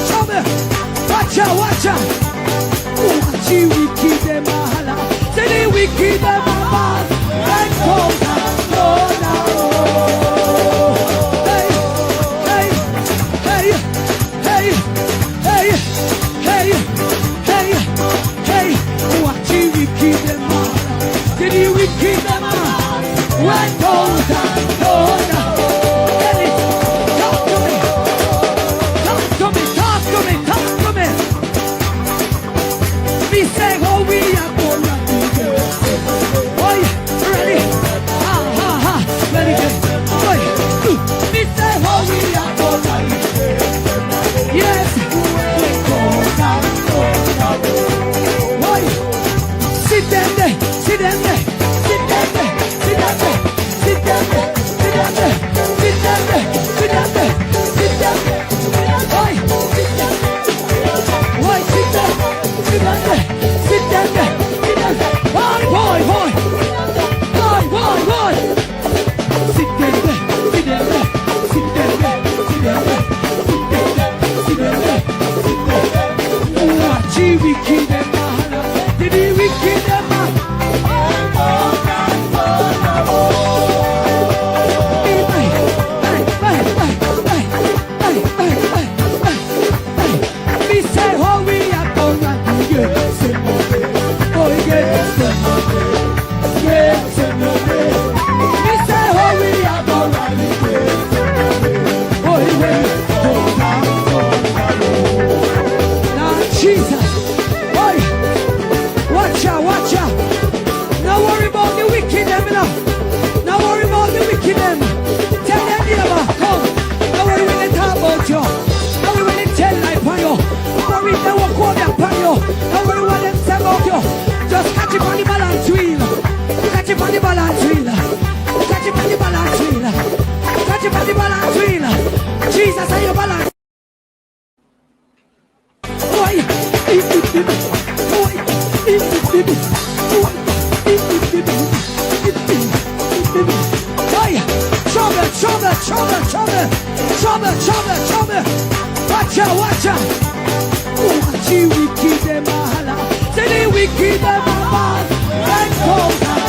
Trouble. Watch out. Watch you wicked them mahala. Say the wicked them mahala. And go down. Hey. Watch you wicked them mahala. Say the wicked them mahala. And go down. Jesus, are you balance? Trouble. Watch out. Watch you wicked them mahala. Say the wicked them mahala. And go down.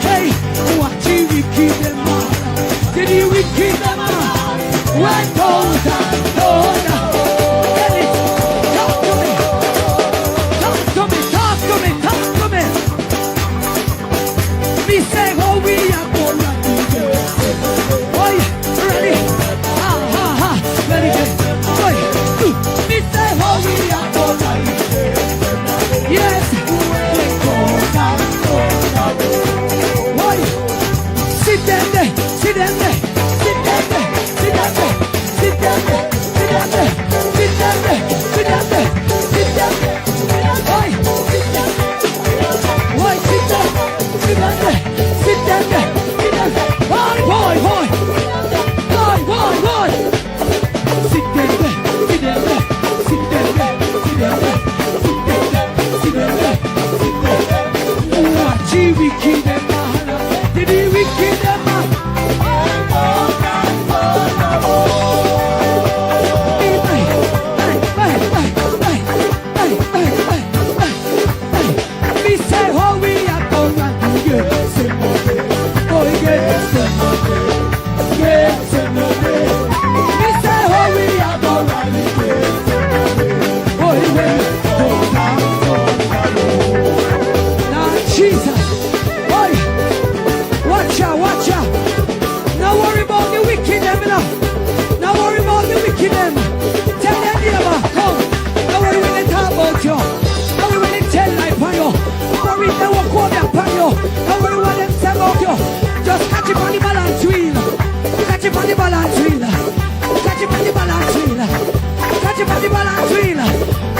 Hey, watch you wicked them mahala. Say the wicked them mahala. And go down.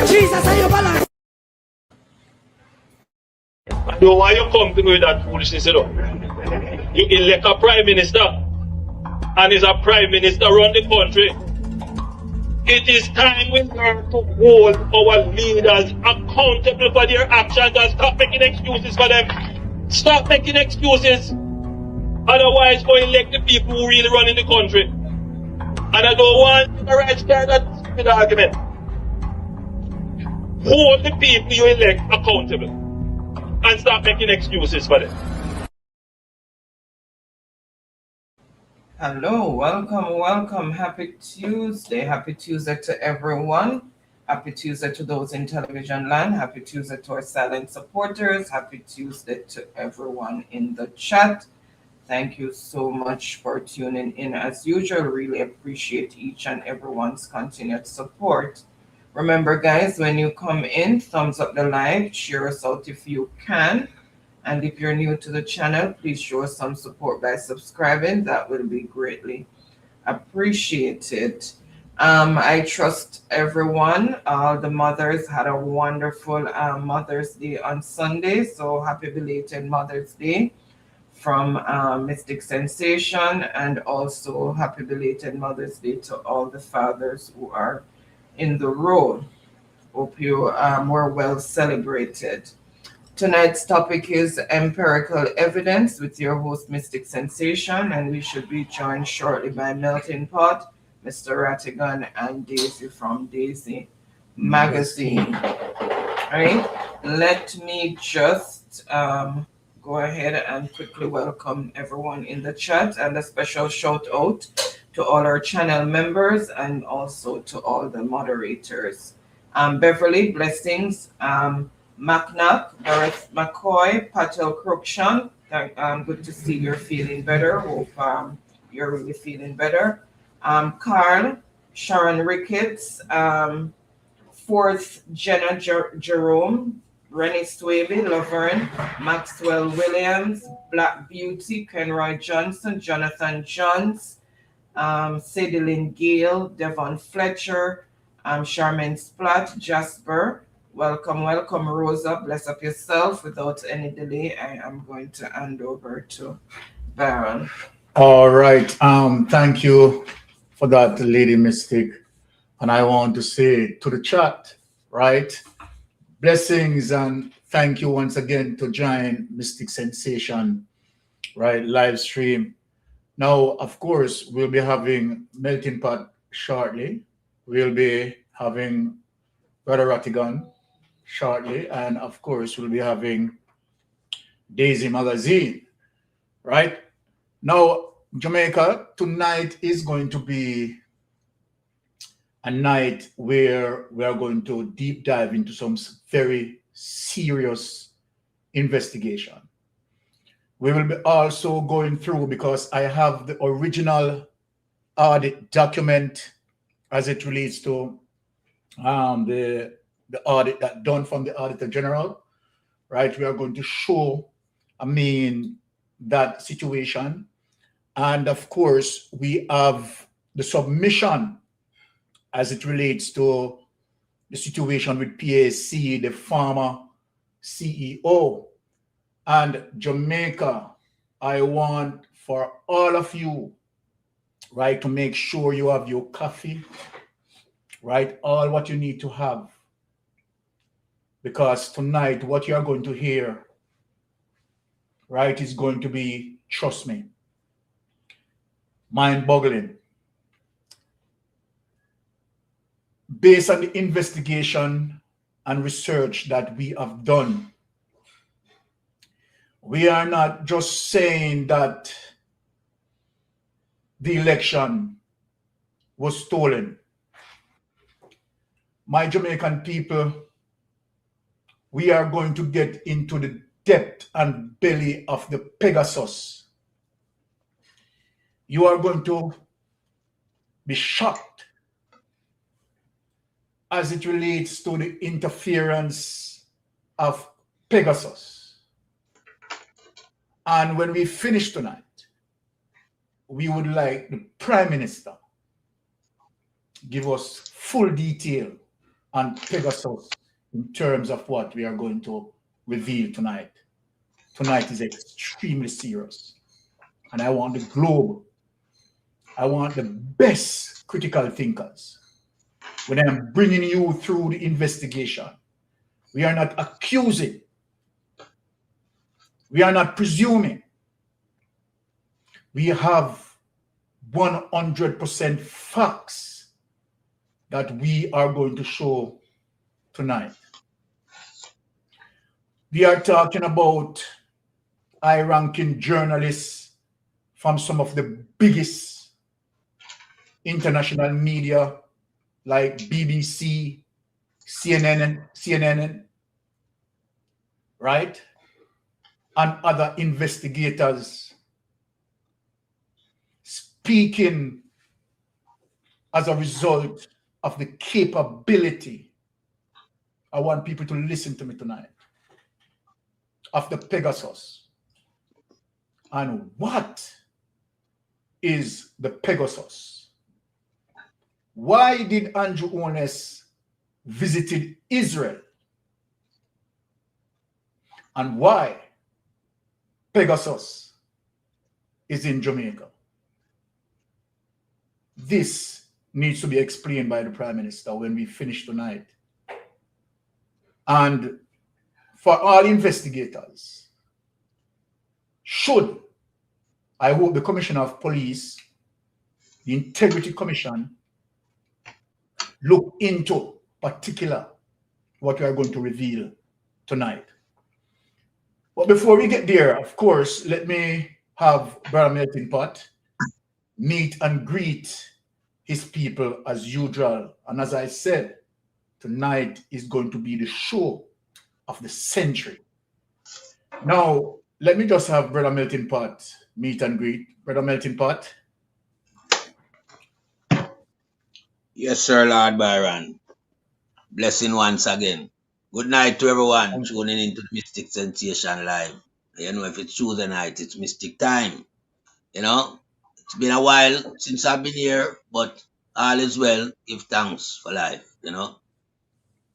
Jesus, are you balance? Yo, why you come to me with that foolishness, you know? You elect a prime minister, and is a prime minister run the country. It is time we learn to hold our leaders accountable for their actions and stop making excuses for them. Stop making excuses. Otherwise, go elect the people who really run in the country. And I don't want the right side of the argument. Hold the people you elect accountable and stop making excuses for them. Hello, welcome. Happy Tuesday to everyone. Happy Tuesday to those in television land. Happy Tuesday to our silent supporters. Happy Tuesday to everyone in the chat. Thank you so much for tuning in as usual. Really appreciate each and everyone's continued support. Remember, guys, when you come in, thumbs up the live, share us out if you can. And if you're new to the channel, please show us some support by subscribing. That will be greatly appreciated. I trust everyone. All the mothers had a wonderful Mother's Day on Sunday. So happy belated Mother's Day from Mystic Sensation, and also happy belated Mother's Day to all the fathers who are in the role. Hope you were well celebrated. Tonight's topic is empirical evidence with your host Mystic Sensation, and we should be joined shortly by Melting Pot, Mr. Rattigan, and Daisy from Daisy Magazine. All right, let me just go ahead and quickly welcome everyone in the chat, and a special shout out to all our channel members and also to all the moderators. Beverly, blessings. Macnack, Gareth McCoy, Patel Cruikshank, good to see you're feeling better. Hope you're really feeling better. Carl, Sharon Ricketts, Fourth Jenna Jerome, Rennie Swaby, Laverne, Maxwell Williams, Black Beauty, Kenroy Johnson, Jonathan Johns, Sadie Lynn Gale, Devon Fletcher, Charmaine Splatt, Jasper. Welcome, Rosa. Bless up yourself. Without any delay, I am going to hand over to Baron. All right. Thank you for that, Lady Mystic. And I want to say to the chat, right? Blessings and thank you once again to join Mystic Sensation, right? Live stream. Now, of course, we'll be having Melting Pot shortly. We'll be having Brother Rattigan shortly, and of course we'll be having Daisy Magazine. Right now, Jamaica, tonight is going to be a night where we are going to deep dive into some very serious investigation. We will be also going through, because I have the original audit document as it relates to the audit that done from the Auditor General, right? We are going to show, that situation. And of course, we have the submission as it relates to the situation with PAC, the former CEO. And Jamaica, I want for all of you, right, to make sure you have your coffee, right? All what you need to have. Because tonight, what you are going to hear, right, is going to be, trust me, mind-boggling. Based on the investigation and research that we have done, we are not just saying that the election was stolen. My Jamaican people, we are going to get into the depth and belly of the Pegasus. You are going to be shocked as it relates to the interference of Pegasus. And when we finish tonight, we would like the Prime Minister give us full detail on Pegasus in terms of what we are going to reveal tonight. Tonight is extremely serious. and I want the globe. I want the best critical thinkers. When I'm bringing you through the investigation, we are not accusing. We are not presuming. We have 100% facts that we are going to show tonight. We are talking about high-ranking journalists from some of the biggest international media like BBC, CNN, right? And other investigators speaking as a result of the capability. I want people to listen to me tonight. Of the Pegasus. And what is the Pegasus? Why did Andrew Holness visited Israel? And why Pegasus is in Jamaica? This needs to be explained by the Prime Minister when we finish tonight. And for all investigators, I hope the Commissioner of Police, the Integrity Commission, look into particular what we are going to reveal tonight. But before we get there, of course, let me have Brother Melting Pot meet and greet his people as usual. And as I said, tonight is going to be the show of the century. Now, let me just have Brother Melting Pot meet and greet. Brother Melting Pot. Yes, sir, Lord Byron. Blessing once again. Good night to everyone tuning into the Mystic Sensation Live. You know, if it's Tuesday night, it's Mystic time. You know, it's been a while since I've been here, but all is well. Give thanks for life, you know.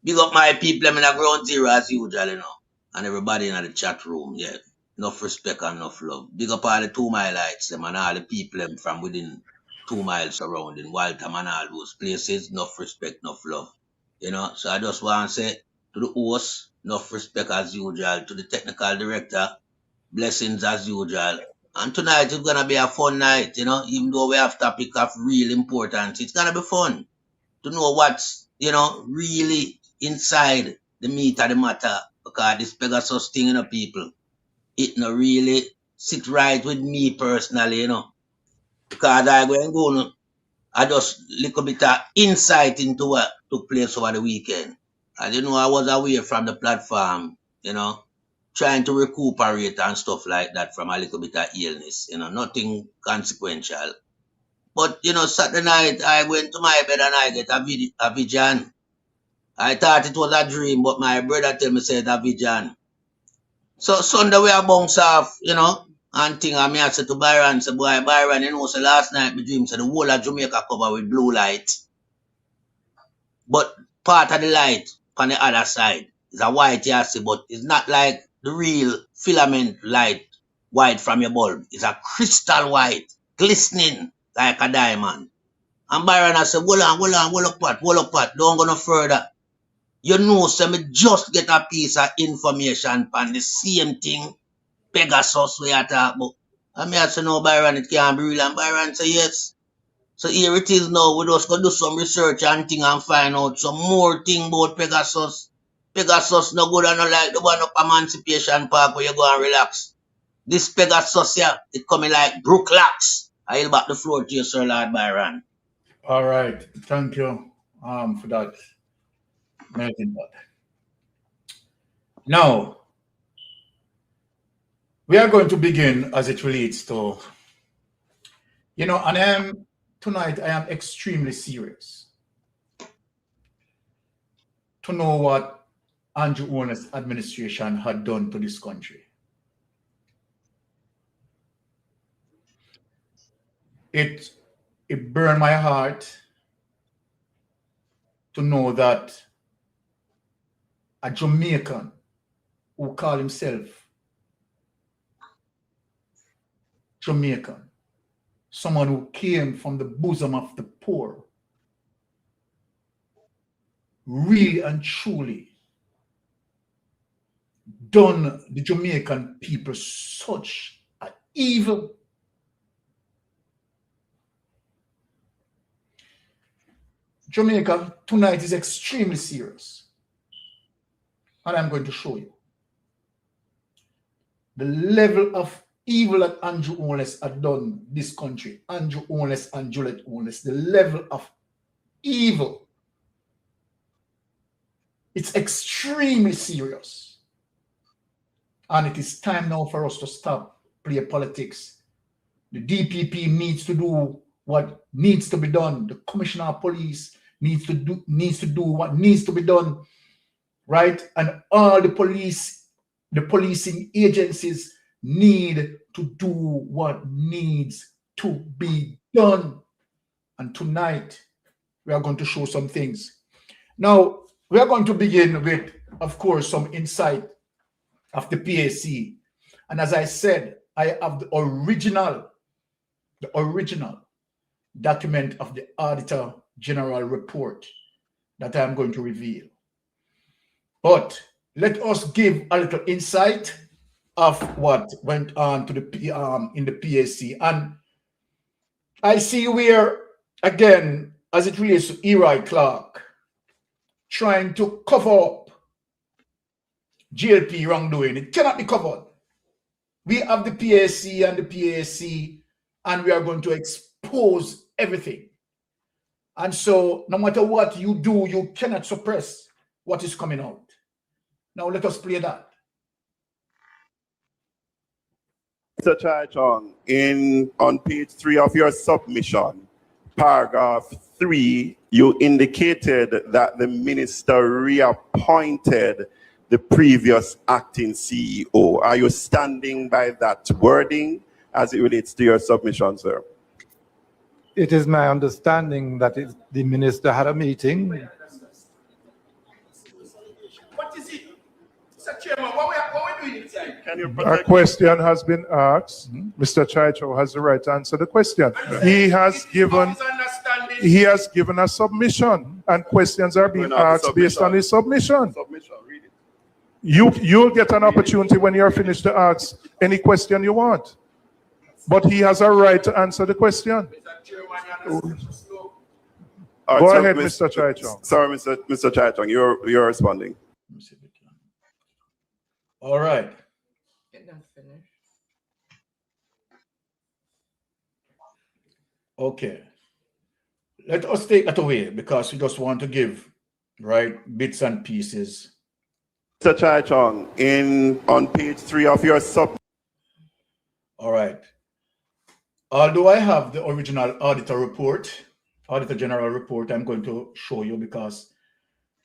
Big up my people, I'm in a ground zero as usual, you know. And everybody in the chat room, yeah. Enough respect and enough love. Big up all the 2 Mileites, them and all the people them from within 2 miles surrounding Waltham and all those places. Enough respect, enough love. You know, so I just want to say to the host, enough respect as usual. To the technical director, blessings as usual. And tonight is going to be a fun night, you know. Even though we have topic of real importance, it's going to be fun to know what's, you know, really inside the meat of the matter. Because this Pegasus thing, you know, people, it not really sit right with me personally, you know. Because I go, I just little bit of insight into what took place over the weekend. And you know, I was away from the platform, you know, trying to recuperate and stuff like that from a little bit of illness, you know, nothing consequential. But, you know, Saturday night, I went to my bed and I get a vision. I thought it was a dream, but my brother tell me said a vision. So Sunday we bounce off, you know, and thing I say to Byron, say, boy, Byron, you know, so last night my dream said the whole of Jamaica covered with blue light. But part of the light on the other side is a white, you see, but it's not like the real filament light white from your bulb. It's a crystal white, glistening like a diamond. And Byron I said, hold up, Pat, don't go no further. You know, so me just get a piece of information on the same thing, Pegasus we are talking about. And me I say, no, Byron, it can't be real. And Byron say, yes. So here it is now. We just go do some research and thing and find out some more thing about Pegasus. Pegasus no good and no like the one up Emancipation Park where you go and relax. This Pegasus here, it coming like Brooklocks. I yield back the floor to you, Sir Lord Byron. All right. Thank you for that. Melting Pot. Now, we are going to begin as it relates to, you know, and tonight I am extremely serious to know what Andrew Holness' administration had done to this country. It burned my heart to know that a Jamaican who called himself Jamaican, someone who came from the bosom of the poor, really and truly done the Jamaican people such an evil. Jamaica tonight is extremely serious. And I'm going to show you the level of evil that Andrew Holness had done this country. Andrew Holness and Juliet Holness, the level of evil. It's extremely serious. And it is time now for us to stop play politics. The DPP needs to do what needs to be done. The Commissioner of Police needs to do what needs to be done, right? And all the policing agencies need to do what needs to be done. And tonight, we are going to show some things. Now, we are going to begin with, of course, some insight of the PAC. And as I said, I have the original document of the Auditor General report that I am going to reveal. But let us give a little insight of what went on to the in the PAC. And I see where, again, as it relates to Eli Clark, trying to cover up JLP wrongdoing. It cannot be covered. We have the PAC and the PAC, and we are going to expose everything. And so no matter what you do, you cannot suppress what is coming out. Now let us play that. Mr. Chai-Chung, on page 3 of your submission, paragraph 3, you indicated that the minister reappointed the previous acting CEO. Are you standing by that wording as it relates to your submission, sir? It is my understanding that the minister had a meeting. What is it? Mr. Chairman, what we doing inside? A question has been asked. Mr. Chaicho has the right to answer the question. He has given a submission, and questions are being asked based on his submission. Read it. You'll get an opportunity when you're finished to ask any question you want. But he has a right to answer the question. Go ahead, Mr. Chaicho. Sorry, Mr. Chaicho, you're responding. All right. Okay. Let us take that away because we just want to give, right, bits and pieces. Mr. Chai-Chung, on page 3 of your sub. All right. Although I have the original auditor report, Auditor General report, I'm going to show you because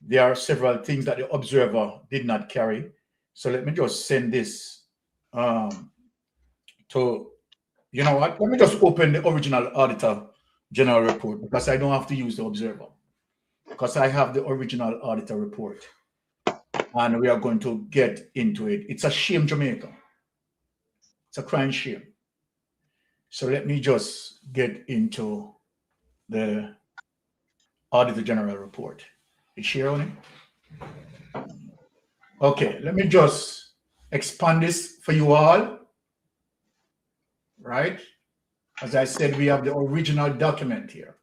there are several things that the observer did not carry. So let me just send this to, you know what? Let me just open the original Auditor General report because I don't have to use the observer because I have the original auditor report. And we are going to get into it. It's a shame, Jamaica. It's a crying shame. So let me just get into the Auditor General report. Is she on it? Okay, let me just expand this for you all. Right? As I said, we have the original document here.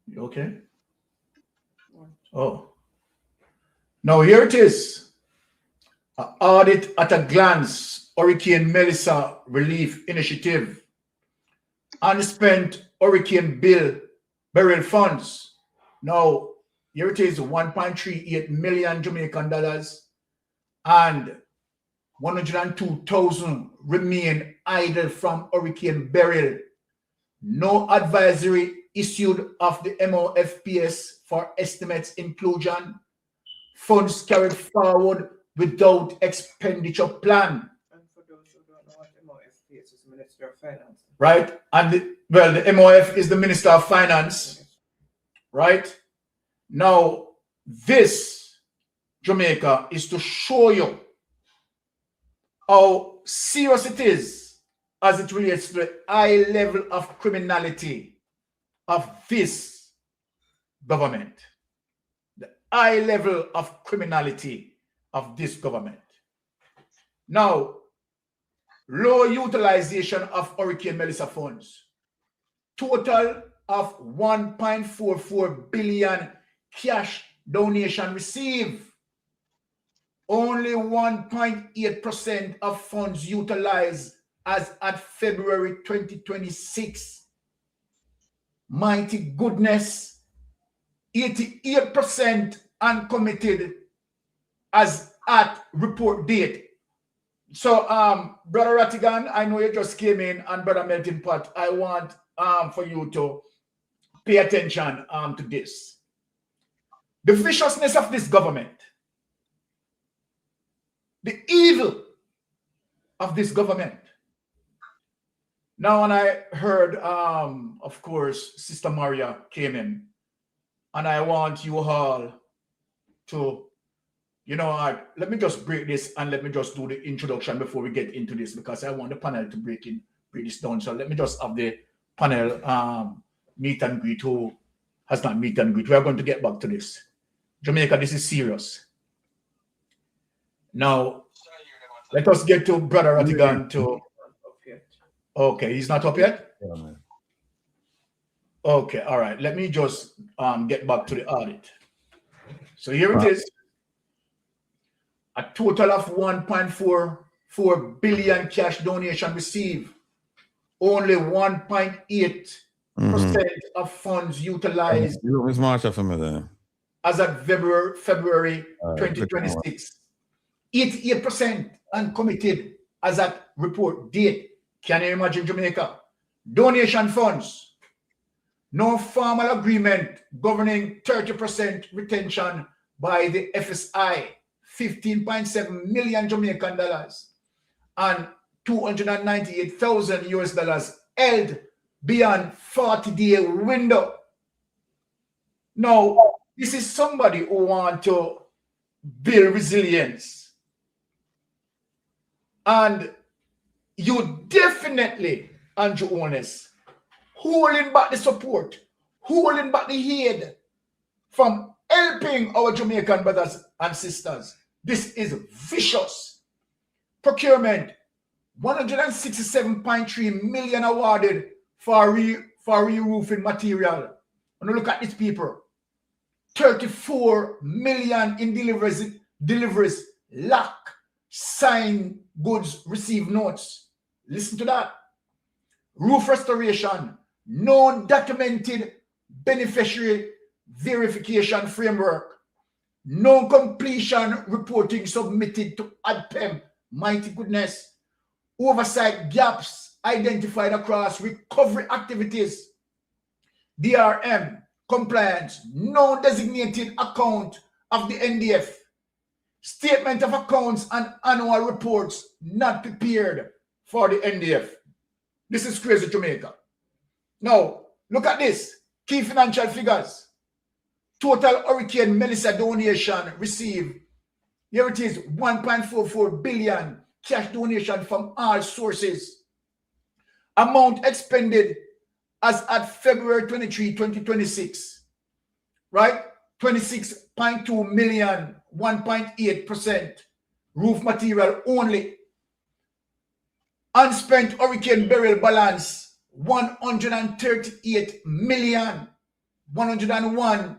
You okay? Oh, now here it is. Audit at a glance, Hurricane Melissa Relief Initiative. Unspent Hurricane Burial Funds. Now, here it is, 1.38 million Jamaican dollars and 102,000 remain idle from hurricane burial. No advisory issued of the MOFPS for estimates inclusion. Funds carried forward without expenditure plan. And for those who don't know what MOFPS is, Minister of Finance. Right? And the MOF is the Minister of Finance. Right? Now, this, Jamaica, is to show you how serious it is as it relates to the high level of criminality of this government. The high level of criminality of this government. Now, low utilization of Hurricane Melissa funds. Total of 1.44 billion cash donation received. Only 1.8% of funds utilized as at February 2026. Mighty goodness, 88% uncommitted as at report date. So, Brother Rattigan, I know you just came in, and Brother Melting Pot, I want for you to pay attention to this. The viciousness of this government, the evil of this government. Now, when I heard, of course, Sister Maria came in, and I want you all to, you know, let me just break this and let me just do the introduction before we get into this, because I want the panel to break this down. So let me just have the panel meet and greet who has not meet and greet. We are going to get back to this. Jamaica, this is serious. Now, let us get to Brother Rattigan to... Okay, he's not up yet? Yeah, okay, all right. Let me just get back to the audit. So here it is. A total of 1.44 billion cash donation received. Only 1.8% of funds utilized as of February 2026. 88% uncommitted as at report date. Can you imagine Jamaica? Donation funds. No formal agreement governing 30% retention by the FSI. 15.7 million Jamaican dollars and 298,000 US dollars held beyond 40-day window. Now, this is somebody who wants to build resilience. And you definitely, Andrew Holness, holding back the support, holding back the aid from helping our Jamaican brothers and sisters. This is vicious. Procurement, 167.3 million awarded for re-roofing material. And look at these people. 34 million in deliveries lack signed goods received notes. Listen to that. Roof restoration, no documented beneficiary verification framework. No completion reporting submitted to ADPEM. Mighty goodness. Oversight gaps identified across recovery activities. DRM compliance. No designated account of the NDF. Statement of accounts and annual reports not prepared for the NDF. This is crazy, Jamaica. Now, look at this. Key financial figures. Total Hurricane Melissa donation received. Here it is, 1.44 billion cash donation from all sources. Amount expended as at February 23, 2026. Right? 26.2 million, 1.8%. Roof material only. Unspent hurricane burial balance, 138 million, 101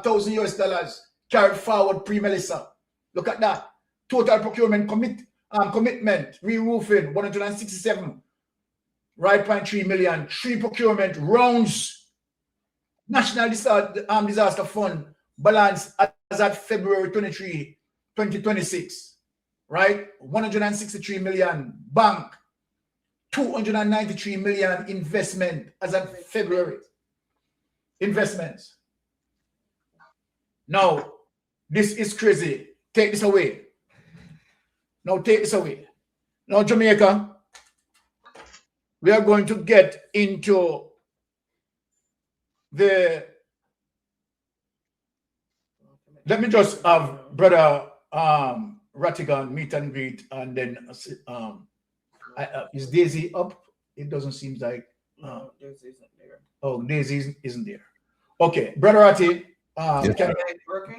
thousand US dollars carried forward pre-Melissa. Look at that. Total procurement commitment, re-roofing, 167, right, 0.3 million. 3 procurement rounds. National Disaster Fund balance as at February 23, 2026. Right? 163 million bank, 293 million investment as of February. Investments. Now, this is crazy. Take this away. Now, take this away. Now, Jamaica, we are going to get into the... Let me just have Brother Rattigan meet and greet, and then is Daisy up? It doesn't seem like. No, Daisy isn't there. Oh, Daisy isn't there. Okay, Brother Ratti,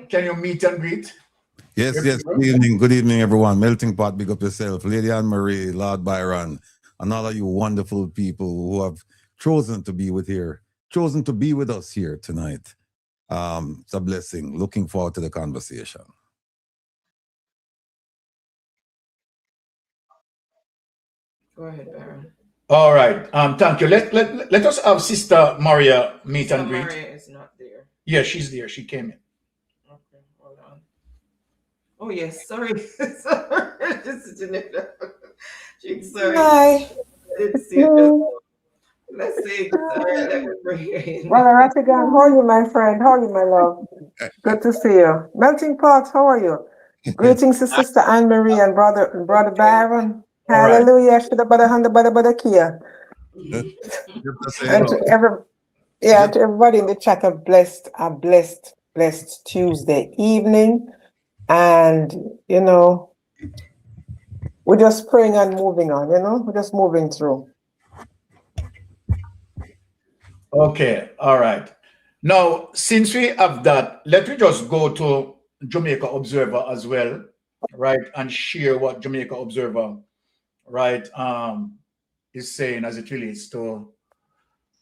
can you meet and greet? Yes. Good evening, everyone. Melting Pot, big up yourself. Lady Anne Marie, Lord Byron, and all of you wonderful people who have chosen to be with us here tonight. It's a blessing. Looking forward to the conversation. Go ahead, Baron. All right. Thank you. Let us have Sister Maria meet and greet. Maria is not there. Yeah, she's there. She came in. Okay, hold on. Oh yes, sorry. Sorry. This is Janetta. Sorry. Hi. I didn't see it. Let's see. Sorry, let me bring you in. Brother Rattigan, how are you, my friend? How are you, my love? Good to see you. Melting Pot, how are you? Greetings to Sister Anne Marie and Brother Byron. Hallelujah. To everybody in the chat, a blessed Tuesday evening. And we're just praying and moving on, we're just moving through. Okay, all right. Now, since we have that, let me just go to Jamaica Observer as well, right, and share what Jamaica Observer, right, is saying as it relates to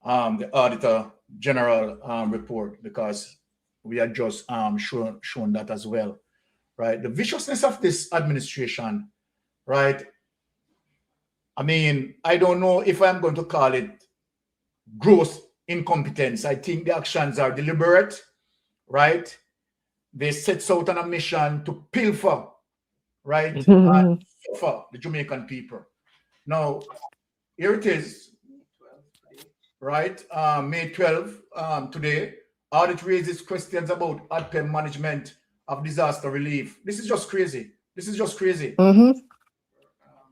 the Auditor General report, because we had just shown that as well, right? The viciousness of this administration, right? I mean, I don't know if I'm going to call it gross incompetence. I think the actions are deliberate, right? They set out on a mission to pilfer, right, and suffer the Jamaican people. Now, here it is, right? May 12, today, audit raises questions about ADPEM management of disaster relief. This is just crazy. This is just crazy.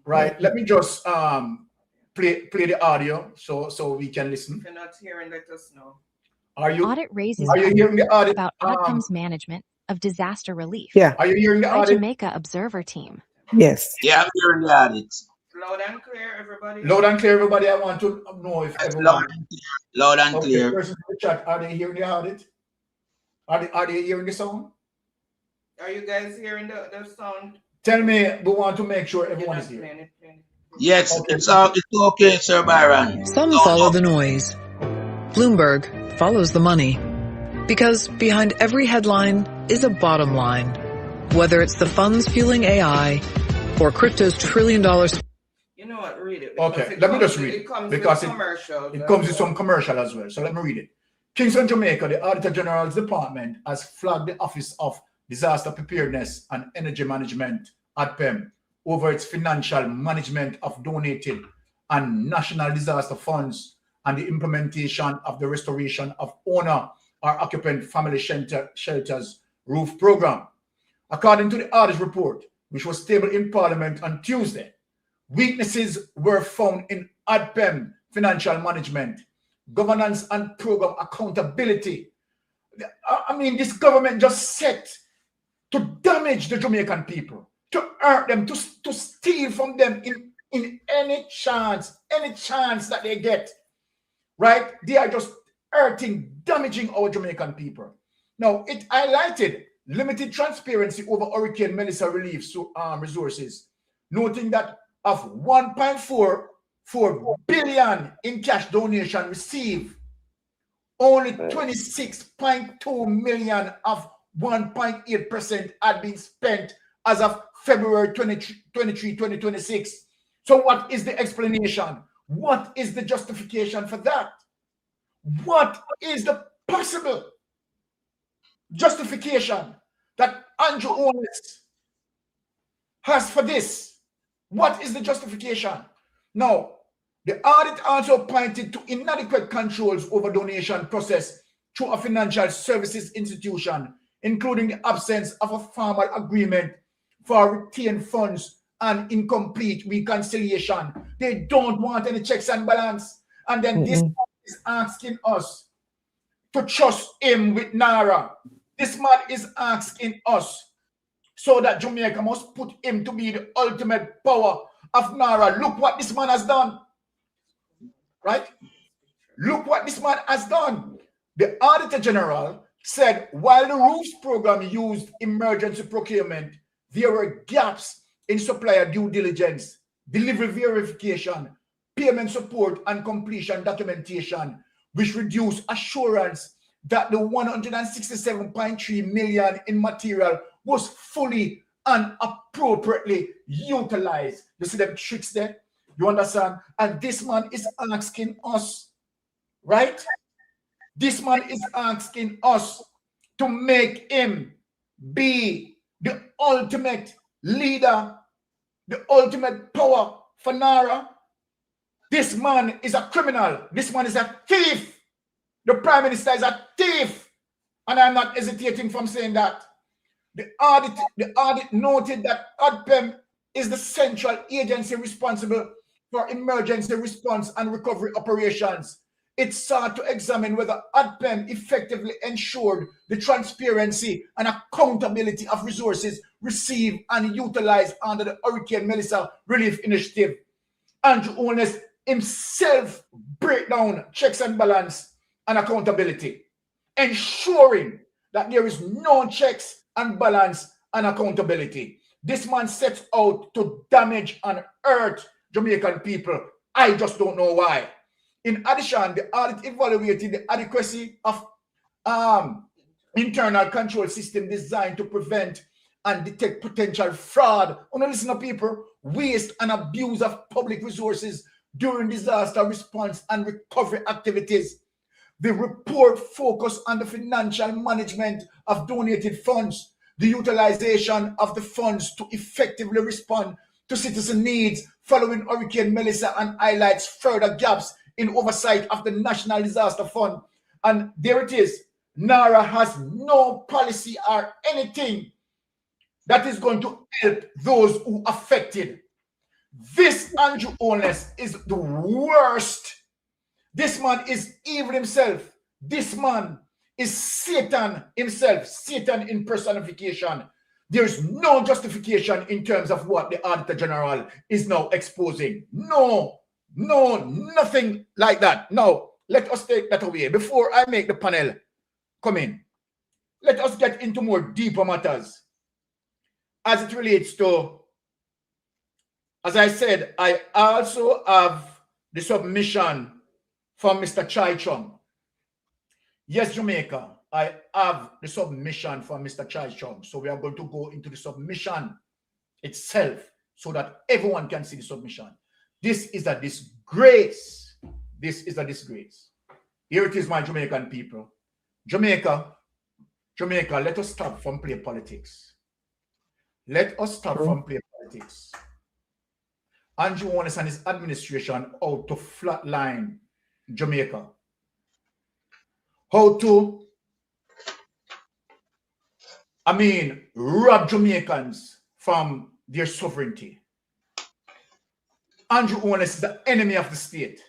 Right? Let me just play the audio so we can listen. If you're not hearing, let us know. Are you hearing the audit about ADPEM's management of disaster relief? Yeah. Are you hearing the by audit? Jamaica Observer Team. Yes. Yeah, I'm hearing the audit. Loud and clear, everybody. Loud and clear, everybody. I want to know if everyone. Loud and clear. Persons in the chat, are they hearing the audit? Are they hearing the sound? Are you guys hearing the sound? Tell me, we want to make sure everyone is here. Yes, it's okay, Sir Byron. Some follow the noise. Bloomberg follows the money. Because behind every headline is a bottom line. Whether it's the funds fueling AI or crypto's $1 trillion. You know what, read it. Okay, let me just read it. Because it comes with some commercial as well. So let me read it. Kingston, Jamaica, the Auditor General's Department has flagged the Office of Disaster Preparedness and Energy Management, ADPEM, over its financial management of donated and national disaster funds and the implementation of the restoration of owner or occupant family shelters roof program. According to the audit report, which was tabled in Parliament on Tuesday, weaknesses were found in ADPEM financial management, governance and program accountability. I mean, this government just set to damage the Jamaican people, to hurt them, to steal from them in any chance that they get, right? They are just hurting, damaging our Jamaican people. Now, it highlighted limited transparency over Hurricane Melissa relief resources, noting that of 1.44 billion in cash donation received, only 26.2 million of 1.8% had been spent as of February 23, 2026. So what is the explanation? What is the justification for that? What is the possible justification that Andrew Holness has for this? What is the justification? Now, the audit also pointed to inadequate controls over donation process through a financial services institution, including the absence of a formal agreement for retained funds and incomplete reconciliation. They don't want any checks and balance. And then this is asking us to trust him with Naira. This man is asking us so that Jamaica must put him to be the ultimate power of NARA. Look what this man has done. Right? Look what this man has done. The Auditor General said while the ROOFs program used emergency procurement, there were gaps in supplier due diligence, delivery verification, payment support, and completion documentation, which reduced assurance that the 167.3 million in material was fully and appropriately utilized. You see the tricks there? You understand? And this man is asking us, right? This man is asking us to make him be the ultimate leader, the ultimate power for NARA. This man is a criminal. This man is a thief. The Prime Minister is a thief. And I'm not hesitating from saying that. The audit noted that ADPEM is the central agency responsible for emergency response and recovery operations. It sought to examine whether ADPEM effectively ensured the transparency and accountability of resources received and utilized under the Hurricane Melissa Relief Initiative. Andrew Holness himself break down checks and balance and accountability, ensuring that there is no checks and balance and accountability. This man sets out to damage and hurt Jamaican people. I just don't know why. In addition, the audit evaluated the adequacy of internal control system designed to prevent and detect potential fraud, listen to people, waste and abuse of public resources during disaster response and recovery activities. The report focused on the financial management of donated funds, the utilization of the funds to effectively respond to citizen needs following Hurricane Melissa, and highlights further gaps in oversight of the National Disaster Fund. And there it is. NARA has no policy or anything that is going to help those who are affected. This Andrew Holness is the worst. This man is evil himself. This man is Satan himself, Satan in personification. There's no justification in terms of what the Auditor General is now exposing. No, nothing like that. Now, let us take that away. Before I make the panel come in, let us get into more deeper matters as it relates to, as I said, I also have the submission from Mr. Chai Chung. Yes, Jamaica, I have the submission from Mr. Chai Chung. So we are going to go into the submission itself so that everyone can see the submission. This is a disgrace. This is a disgrace. Here it is, my Jamaican people. Jamaica, let us stop from playing politics. Let us stop from playing politics. Andrew Holness and his administration out to flatline Jamaica. How to, rob Jamaicans from their sovereignty. Andrew Holness is the enemy of the state.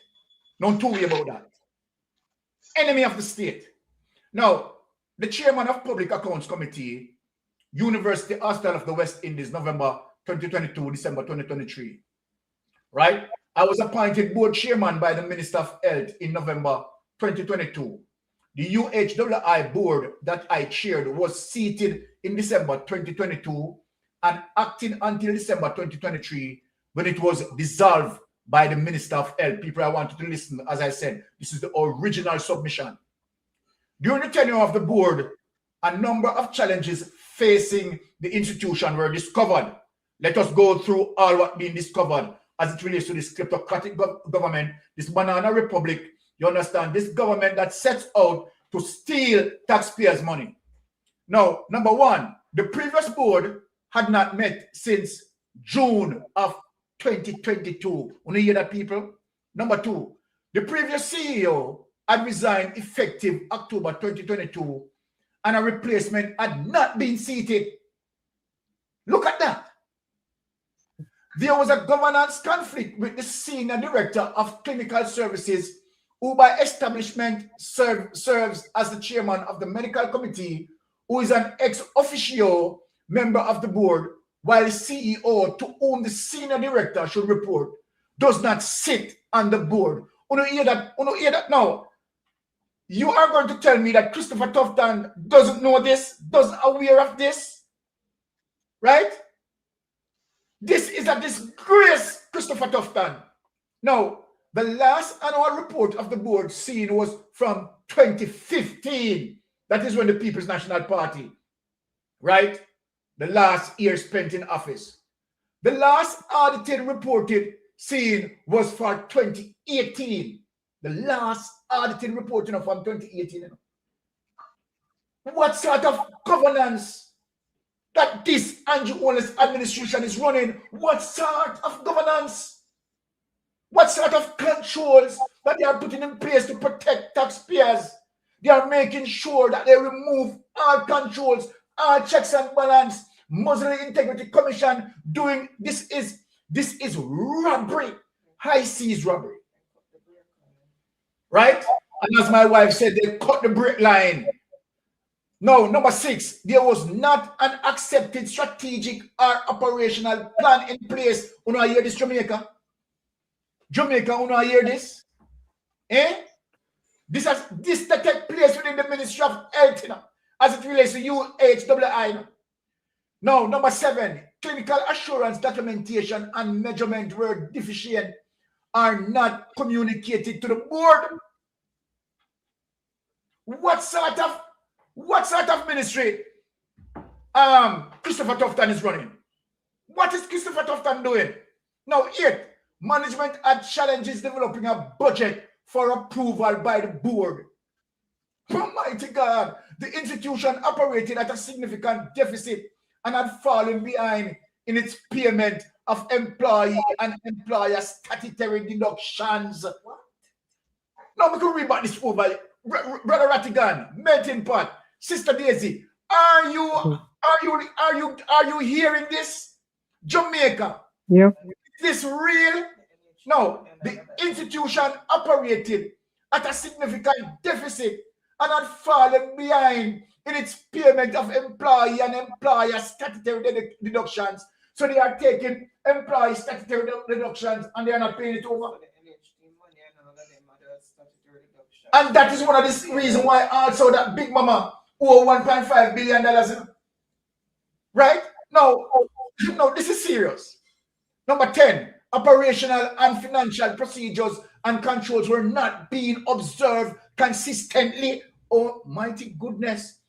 No two way about that. Enemy of the state. Now, the chairman of Public Accounts Committee, University Hospital of the West Indies, November 2022, December 2023. Right? I was appointed board chairman by the Minister of Health in November 2022. The UHWI board that I chaired was seated in December 2022 and acting until December 2023 when it was dissolved by the Minister of Health. People, I want you to listen. As I said, this is the original submission. During the tenure of the board, a number of challenges facing the institution were discovered. Let us go through all what being discovered as it relates to this kleptocratic government, this banana republic. You understand? This government that sets out to steal taxpayers' money. Now, number one, the previous board had not met since June of 2022. Want to hear that, people? Number two, the previous CEO had resigned effective October 2022 and a replacement had not been seated. Look at that. There was a governance conflict with the senior director of clinical services, who by establishment serves as the chairman of the medical committee, who is an ex officio member of the board, while the CEO, to whom the senior director should report, does not sit on the board. You hear that now? You are going to tell me that Christopher Tufton doesn't know this, doesn't aware of this, right? This is a disgrace, Christopher Tufton. Now, the last annual report of the board seen was from 2015. That is when the People's National Party, right? The last year spent in office. The last audited reported seen was for 2018. The last audited report from 2018. What sort of governance that this Andrew Holness administration is running? What sort of governance? What sort of controls that they are putting in place to protect taxpayers? They are making sure that they remove all controls, all checks and balance. Muslim Integrity Commission doing this is robbery, high seas robbery, right? And as my wife said, they cut the brake line. No, number 6, there was not an accepted strategic or operational plan in place. You know, I hear this, Jamaica, you know, I hear this, This that take place within the Ministry of Health, you know, as it relates to UHWI. Now, number 7, clinical assurance documentation and measurement were deficient are not communicated to the board. What sort of ministry Christopher Tufton is running? What is Christopher Tufton doing? Now, 8, management had challenges developing a budget for approval by the board. Almighty God, the institution operated at a significant deficit and had fallen behind in its payment of employee and employer statutory deductions. What? Now we can read about this over. Brother Rattigan, Melting Pot, Sister Daisy, are you hearing this? Jamaica. Yeah. Is this real? No, the institution operated at a significant deficit and had fallen behind in its payment of employee and employer statutory deductions. So they are taking employee statutory deductions and they are not paying it over. And that is one of the reasons why also that Big Mama owe $1.5 billion. Right? No, this is serious. Number 10, operational and financial procedures and controls were not being observed consistently. Oh, mighty goodness.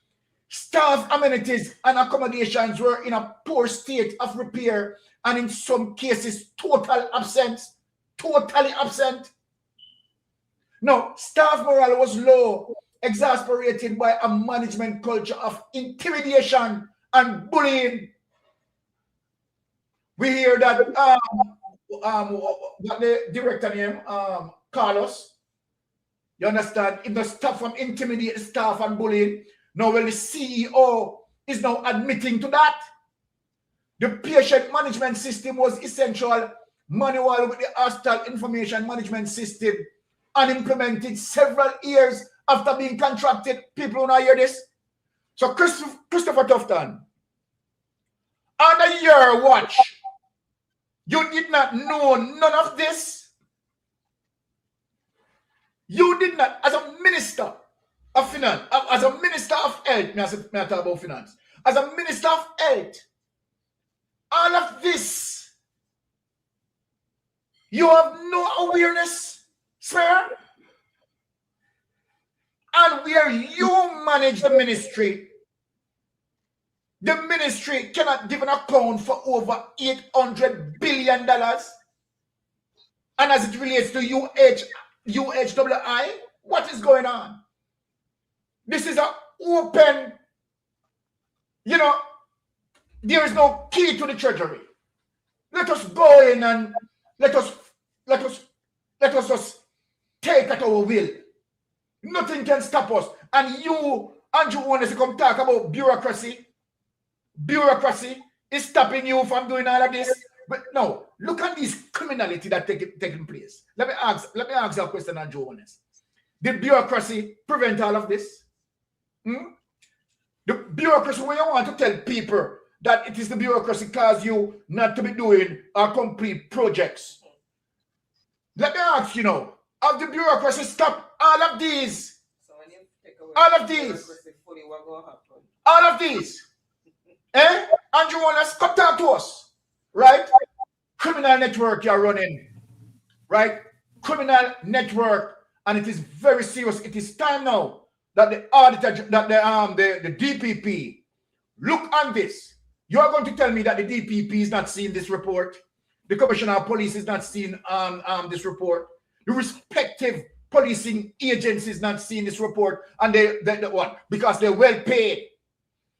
Staff amenities and accommodations were in a poor state of repair and in some cases totally absent. No, staff morale was low, exasperated by a management culture of intimidation and bullying. We hear that what the director name, Carlos, you understand, if the staff from intimidate the staff and bullying, now well the CEO is now admitting to that. The patient management system was essential manual with the hostile information management system and implemented several years after being contracted. People who not hear this. So Christopher Tufton, under your watch, you did not know none of this. You did not, as a minister of finance, as a minister of health, may I talk about finance, as a minister of health, all of this, you have no awareness, sir. And where you manage the ministry cannot give an account for over $800 billion. And as it relates to UHWI, what is going on? This is an open, there is no key to the treasury. Let us go in and let us just take at our will. Nothing can stop us. And you, Andrew Holness, come talk about bureaucracy. Bureaucracy is stopping you from doing all of this. But no, look at this criminality that taking place. Let me ask you a question, Andrew Holness. Did bureaucracy prevent all of this? The bureaucracy, when you want to tell people that it is the bureaucracy cause you not to be doing or complete projects. Let me ask you now, have the bureaucracy stopped all of these? All of these? All of these? Eh? Andrew Holness, come talk to us. Right? Criminal network you're running. Right? Criminal network. And it is very serious. It is time now that the auditor, that the DPP look on this. You are going to tell me that the DPP is not seeing this report. The Commissioner of Police is not seeing this report. The respective policing agencies not seeing this report, and they what? Because they're well paid.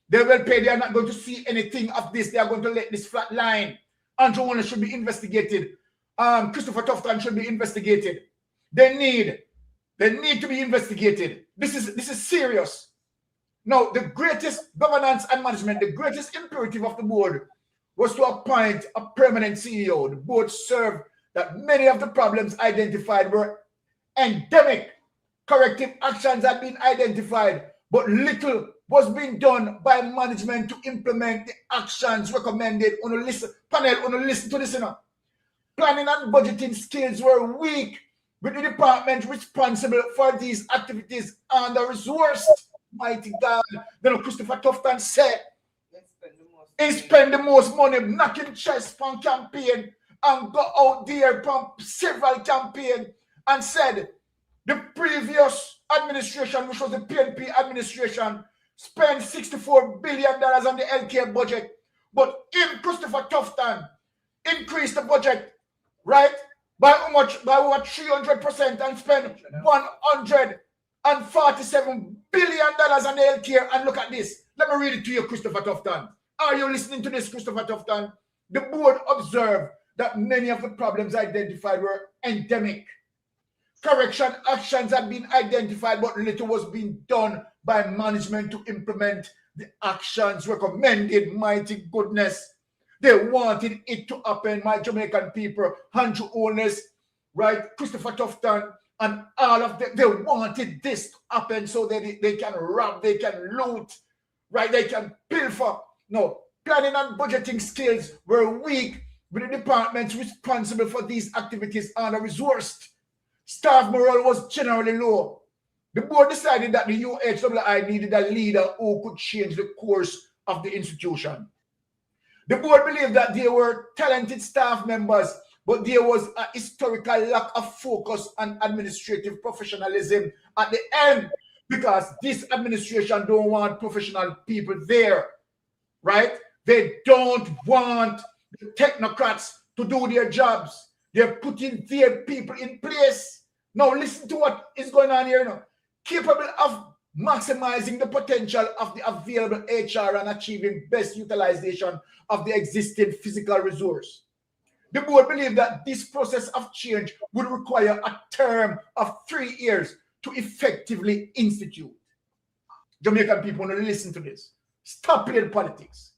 They're well paid. They are not going to see anything of this. They are going to let this flat line. Andrew Holness should be investigated. Christopher Tufton should be investigated. They need to be investigated. This is serious. Now, the greatest governance and management, the greatest imperative of the board was to appoint a permanent CEO. The board served that many of the problems identified were endemic. Corrective actions had been identified, but little was being done by management to implement the actions recommended. On a listen, panel, on a listen to this. Planning and budgeting skills were weak, with the department responsible for these activities under-resourced. Mighty God. Then Christopher Tufton said, he spend the most money knocking chest on campaign and go out there from several campaign and said the previous administration, which was the PNP administration, spent $64 billion on the LK budget. But him, Christopher Tufton, increased the budget, right? By how much? By over 300% and spend $147 billion on the healthcare. And look at this. Let me read it to you, Christopher Tufton. Are you listening to this, Christopher Tufton? The board observed that many of the problems identified were endemic. Correction actions had been identified, but little was being done by management to implement the actions recommended. Mighty goodness. They wanted it to happen, my Jamaican people, Andrew Holness, right, Christopher Tufton, and all of them. They wanted this to happen so that they can rob, they can loot, right, they can pilfer. No, planning and budgeting skills were weak, with the departments responsible for these activities under-resourced. Staff morale was generally low. The board decided that the UHII needed a leader who could change the course of the institution. The board believed that there were talented staff members, but there was a historical lack of focus on administrative professionalism at the end, because this administration don't want professional people there, right? They don't want the technocrats to do their jobs. They're putting their people in place. Now listen to what is going on here now. Capable of maximizing the potential of the available HR and achieving best utilization of the existing physical resource. The board believed that this process of change would require a term of 3 years to effectively institute. Jamaican people want to listen to this. Stop playing politics.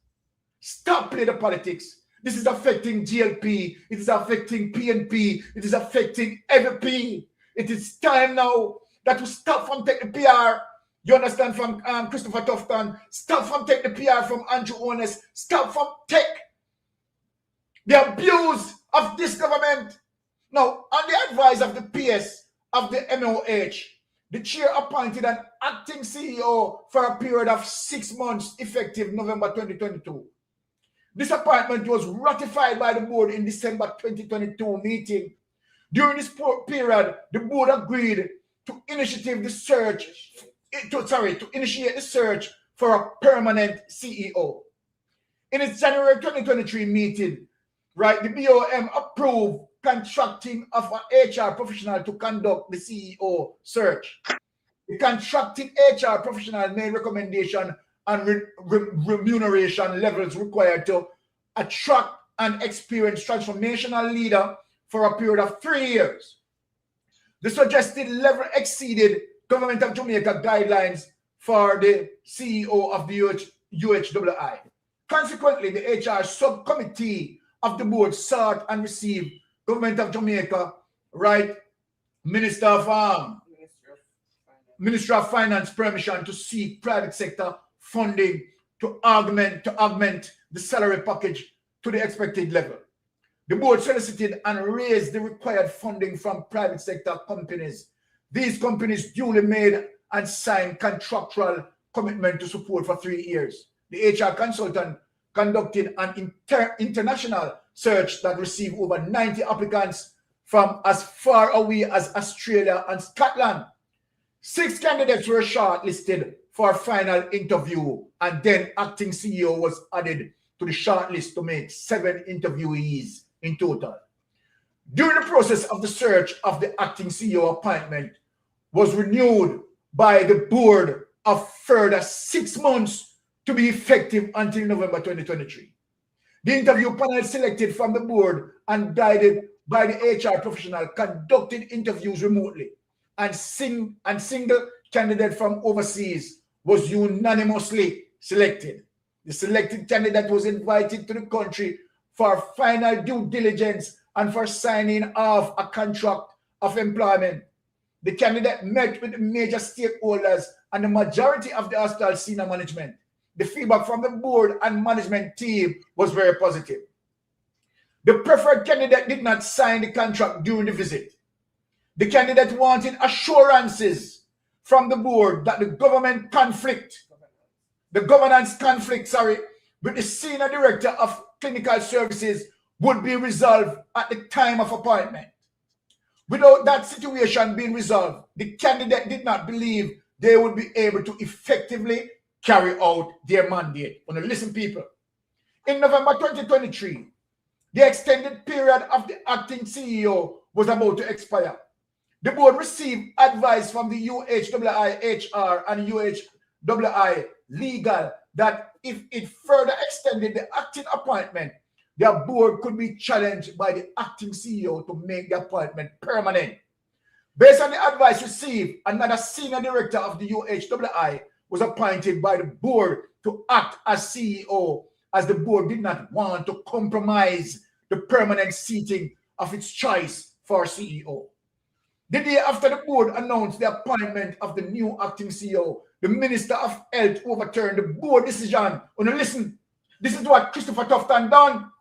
Stop playing the politics. This is affecting JLP. It is affecting PNP. It is affecting EVP. It is time now that we stop from taking the PR. You understand, from Christopher Tufton. Stop from taking the PR from Andrew Holness. Stop from take the abuse of this government. Now, on the advice of the PS of the MOH, the chair appointed an acting CEO for a period of 6 months, effective November 2022. This appointment was ratified by the board in December 2022 meeting. During this period, the board agreed to initiate the search for a permanent CEO. In its January 2023 meeting, right, the BOM approved contracting of an HR professional to conduct the CEO search. The contracting HR professional made recommendation on remuneration levels required to attract an experienced transformational leader for a period of 3 years. The suggested level exceeded Government of Jamaica guidelines for the CEO of the UHII. Consequently, the HR subcommittee of the board sought and received Government of Jamaica, right, Minister of Finance permission to seek private sector funding to augment the salary package to the expected level. The board solicited and raised the required funding from private sector companies. These companies duly made and signed contractual commitment to support for 3 years. The HR consultant conducted an international search that received over 90 applicants from as far away as Australia and Scotland. 6 candidates were shortlisted for a final interview, and then acting CEO was added to the shortlist to make 7 interviewees in total. During the process of the search of the acting CEO appointment was renewed by the board of further 6 months to be effective until November 2023. The interview panel selected from the board and guided by the HR professional conducted interviews remotely, and single candidate from overseas was unanimously selected. The selected candidate was invited to the country for final due diligence and for signing of a contract of employment. The candidate met with the major stakeholders and the majority of the hostile senior management. The feedback from the board and management team was very positive. The preferred candidate did not sign the contract during the visit. The candidate wanted assurances from the board that the governance conflict with the senior director of clinical services would be resolved at the time of appointment. Without that situation being resolved, the candidate did not believe they would be able to effectively carry out their mandate. Now listen, people. In November 2023, the extended period of the acting CEO was about to expire. The board received advice from the UHWI HR and UHWI Legal that if it further extended the acting appointment, the board could be challenged by the acting CEO to make the appointment permanent. Based on the advice received, another senior director of the UHWI was appointed by the board to act as CEO, as the board did not want to compromise the permanent seating of its choice for CEO. The day after the board announced the appointment of the new acting CEO, the Minister of Health overturned the board decision. Oh, now listen, this is what Christopher Tufton done.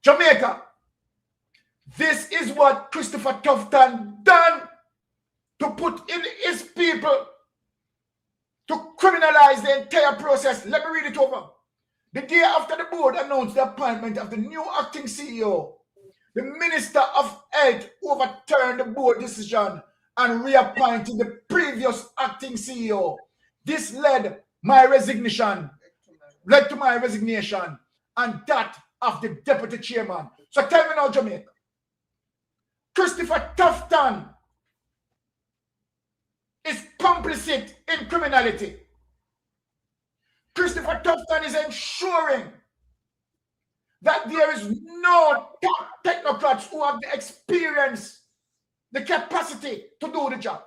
Jamaica, this is what Christopher Tufton done to put in his people to criminalize the entire process. Let me read it over. The day after the board announced the appointment of the new acting CEO, the Minister of Health overturned the board decision and reappointed the previous acting CEO. This led to my resignation and that of the deputy chairman. So tell me now, Jamaica, Christopher Tufton is complicit in criminality. Christopher Tufton is ensuring that there is no top technocrats who have the experience, the capacity to do the job.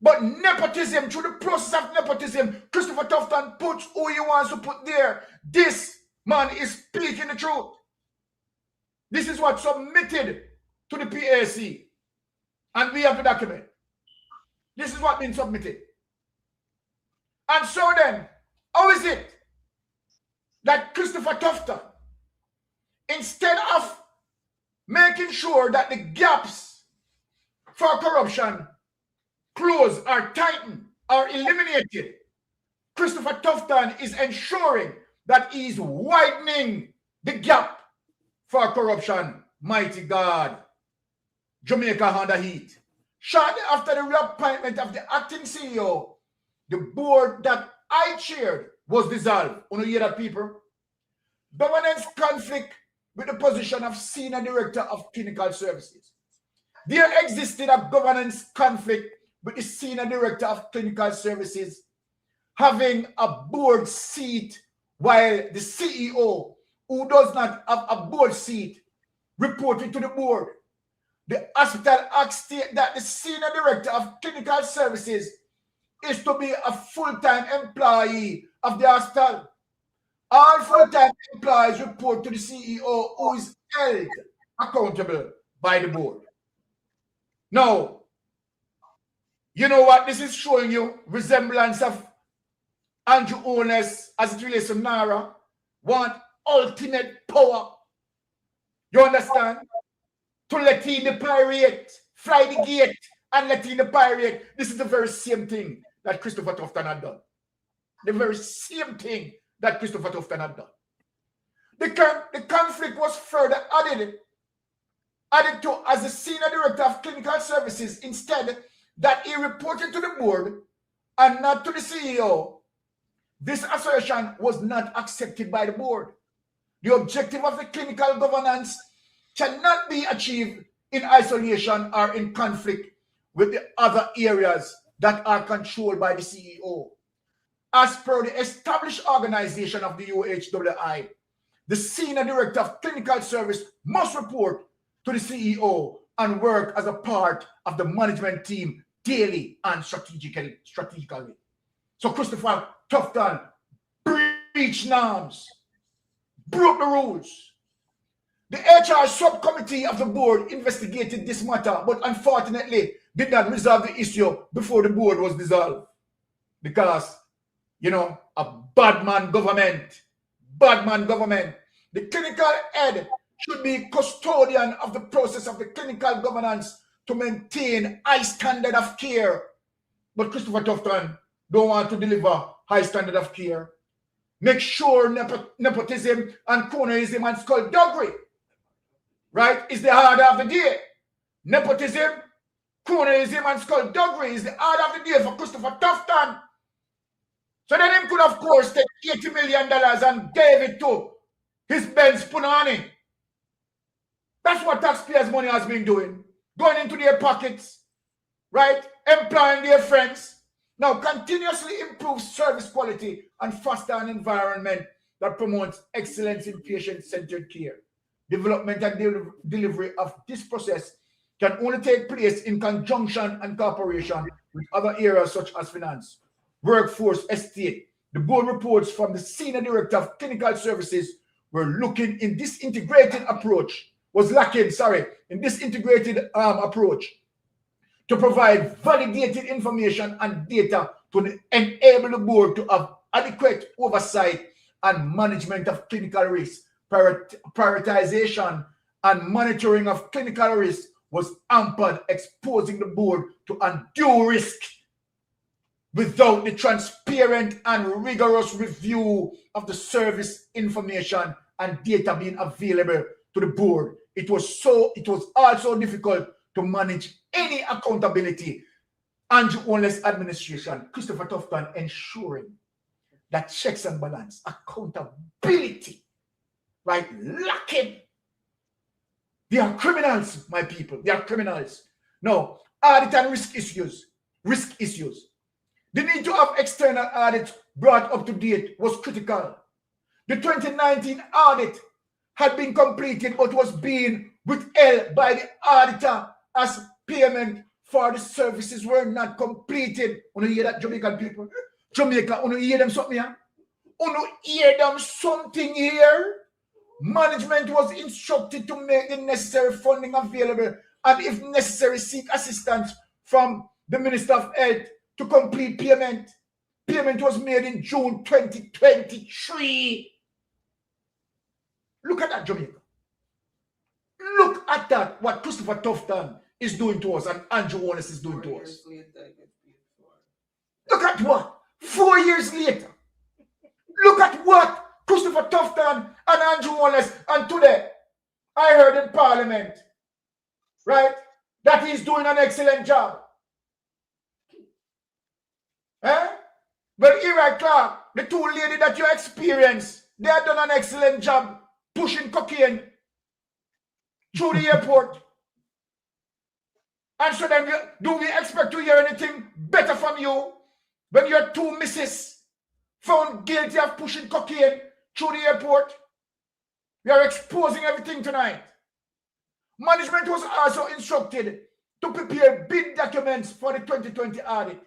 But nepotism, through the process of nepotism, Christopher Tufton puts who he wants to put there. This man is speaking the truth. This is what submitted to the PAC. And we have the document. This is what been submitted. And so then, how is it that Christopher Tufton, instead of making sure that the gaps for corruption close or tighten or eliminated, Christopher Tufton is ensuring that he's widening the gap for corruption. Mighty God. Jamaica under heat. Shortly after the reappointment of the acting CEO, the board that I chaired was dissolved. You hear that, people? Governance conflict with the position of Senior Director of Clinical Services. There existed a governance conflict with the Senior Director of Clinical Services having a board seat, while the CEO, who does not have a board seat, reported to the board. The hospital act state that the Senior Director of Clinical Services is to be a full-time employee of the hospital. All full-time employees report to the CEO, who is held accountable by the board. Now, you know what this is showing you? Resemblance of Andrew Holness, as it relates to NARA, want ultimate power. You understand? To let in the pirate, fly the gate, and let in the pirate. This is the very same thing that Christopher Tufton had done. The very same thing that Christopher Tufton had done. The conflict was further added to as the Senior Director of Clinical Services, instead that he reported to the board and not to the CEO. This assertion was not accepted by the board. The objective of the clinical governance cannot be achieved in isolation or in conflict with the other areas that are controlled by the CEO. As per the established organization of the UHWI, the Senior Director of Clinical Service must report to the CEO and work as a part of the management team daily and strategically. So Christopher Tufton breached norms, broke the rules. The HR subcommittee of the board investigated this matter, but unfortunately did not resolve the issue before the board was dissolved. Because, you know, a bad man government. The clinical head should be custodian of the process of the clinical governance to maintain high standard of care. But Christopher Tufton don't want to deliver high standard of care. Make sure nepotism and cronyism and skullduggery, right, is the order of the day. Nepotism, cronyism, and skullduggery is the order of the day for Christopher Tufton. So then he could, of course, take $80 million and gave it to his Benz Punani. That's what taxpayers' money has been doing. Going into their pockets, right? Employing their friends. Now, continuously improve service quality and foster an environment that promotes excellence in patient-centered care. Development and delivery of this process can only take place in conjunction and cooperation with other areas such as finance, workforce, estate. The board reports from the Senior Director of Clinical Services in this integrated approach to provide validated information and data to enable the board to have adequate oversight and management of clinical risk. Prioritization and monitoring of clinical risk was hampered, exposing the board to undue risk. Without the transparent and rigorous review of the service information and data being available to the board, it was also difficult to manage any accountability. Andrew Holness administration, Christopher Tufton ensuring that checks and balance, accountability, right, lacking. They are criminals, my people. They are criminals. No, audit and risk issues. The need to have external audit brought up to date was critical. The 2019 audit had been completed but was being withheld by the auditor as payment for the services were not completed. You hear that, Jamaican people? Jamaica, you hear them something here? You hear them something here? Management was instructed to make the necessary funding available and if necessary seek assistance from the Minister of Health to complete payment. Payment was made in June 2023. Look at that, Jamaica. Look at that, what Christopher Tufton is doing to us and Andrew Holness is doing to us. Look at what? 4 years later. Look at what Christopher Tufton and Andrew Holness, and today I heard in Parliament, right, that he's doing an excellent job. But Ira Clark, the two ladies that you experience, they have done an excellent job pushing cocaine through the airport. And so then, do we expect to hear anything better from you when your two misses found guilty of pushing cocaine through the airport? We are exposing everything tonight. Management was also instructed to prepare bid documents for the 2020 audit.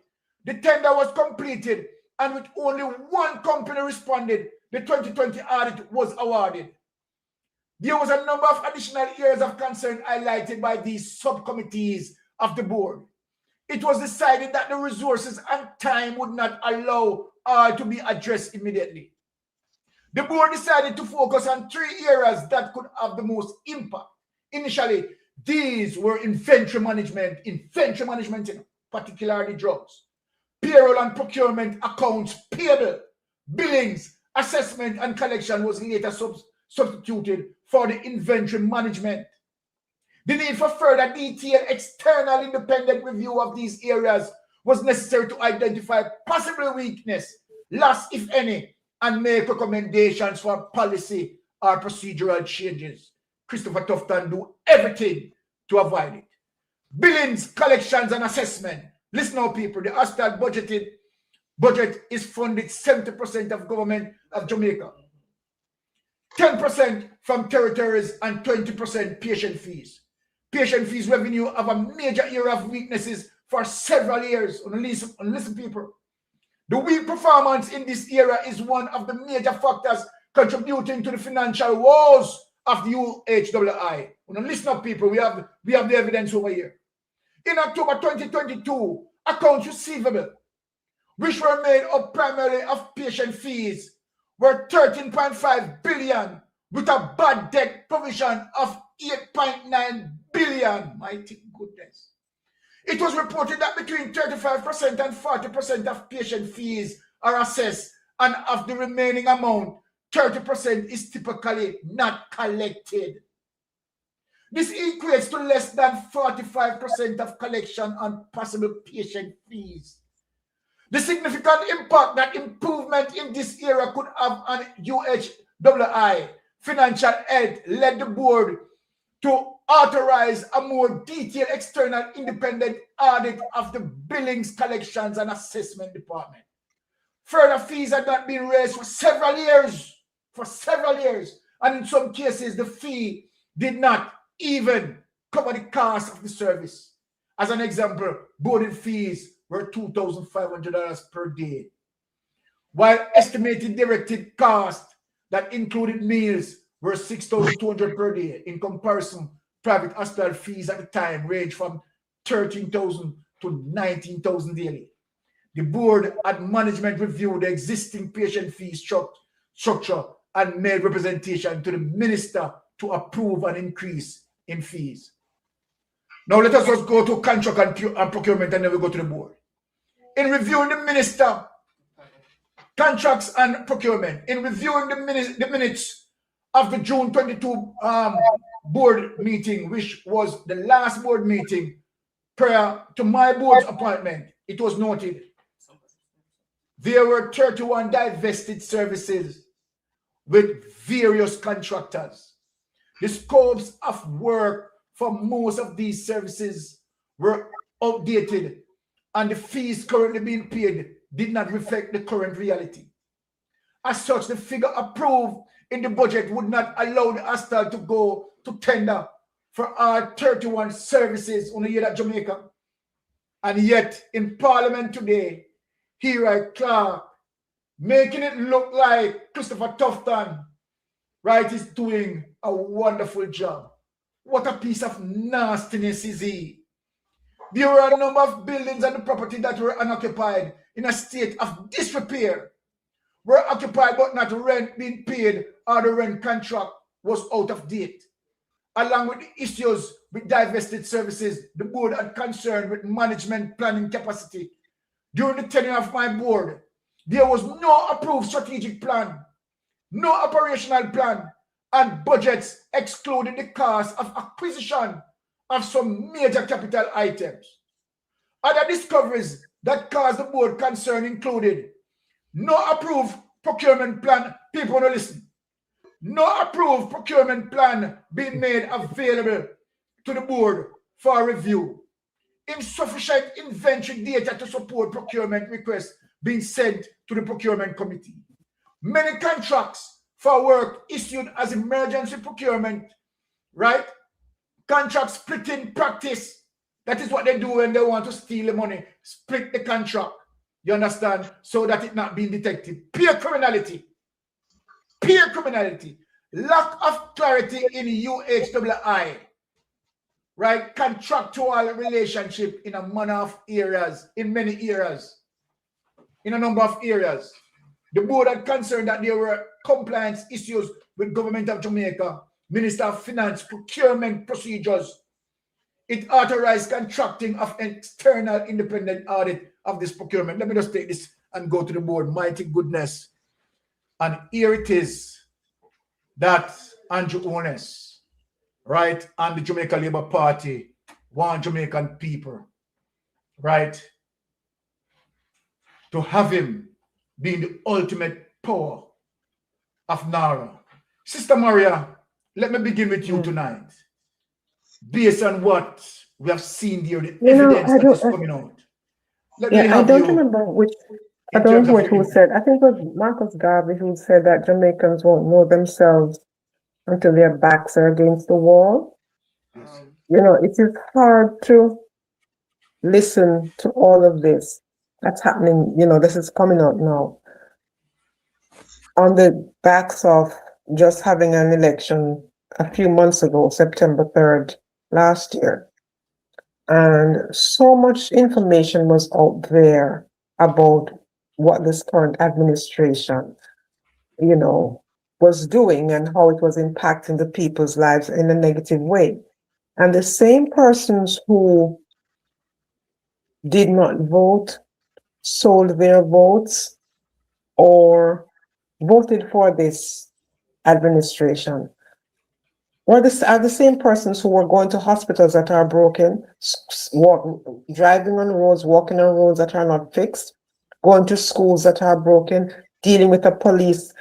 The tender was completed, and with only one company responded, the 2020 audit was awarded. There was a number of additional areas of concern highlighted by these subcommittees of the board. It was decided that the resources and time would not allow are to be addressed immediately. The board decided to focus on 3 areas that could have the most impact. Initially, these were inventory management, particularly drugs, payroll and procurement accounts payable, billings, assessment and collection was later substituted for the inventory management. The need for further detailed external independent review of these areas was necessary to identify possible weakness, loss if any, and make recommendations for policy or procedural changes. Christopher Tufton do everything to avoid it. Billings, collections, and assessment. Listen now, people, the Astad budget is funded 70% of government of Jamaica, 10% from territories, and 20% patient fees. Patient fees revenue have a major area of weaknesses for several years. Listen, people. The weak performance in this area is one of the major factors contributing to the financial woes of the UHWI. Listen up, people. We have the evidence over here. In October 2022, accounts receivable, which were made up primarily of patient fees, were 13.5 billion with a bad debt provision of 8.9 billion. Mighty goodness. It was reported that between 35% and 40% of patient fees are assessed, and of the remaining amount, 30% is typically not collected. This equates to less than 45% of collection on possible patient fees. The significant impact that improvement in this area could have on UHWI financial health led the board to authorize a more detailed external independent audit of the billings, collections, and assessment department. Further fees had not been raised for several years, and in some cases the fee did not even cover the cost of the service. As an example, boarding fees were $2,500 per day, while estimated directed costs that included meals were $6,200 per day. In comparison, private hospital fees at the time ranged from $13,000 to $19,000 daily. The board and management reviewed the existing patient fee structure and made representation to the minister to approve an increase in fees. Now let us just go to contract and procurement, and then we go to the board. In reviewing the minister, contracts and procurement, in reviewing the minutes of the June 22 board meeting, which was the last board meeting prior to my board's appointment, it was noted there were 31 divested services with various contractors. The scopes of work for most of these services were outdated, and the fees currently being paid did not reflect the current reality. As such, the figure approved in the budget would not allow the Astal to go to tender for our 31 services on the year at Jamaica. And yet, in Parliament today, here I Clark, making it look like Christopher Tufton, right, is doing a wonderful job. What a piece of nastiness is he. There were a number of buildings and the property that were unoccupied in a state of disrepair, were occupied but not rent being paid, or the rent contract was out of date. Along with the issues with divested services, the board had concern with management planning capacity. During the tenure of my board, there was no approved strategic plan, no operational plan, and budgets excluding the cost of acquisition of some major capital items. Other discoveries that caused the board concern included no approved procurement plan. People want to listen. No approved procurement plan being made available to the board for review. Insufficient inventory data to support procurement requests being sent to the procurement committee. Many contracts for work issued as emergency procurement, right? Contract splitting practice. That is what they do when they want to steal the money. Split the contract. You understand? So that it not being detected. Peer criminality. Peer criminality. Lack of clarity in UHWI. Right? Contractual relationship in a manner of areas, in many areas. in a number of areas. The board had concerned that there were compliance issues with government of Jamaica, Minister of Finance, procurement procedures. It authorized contracting of external independent audit of this procurement. Let me just take this and go to the board. Mighty goodness. And here it is that Andrew Holness, right, and the Jamaica Labour Party want Jamaican people, right, to have him being the ultimate power of NARA. Sister Maria, let me begin with you tonight. Based on what we have seen here, the evidence that is coming out. I don't remember which, I don't know who said, I think it was Marcus Garvey who said that Jamaicans won't know themselves until their backs are against the wall. You know, it is hard to listen to all of this that's happening. You know, this is coming out now on the backs of just having an election a few months ago, September 3rd last year. And so much information was out there about what this current administration, you know, was doing and how it was impacting the people's lives in a negative way. And the same persons who did not vote, sold their votes, or voted for this administration are the same persons who were going to hospitals that are broken, driving on roads, walking on roads that are not fixed, going to schools that are broken, dealing with the police,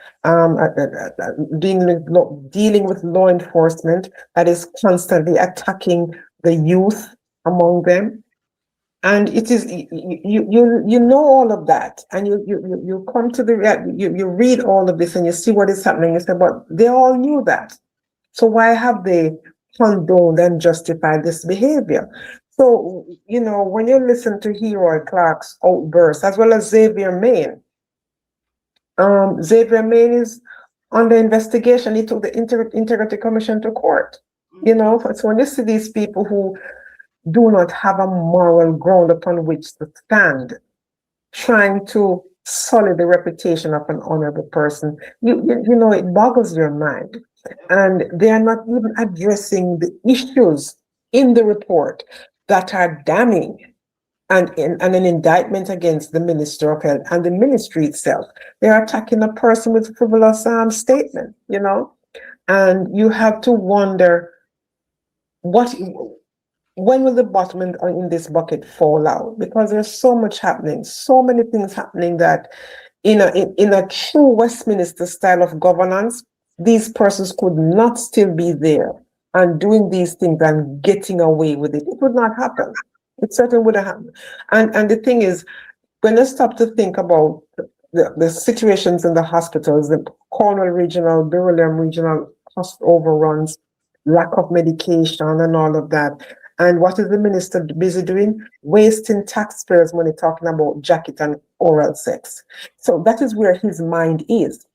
dealing with law enforcement that is constantly attacking the youth among them. And it is you know all of that, and you come to you read all of this and you see what is happening. You say, but they all knew that. So why have they condoned and justified this behavior? So, you know, when you listen to Hero Clark's outburst, as well as Xavier Main is under investigation. He took the Integrity Commission to court. You know, so when you see these people who do not have a moral ground upon which to stand, trying to sully the reputation of an honorable person, you know, it boggles your mind. And they are not even addressing the issues in the report that are damning and an indictment against the Minister of Health and the ministry itself. They're attacking a person with frivolous statement, you know, and you have to wonder when will the bottom in this bucket fall out? Because there's so much happening, so many things happening that in a true Westminster style of governance, these persons could not still be there and doing these things and getting away with it. It would not happen. It certainly wouldn't happen. And the thing is, when you stop to think about the situations in the hospitals, the Cornwall Regional, Beryllium Regional hospital overruns, lack of medication and all of that. And what is the minister busy doing? Wasting taxpayers' money talking about jacket and oral sex. So that is where his mind is.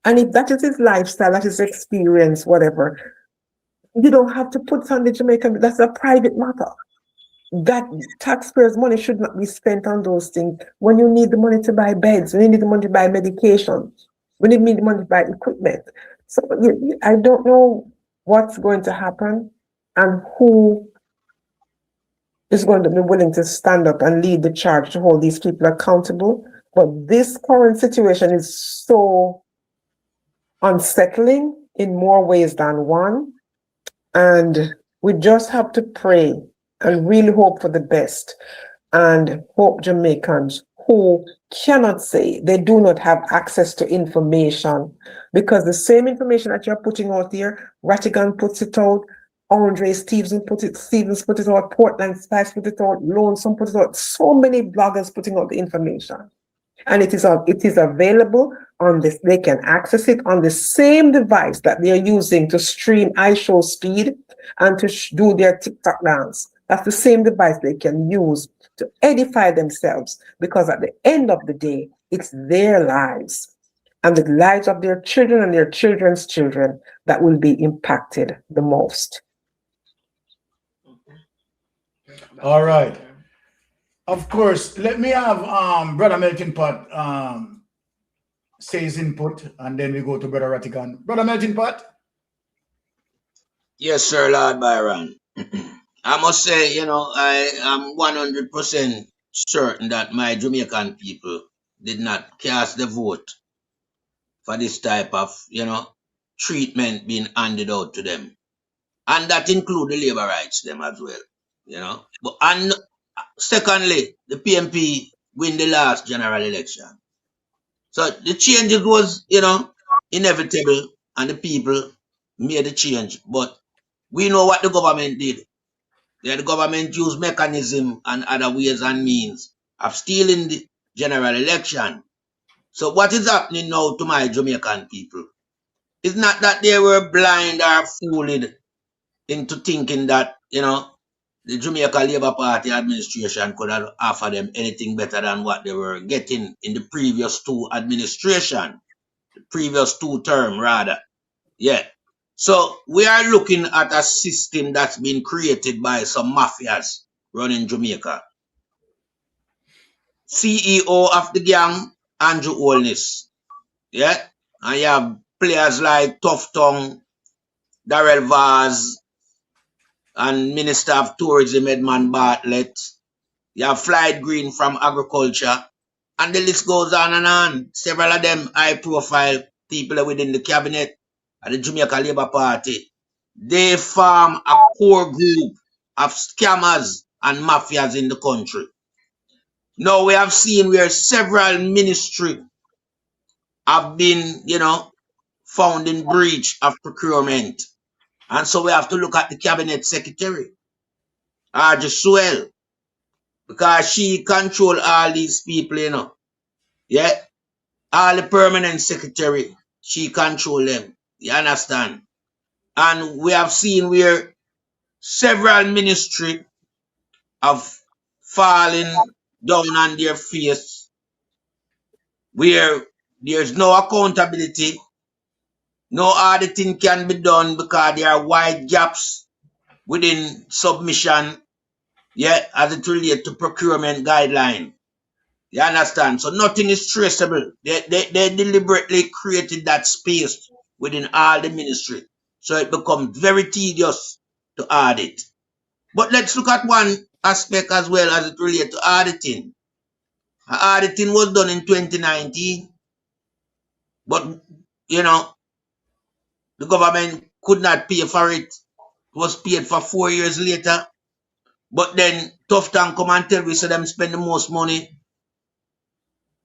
And if that is his lifestyle, that is experience, whatever, you don't have to put on the Jamaican, that's a private matter. That taxpayers' money should not be spent on those things when you need the money to buy beds, when you need the money to buy medication, when you need the money to buy equipment. So I don't know what's going to happen and who is going to be willing to stand up and lead the charge to hold these people accountable. But this current situation is so unsettling in more ways than one. And we just have to pray and really hope for the best and hope Jamaicans who cannot say they do not have access to information, because the same information that you're putting out here, Rattigan puts it out, Andre Stevens put it out, Portland Spice put it out, Lonesome put it out, so many bloggers putting out the information. And it is available on this. They can access it on the same device that they are using to stream iShow Speed and to do their TikTok dance. That's the same device they can use to edify themselves, because at the end of the day, it's their lives and the lives of their children and their children's children that will be impacted the most. All right. Of course, let me have Brother Melting Pot say his input, and then we go to Brother Ratigan. Brother Melting Pot? Yes, sir, Lord Byron. I must say, you know, I am 100% certain that my Jamaican people did not cast the vote for this type of, you know, treatment being handed out to them. And that include the labor rights them as well, you know. But and secondly, the PMP win the last general election. So the changes was, you know, inevitable, and the people made the change. But we know what the government did. The government used mechanism and other ways and means of stealing the general election. So what is happening now to my Jamaican people? It's not that they were blind or fooled into thinking that, you know, the Jamaica Labour Party administration could have offered them anything better than what they were getting in the previous two administration, the previous two term rather. Yeah. So we are looking at a system that's been created by some mafias running Jamaica. CEO of the gang, Andrew Holness. Yeah. And you have players like Tough Tongue, Darrell Vaz, and Minister of Tourism Edmund Bartlett. You have Floyd Green from Agriculture. And the list goes on and on. Several of them high profile people within the cabinet of the Jamaica Labour Party. They form a core group of scammers and mafias in the country. Now we have seen where several ministries have been, you know, found in breach of procurement. And so we have to look at the cabinet secretary, Arja Suel, because she control all these people, you know. Yeah. All the permanent secretary, she control them. You understand? And we have seen where several ministries have fallen down on their face, where there's no accountability, no auditing can be done because there are wide gaps within submission, yeah, as it relates to procurement guideline. You understand? So nothing is traceable. They deliberately created that space within all the ministry. So it becomes very tedious to audit. But let's look at one aspect as well as it relates to auditing. Auditing was done in 2019. But, you know, the government could not pay for it. It was paid for 4 years later. But then Tough Town come and tell we so them spend the most money.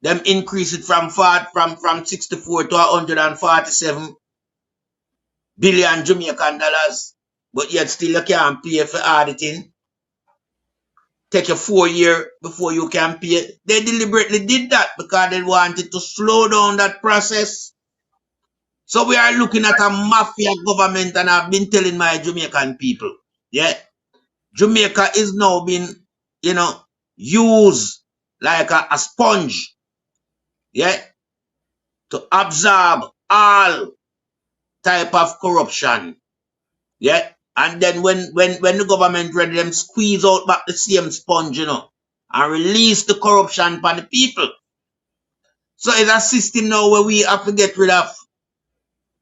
Them increase it from 64 to 147 billion Jamaican dollars. But yet still you can't pay for auditing. Take a 4 years before you can pay. They deliberately did that because they wanted to slow down that process. So we are looking at a mafia government, and I've been telling my Jamaican people, yeah, Jamaica is now being, you know, used like a sponge, yeah, to absorb all type of corruption, yeah. And then when the government ready, them squeeze out back the same sponge, you know, and release the corruption for the people. So it's a system now where we have to get rid of.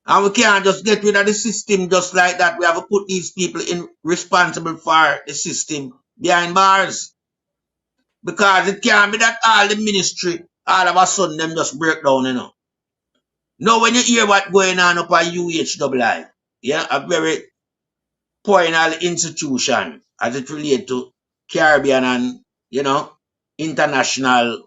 And we can't just get rid of the system just like that. We have to put these people in responsible for the system behind bars. Because it can't be that all the ministry, all of a sudden, them just break down, you know. Now, when you hear what's going on up at UHII, yeah, a very poignal institution as it relates to Caribbean and, you know, international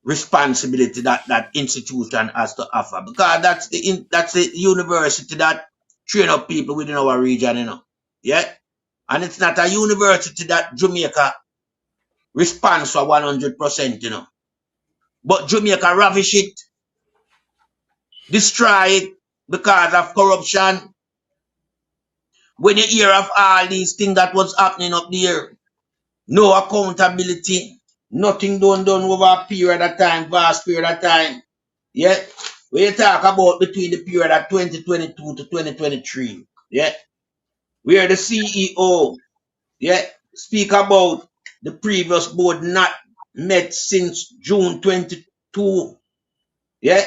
responsibility that institution has to offer, because that's the university that train up people within our region, you know. Yeah, and it's not a university that Jamaica responds for 100%, you know. But Jamaica ravish it, destroy it because of corruption. When you hear of all these things that was happening up there, no accountability, nothing done over a period of time, vast period of time. Yeah, when you talk about between the period of 2022 to 2023, yeah, where the CEO, yeah, speak about the previous board not met since June 22. Yeah,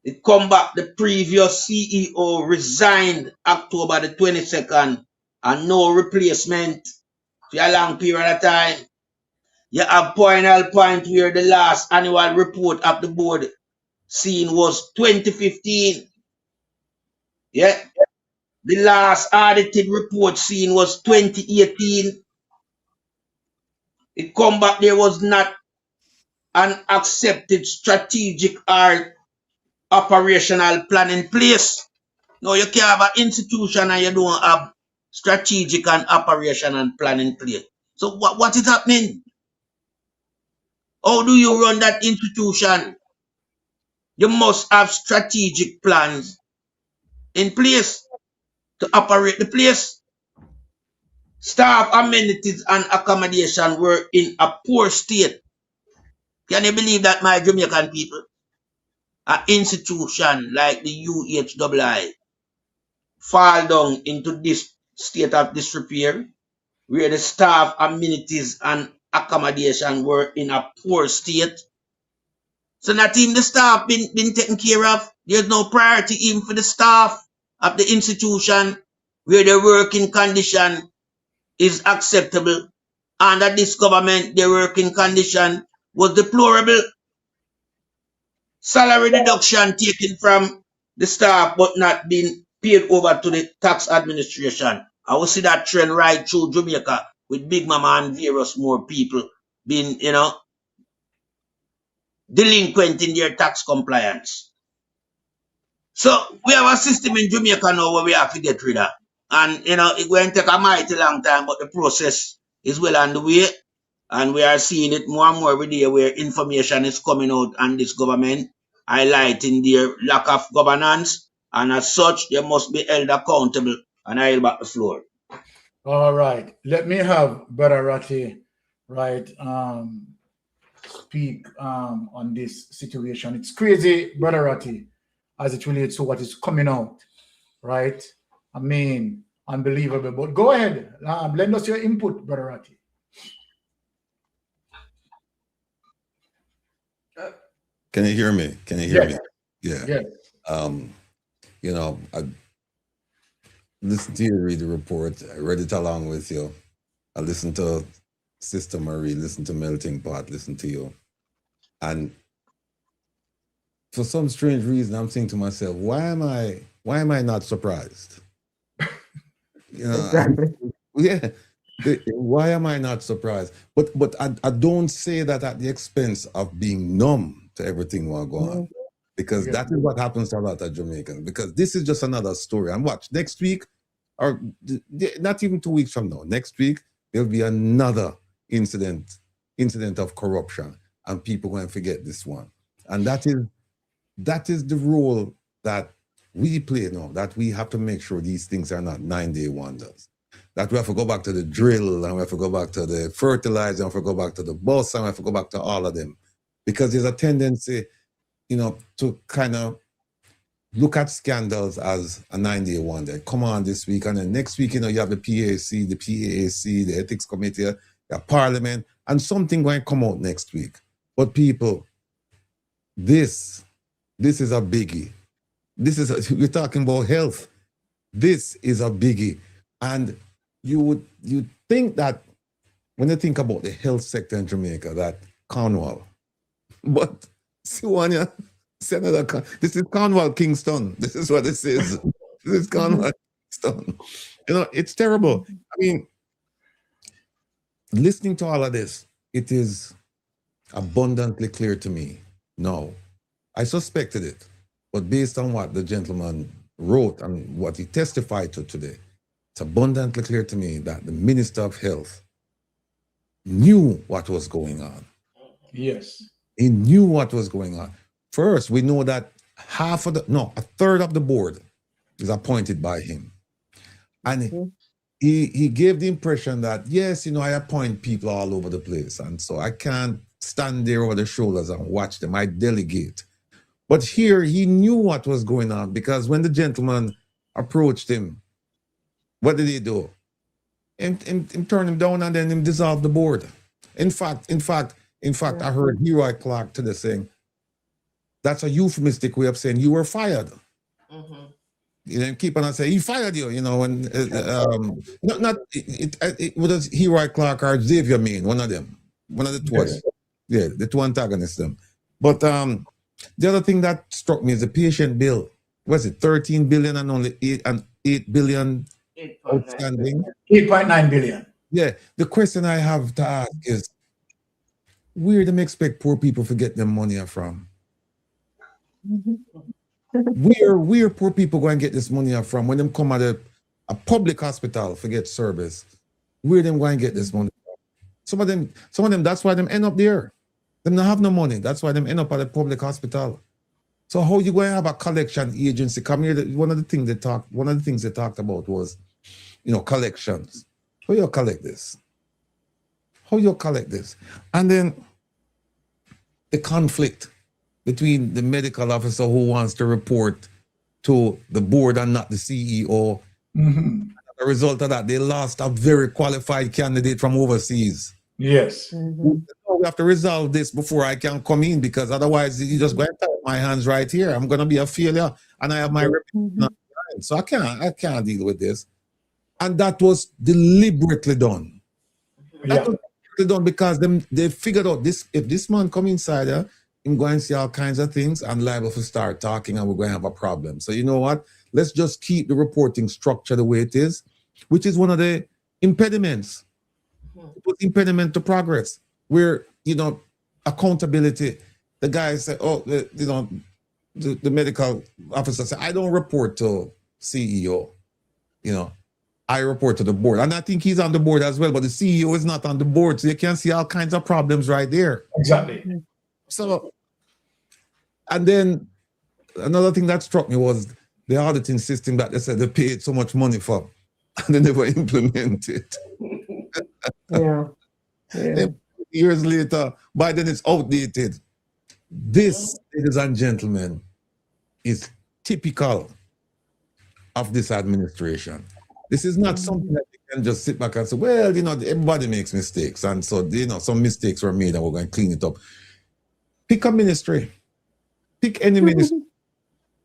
it come back. The previous CEO resigned October the 22nd, and no replacement for a long period of time. You have point where the last annual report of the board seen was 2015. Yeah, the last audited report seen was 2018. It come back, there was not an accepted strategic or operational plan in place. No, you can't have an institution and you don't have strategic and operational plan in place. So what is happening? How do you run that institution? You must have strategic plans in place to operate the place. Staff amenities and accommodation were in a poor state. Can you believe that, my Jamaican people? An institution like the UHII fall down into this state of disrepair, where the staff amenities and accommodation were in a poor state. So not even the staff been taken care of. There's no priority even for the staff of the institution where the working condition is acceptable. Under this government, the working condition was deplorable. Salary reduction taken from the staff but not being paid over to the tax administration. I will see that trend right through Jamaica with Big Mama and various more people being, delinquent in their tax compliance. So we have a system in Jamaica now where we have to get rid of. And, it's going to take a mighty long time, but the process is well underway. And we are seeing it more and more every day where information is coming out on this government, highlighting their lack of governance. And as such, they must be held accountable. And I yield back the floor. All right. Let me have Brother Ratty, right, speak on this situation. It's crazy, Brother Ratty, as it relates to what is coming out, right? I mean, unbelievable. But go ahead. Lend us your input, Brother Ratty. Can you hear me? Can you hear me? Yeah. I listened to you read the report. I read it along with you. I listened to Sister Marie, listened to Melting Pot, listened to you. And for some strange reason, I'm saying to myself, why am I not surprised? Exactly. Why am I not surprised? But I don't say that at the expense of being numb to everything while going on. Because that is what happens to a lot of Jamaicans. Because this is just another story. And watch, next week, or not even 2 weeks from now, next week, there'll be another incident of corruption. And people going to forget this one. And that is the role that we play now, that we have to make sure these things are not 9-day wonders. That we have to go back to the drill, and we have to go back to the fertilizer, and we have to go back to the bus, and we have to go back to all of them. Because there's a tendency, to kind of look at scandals as a 9-day wonder. Come on this week, and then next week, you have the PAC, the PAAC, the Ethics Committee, the Parliament, and something going to come out next week. But people, this is a biggie. We're talking about health. This is a biggie. And you think that when you think about the health sector in Jamaica, that Cornwall, but Siwania, Senator, this is Cornwall Kingston. This is what this is. This is Cornwall Kingston. It's terrible. I mean, listening to all of this, it is abundantly clear to me. No, I suspected it, but based on what the gentleman wrote and what he testified to today, it's abundantly clear to me that the Minister of Health knew what was going on. Yes. He knew what was going on. First, we know that a third of the board is appointed by him. And he gave the impression that, yes, I appoint people all over the place. And so I can't stand there over their shoulders and watch them. I delegate. But here, he knew what was going on, because when the gentleman approached him, what did he do? Him turn him down, and then him dissolve the board. In fact, I heard Leroy Clark today saying that's a euphemistic way of saying you were fired. You know, keep on saying he fired you. You know, and it was Leroy Clark or Xavier Main, one of them, one of the two. Yes. Yeah, the two antagonists them. But the other thing that struck me is the patient bill. Was it 13 billion and only 8 billion outstanding? 8.9 billion. Yeah. The question I have to ask is, where do they expect poor people to get their money from? Where poor people go and get this money from when them come at a public hospital to get service? Where them go and get this money from? Some of them, that's why them end up there. Them don't have no money. That's why them end up at a public hospital. So how you going to have a collection agency come here? One of the things they talked about was, you know, collections. How you collect this? How you collect this? And then the conflict between the medical officer who wants to report to the board and not the CEO. Mm-hmm. As a result of that, they lost a very qualified candidate from overseas. Yes. Mm-hmm. We have to resolve this before I can come in, because otherwise you just going to tie my hands right here. I'm going to be a failure, and I have my reputation. So I can't deal with this. And that was deliberately done. That was deliberately done because they figured out this. If this man come inside here, I'm going to see all kinds of things and liable to start talking, and we're going to have a problem. So you know what? Let's just keep the reporting structure the way it is, which is one of the impediments. It was impediment to progress. Where, you know, accountability. The guy said, oh, the medical officer said, I don't report to CEO. You know, I report to the board. And I think he's on the board as well, but the CEO is not on the board. So you can see all kinds of problems right there. Exactly. So, and then another thing that struck me was the auditing system that they said they paid so much money for, and they never implemented. Yeah. Years later, by then it's outdated. This, ladies and gentlemen, is typical of this administration. This is not something that you can just sit back and say, well, you know, everybody makes mistakes. And so, you know, some mistakes were made and we're going to clean it up. Pick a ministry. Pick any ministry.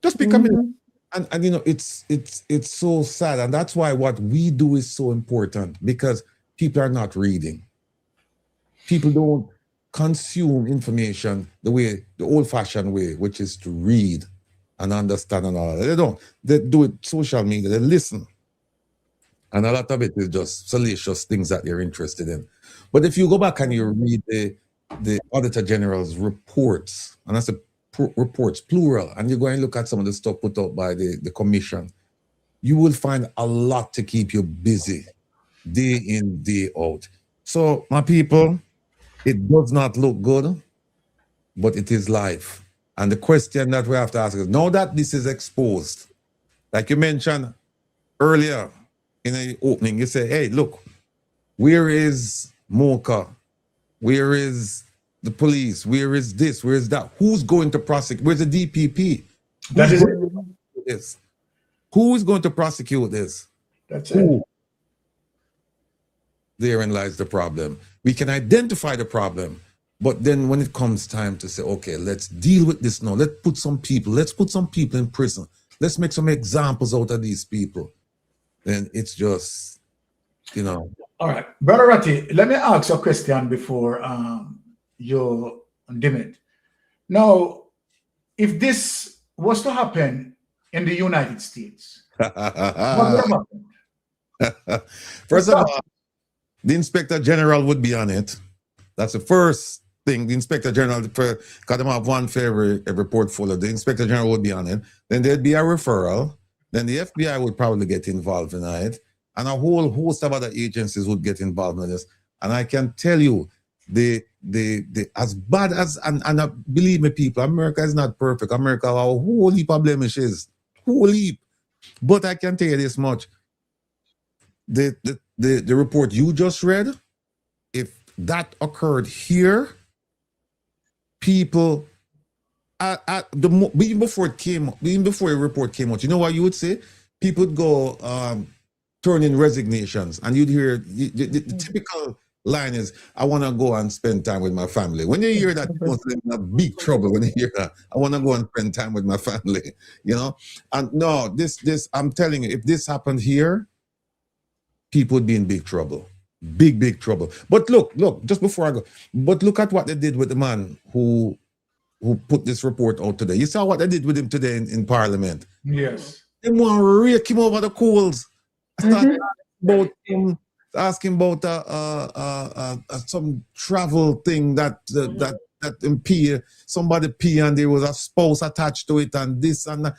Just pick a ministry. And you know, it's so sad. And that's why what we do is so important, because people are not reading. People don't consume information the old-fashioned way, which is to read and understand and all that. They don't. They do it social media. They listen. And a lot of it is just salacious things that they're interested in. But if you go back and you read the Auditor General's reports, and that's reports, plural, and you go and look at some of the stuff put out by the commission, you will find a lot to keep you busy day in, day out. So, my people, it does not look good, but it is life. And the question that we have to ask is, now that this is exposed, like you mentioned earlier in the opening, you say, hey, look, where is Mocha? Where is the police? Where is this? Where is that? Who's going to prosecute? Where's the DPP? Who is going to prosecute this? That's it. Therein lies the problem. We can identify the problem, but then when it comes time to say, okay, let's deal with this now. Let's put some people in prison. Let's make some examples out of these people. Then it's just, you know. All right. Brother Ratty, let me ask you a question before you dim it. Now, if this was to happen in the United States, what would happen? First of all, the Inspector General would be on it. That's the first thing. The Inspector General, because they have one for every portfolio, the Inspector General would be on it. Then there'd be a referral. Then the FBI would probably get involved in it. And a whole host of other agencies would get involved in this. And I can tell you, the as bad as, and believe me, people, America is not perfect. America has a whole heap of blemishes. Whole heap. But I can tell you this much. The report you just read, if that occurred here, people, even before a report came out, you know what you would say? People would go turn in resignations, and you'd hear the typical line is, I want to go and spend time with my family. When you hear that, you're in a big trouble. When you hear that, I want to go and spend time with my family, you know? And no, this, I'm telling you, if this happened here, people would be in big trouble. Big trouble. But look, just before I go, but look at what they did with the man who put this report out today. You saw what they did with him today in Parliament. Yes. They want to rake him over the coals. Asking about some travel thing that MP, somebody P, and there was a spouse attached to it, and this and that.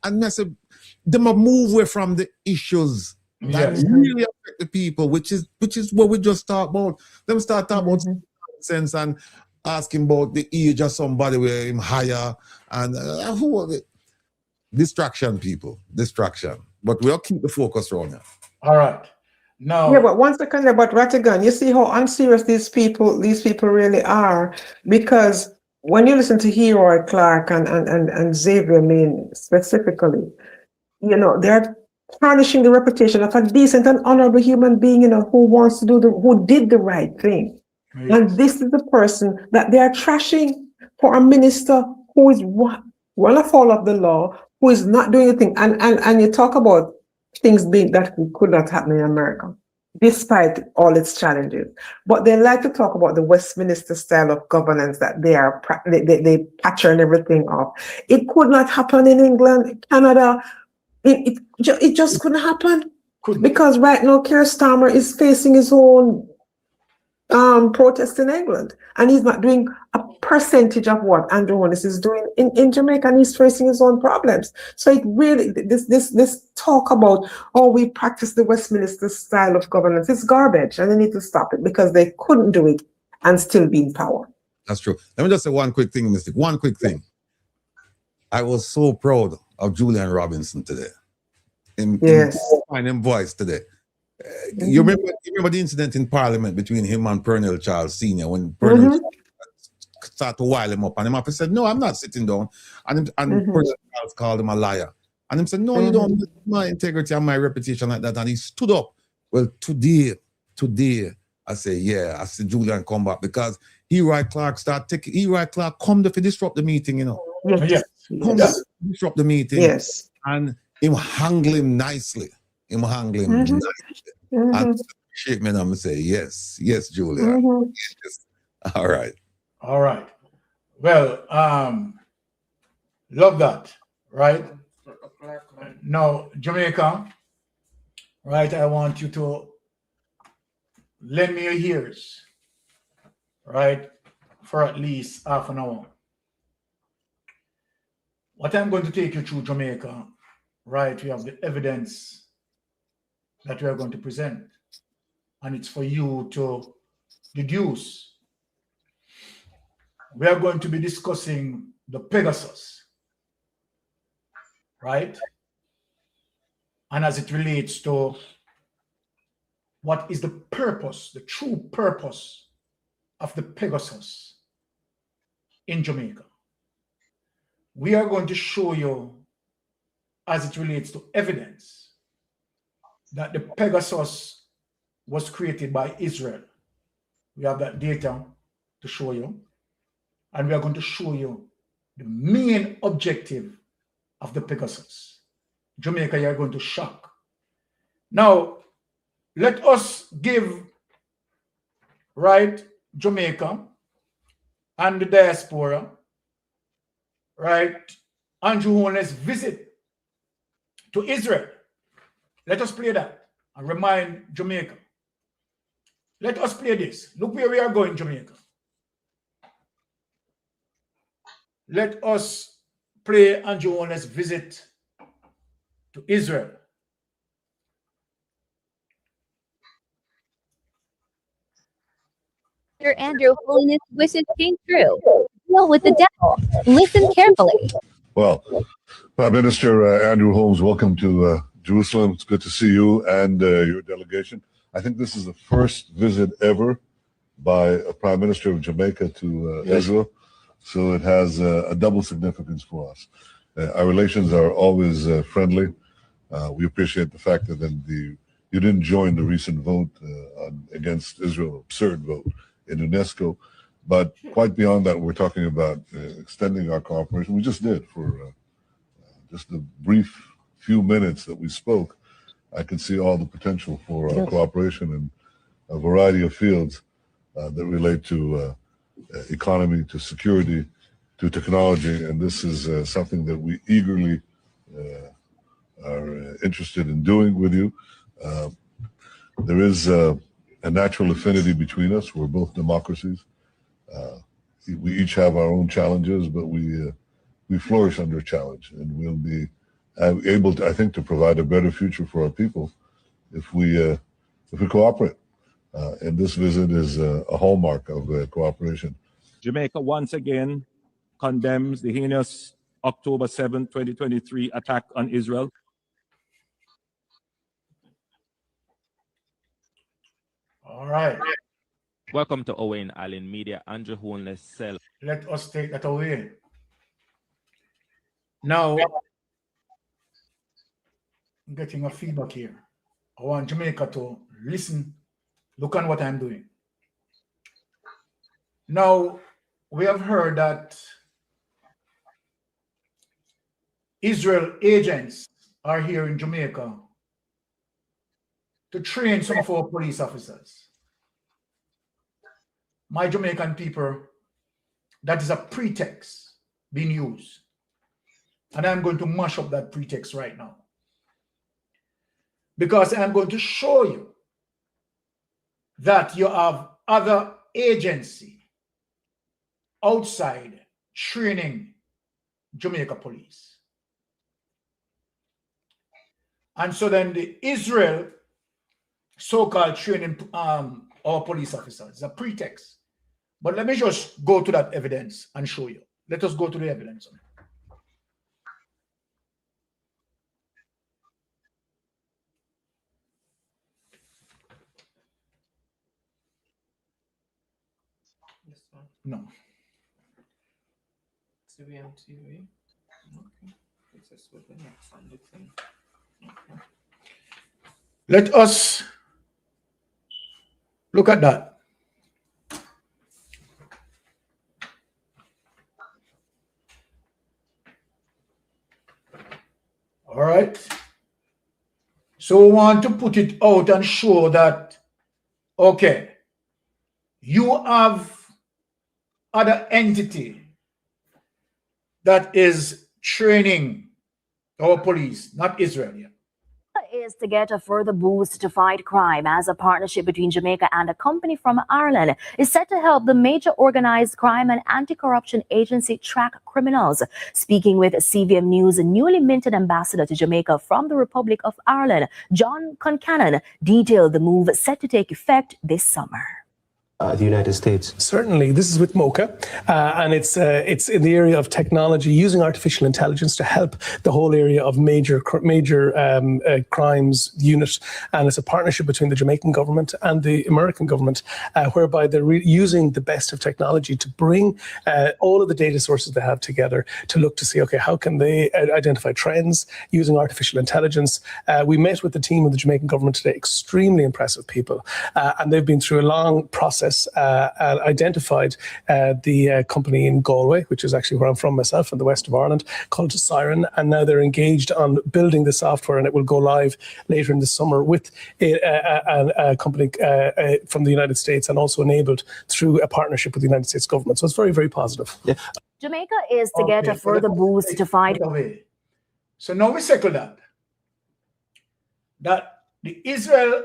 And I said, they must move away from the issues that really affect the people, which is what we just talked about. Them start talking about sense and asking about the age of somebody where him higher and who was it? Distraction, people. Distraction. But we'll keep the focus on it. All right. Now, yeah, but 1 second about Rattigan, you see how unserious these people really are, because when you listen to Hero Clark and Xavier Main specifically, you know, they're tarnishing the reputation of a decent and honorable human being, you know, who did the right thing. Yes. And this is the person that they are trashing for a minister who is well afoul of the law, who is not doing anything. And you talk about things that could not happen in America, despite all its challenges. But they like to talk about the Westminster style of governance that they pattern everything off. It could not happen in England, Canada. It just couldn't happen. Because right now, Keir Starmer is facing his own protest in England, and he's not doing a percentage of what Andrew Holness is doing in Jamaica, and he's facing his own problems. So it really, this talk about, oh, we practice the Westminster style of governance, it's garbage, and they need to stop it because they couldn't do it and still be in power. That's true. Let me just say one quick thing, Mystic. One quick thing. I was so proud of Julian Robinson today. In finding voice today. You remember the incident in Parliament between him and Pernell Charles Sr. when Pernell started to wile him up, and him said, "No, I'm not sitting down." And Pernell Charles called him a liar, and him said, "No, you don't. My integrity and my reputation like that." And he stood up. Well, today, I say, yeah, I see Julian come back because Hero Clark come to disrupt the meeting, you know. Yes. Come to disrupt the meeting. Yes. And him handle him nicely. Nicely. And shake me and say, yes, Julia. Yes. All right. Well, love that, right? Now, Jamaica, right? I want you to lend me your ears, right? For at least half an hour. What I'm going to take you through Jamaica, right? We have the evidence that we are going to present, and it's for you to deduce. We are going to be discussing the Pegasus, right? And as it relates to what is the purpose, the true purpose of the Pegasus in Jamaica. We are going to show you, as it relates to evidence, that the Pegasus was created by Israel. We have that data to show you. And we are going to show you the main objective of the Pegasus. Jamaica, you are going to shock. Now, let us give, right, Jamaica and the diaspora, right, Andrew Holness' visit to Israel. Let us play that and remind Jamaica. Let us play this. Look where we are going, Jamaica. Let us play Andrew Holness' visit to Israel. Andrew Holness wishes came true. Deal with the devil. Listen carefully. Well, Prime Minister Andrew Holmes, welcome to Jerusalem. It's good to see you and your delegation. I think this is the first visit ever by a Prime Minister of Jamaica to Israel, so it has a double significance for us. Our relations are always friendly. We appreciate the fact that in the you didn't join the recent vote against Israel, absurd vote in UNESCO. But quite beyond that, we're talking about extending our cooperation. We just did for just the brief few minutes that we spoke. I can see all the potential for cooperation in a variety of fields that relate to economy, to security, to technology, and this is something that we eagerly are interested in doing with you. There is a natural affinity between us. We're both democracies. We each have our own challenges, but we flourish under challenge, and we'll be able to, I think, to provide a better future for our people if we cooperate. And this visit is a hallmark of cooperation. Jamaica once again condemns the heinous October 7, 2023 attack on Israel. All right. Welcome to Owen Allen Media. Andrew Holness, Cell. Let us take that away. Now, I'm getting a feedback here. I want Jamaica to listen. Look on what I'm doing. Now, we have heard that Israel agents are here in Jamaica to train some of our police officers. My Jamaican people, that is a pretext being used. And I'm going to mash up that pretext right now. Because I'm going to show you that you have other agency outside training Jamaica police. And so then the Israel so-called training our police officers is a pretext. But let me just go to that evidence and show you. Let us go to the evidence. No. TV. Okay. This is what the next on the thing. Okay. Let us look at that. All right. So we want to put it out and show that, okay, you have other entity that is training our police, not Israel yet. Is to get a further boost to fight crime, as a partnership between Jamaica and a company from Ireland is set to help the major organized crime and anti-corruption agency track criminals. Speaking with CVM News, newly minted ambassador to Jamaica from the Republic of Ireland, John Concannon, detailed the move set to take effect this summer. The United States? Certainly. This is with MOCA, and it's in the area of technology, using artificial intelligence to help the whole area of major crimes unit. And it's a partnership between the Jamaican government and the American government, whereby they're using the best of technology to bring all of the data sources they have together to look to see, okay, how can they identify trends using artificial intelligence. We met with the team of the Jamaican government today, extremely impressive people, and they've been through a long process. Identified the company in Galway, which is actually where I'm from myself, in the west of Ireland, called Siren, and now they're engaged on building the software, and it will go live later in the summer with a company from the United States, and also enabled through a partnership with the United States government. So it's very, very positive. Yeah. Jamaica is to get a further boost to fight. So now we settle that the Israel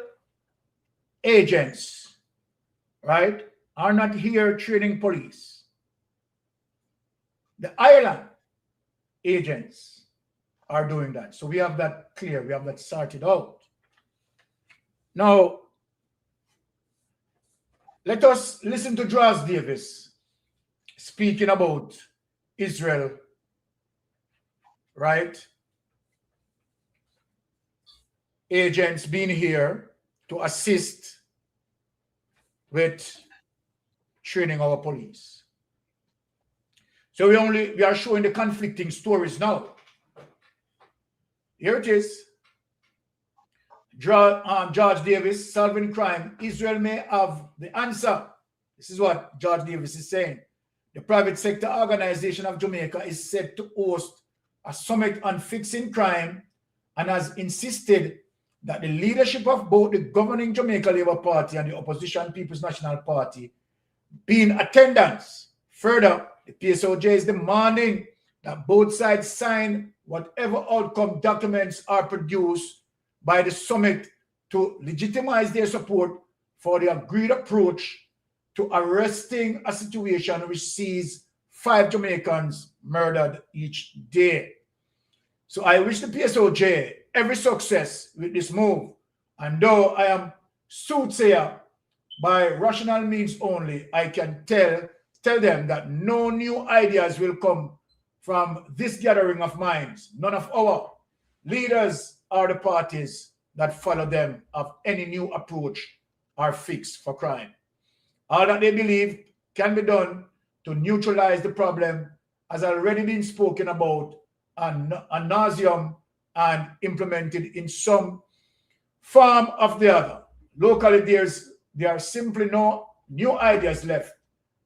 agents, right, are not here training police. The Ireland agents are doing that. So we have that clear. We have that sorted out. Now, let us listen to Draws Davis speaking about Israel, right? Agents being here to assist with training our police. So we are showing the conflicting stories now. Here it is. George Davis, solving crime, Israel may have the answer. This is what George Davis is saying. The private sector organization of Jamaica is set to host a summit on fixing crime and has insisted that the leadership of both the governing Jamaica Labour Party and the opposition People's National Party be in attendance. Further, the PSOJ is demanding that both sides sign whatever outcome documents are produced by the summit to legitimize their support for the agreed approach to arresting a situation which sees 5 Jamaicans murdered each day. So I wish the PSOJ every success with this move. And though I am soothsayer by rational means only, I can tell them that no new ideas will come from this gathering of minds. None of our leaders or the parties that follow them of any new approach or fix for crime. All that they believe can be done to neutralize the problem has already been spoken about ad nauseum and implemented in some form of the other. Locally, there are simply no new ideas left,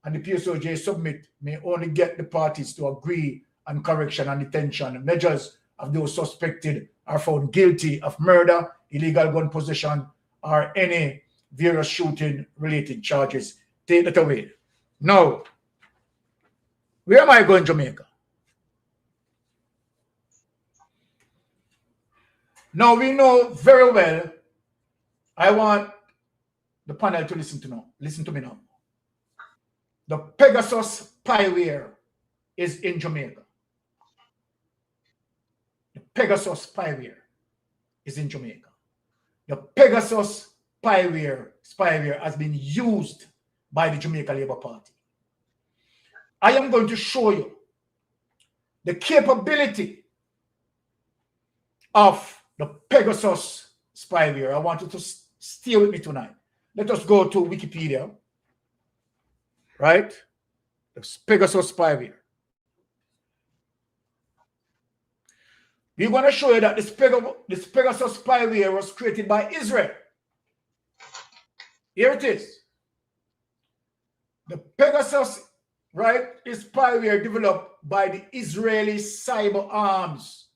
and the PSOJ summit may only get the parties to agree on correction and detention measures of those suspected or found guilty of murder, illegal gun possession, or any various shooting-related charges. Take that away. Now, where am I going, Jamaica? Now, we know very well, I want the panel to listen to me now. The Pegasus spyware is in Jamaica. The Pegasus spyware is in Jamaica. The Pegasus spyware has been used by the Jamaica Labour Party. I am going to show you the capability of the Pegasus spyware. I want you to stay with me tonight. Let us go to Wikipedia, right? The Pegasus spyware. We're going to show you that this Pegasus spyware was created by Israel. Here it is. The Pegasus, right, is spyware developed by the Israeli cyber arms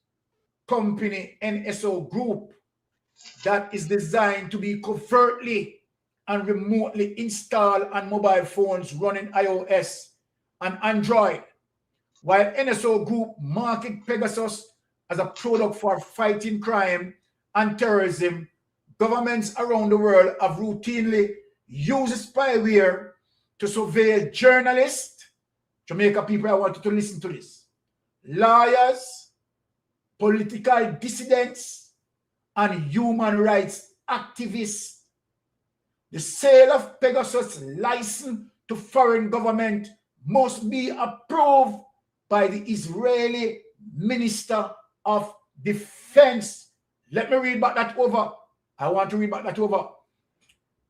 company NSO Group that is designed to be covertly and remotely installed on mobile phones running iOS and Android. While NSO Group market Pegasus as a product for fighting crime and terrorism, governments around the world have routinely used spyware to surveil journalists. Jamaica people, I want you to listen to this. Lawyers, political dissidents, and human rights activists. The sale of Pegasus license to foreign government must be approved by the Israeli Minister of Defense. Let me read back that over. I want to read back that over.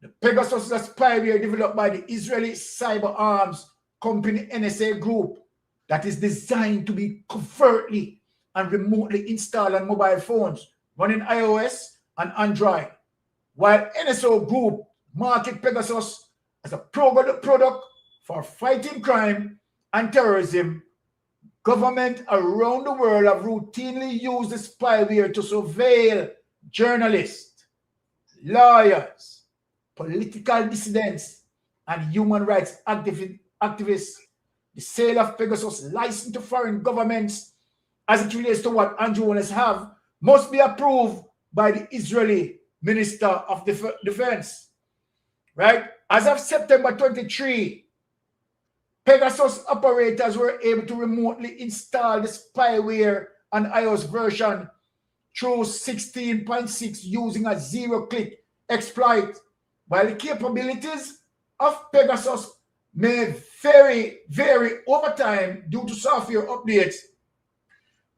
The Pegasus is a spyware developed by the Israeli cyber arms company NSA Group that is designed to be covertly and remotely installed on mobile phones running iOS and Android. While NSO Group market Pegasus as a product for fighting crime and terrorism, governments around the world have routinely used the spyware to surveil journalists, lawyers, political dissidents, and human rights activists. The sale of Pegasus license to foreign governments, as it relates to what Andrew Holness have, must be approved by the Israeli Minister of Defense. Right? As of September 23, Pegasus operators were able to remotely install the spyware on iOS version through 16.6 using a zero-click exploit. While the capabilities of Pegasus may vary over time due to software updates,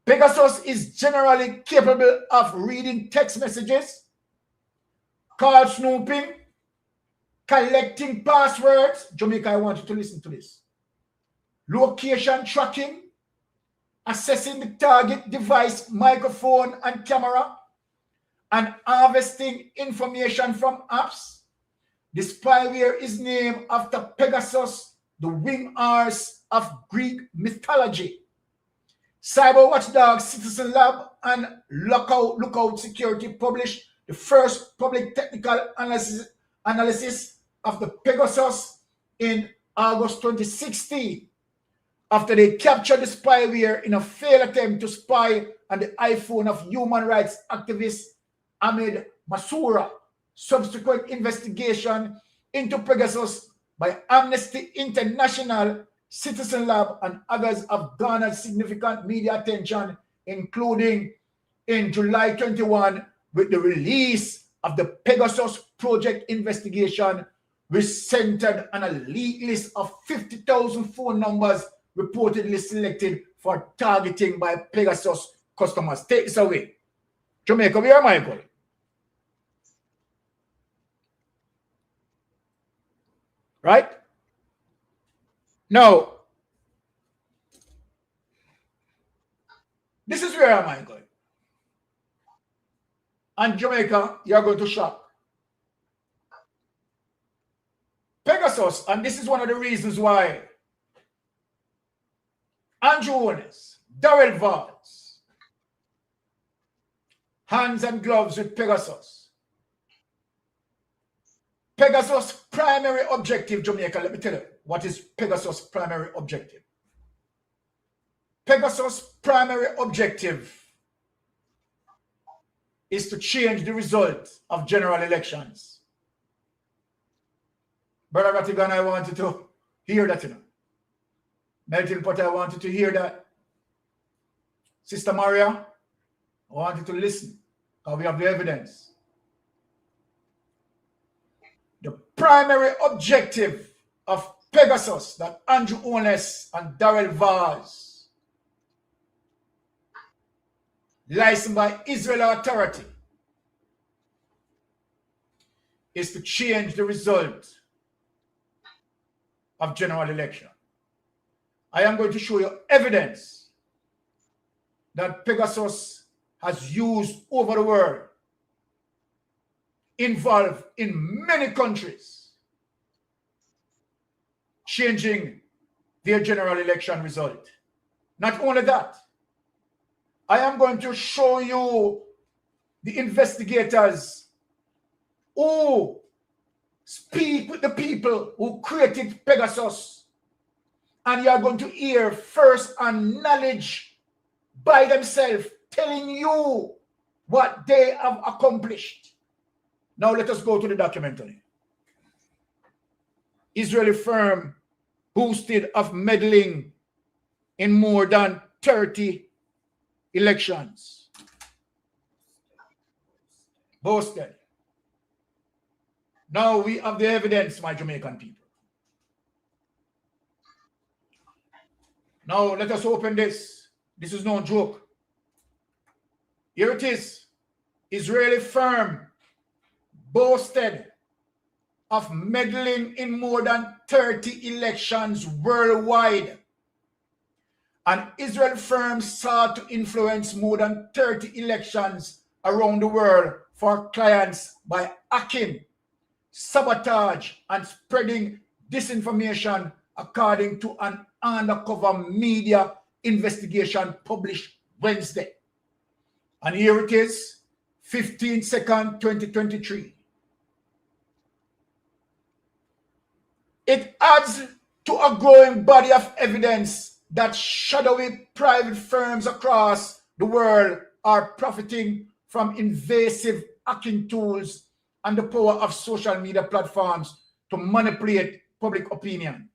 Pegasus is generally capable of reading text messages, call snooping, collecting passwords. Jamaica, I want you to listen to this. Location tracking, assessing the target device, microphone, and camera, and harvesting information from apps. The spyware is named after Pegasus, the winged horse of Greek mythology. Cyber watchdog Citizen Lab and Lookout Security published the first public technical analysis of the Pegasus in August 2016, after they captured the spyware in a failed attempt to spy on the iPhone of human rights activist Ahmed Massoura. Subsequent investigation into Pegasus by Amnesty International, Citizen Lab, and others have garnered significant media attention, including in July 21 with the release of the Pegasus Project investigation, which centered on a leaked list of 50,000 phone numbers reportedly selected for targeting by Pegasus customers. Take this away. Jamaica, where am I going? Right? Now, this is where am I going? And Jamaica, you're going to shock. Pegasus, and this is one of the reasons why Andrew Holness, Darrell Vaz, hands and gloves with Pegasus. Pegasus' primary objective, Jamaica, let me tell you, what is Pegasus' primary objective? Pegasus' primary objective is to change the result of general elections. Brother Ratigan, I wanted to hear that, you know. Melting Pot, I wanted to hear that. Sister Maria, I wanted to listen, because we have the evidence. The primary objective of Pegasus that Andrew Holness and Darrell Vaz, licensed by Israel Authority, is to change the result of general election. I am going to show you evidence that Pegasus has used over the world, involved in many countries, changing their general election result. Not only that, I am going to show you the investigators who speak with the people who created Pegasus, and you are going to hear first-hand knowledge by themselves telling you what they have accomplished. Now let us go to the documentary. Israeli firm boasted of meddling in more than 30 elections. Boasted. Now we have the evidence, my Jamaican people. Now let us open this. This is no joke. Here it is. Israeli firm boasted of meddling in more than 30 elections worldwide. An Israel firm sought to influence more than 30 elections around the world for clients by hacking, sabotage, and spreading disinformation, according to an undercover media investigation published Wednesday. And here it is, 15/2, 2023. It adds to a growing body of evidence that shadowy private firms across the world are profiting from invasive hacking tools and the power of social media platforms to manipulate public opinion.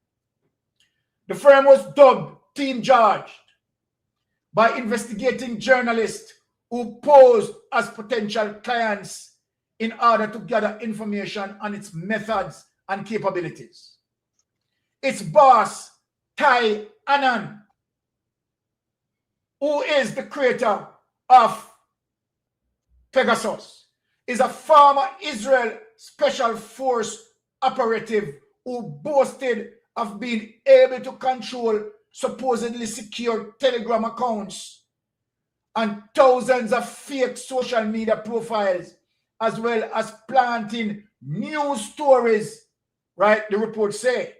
The firm was dubbed Team George by investigating journalists who posed as potential clients in order to gather information on its methods and capabilities. Its boss, Ty Annan, who is the creator of Pegasus, is a former Israel Special Force operative who boasted of being able to control supposedly secure Telegram accounts and thousands of fake social media profiles, as well as planting news stories, right? The report say.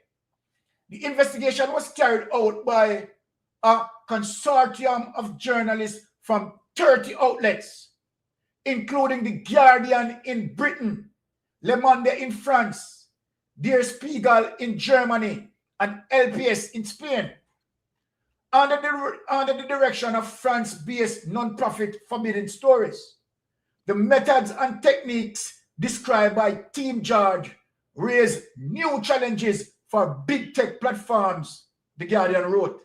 The investigation was carried out by a consortium of journalists from 30 outlets, including The Guardian in Britain, Le Monde in France, Der Spiegel in Germany, and LPS in Spain, under the direction of France-based non-profit Forbidden Stories. The methods and techniques described by Team George raise new challenges for big tech platforms, The Guardian wrote.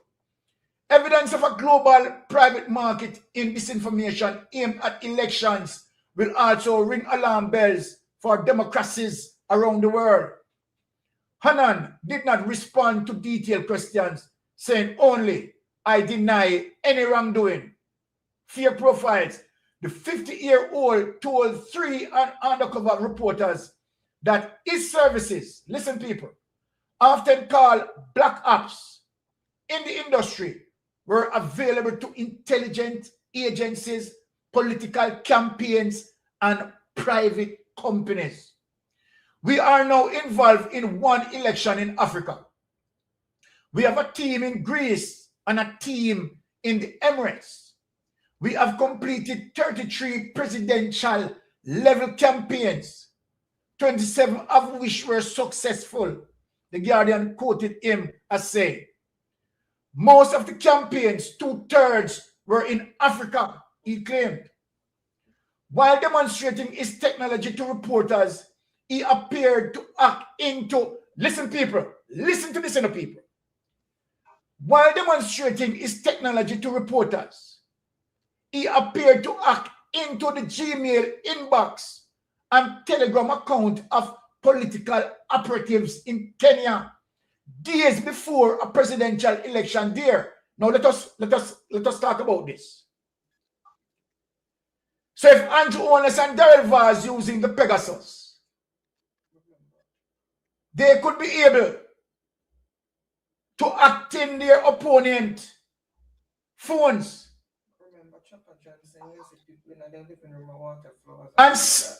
Evidence of a global private market in disinformation aimed at elections will also ring alarm bells for democracies around the world. Hanan did not respond to detailed questions, saying only, "I deny any wrongdoing." Fear profiles. The 50-year-old told 3 undercover reporters that his services, listen people, often called black ops in the industry, were available to intelligence agencies, political campaigns, and private companies. We are now involved in one election in Africa. We have a team in Greece and a team in the Emirates. We have completed 33 presidential level campaigns, 27 of which were successful. The Guardian quoted him as saying, most of the campaigns, 2/3, were in Africa, he claimed. While demonstrating his technology to reporters, he appeared to act into, listen people, listen to this, people. While demonstrating his technology to reporters, he appeared to act into the Gmail inbox and Telegram account of political operatives in Kenya days before a presidential election there. Now let us talk about this. So if Andrew Holness and Daryl Vaz using the Pegasus, they could be able to act in their opponent phones. And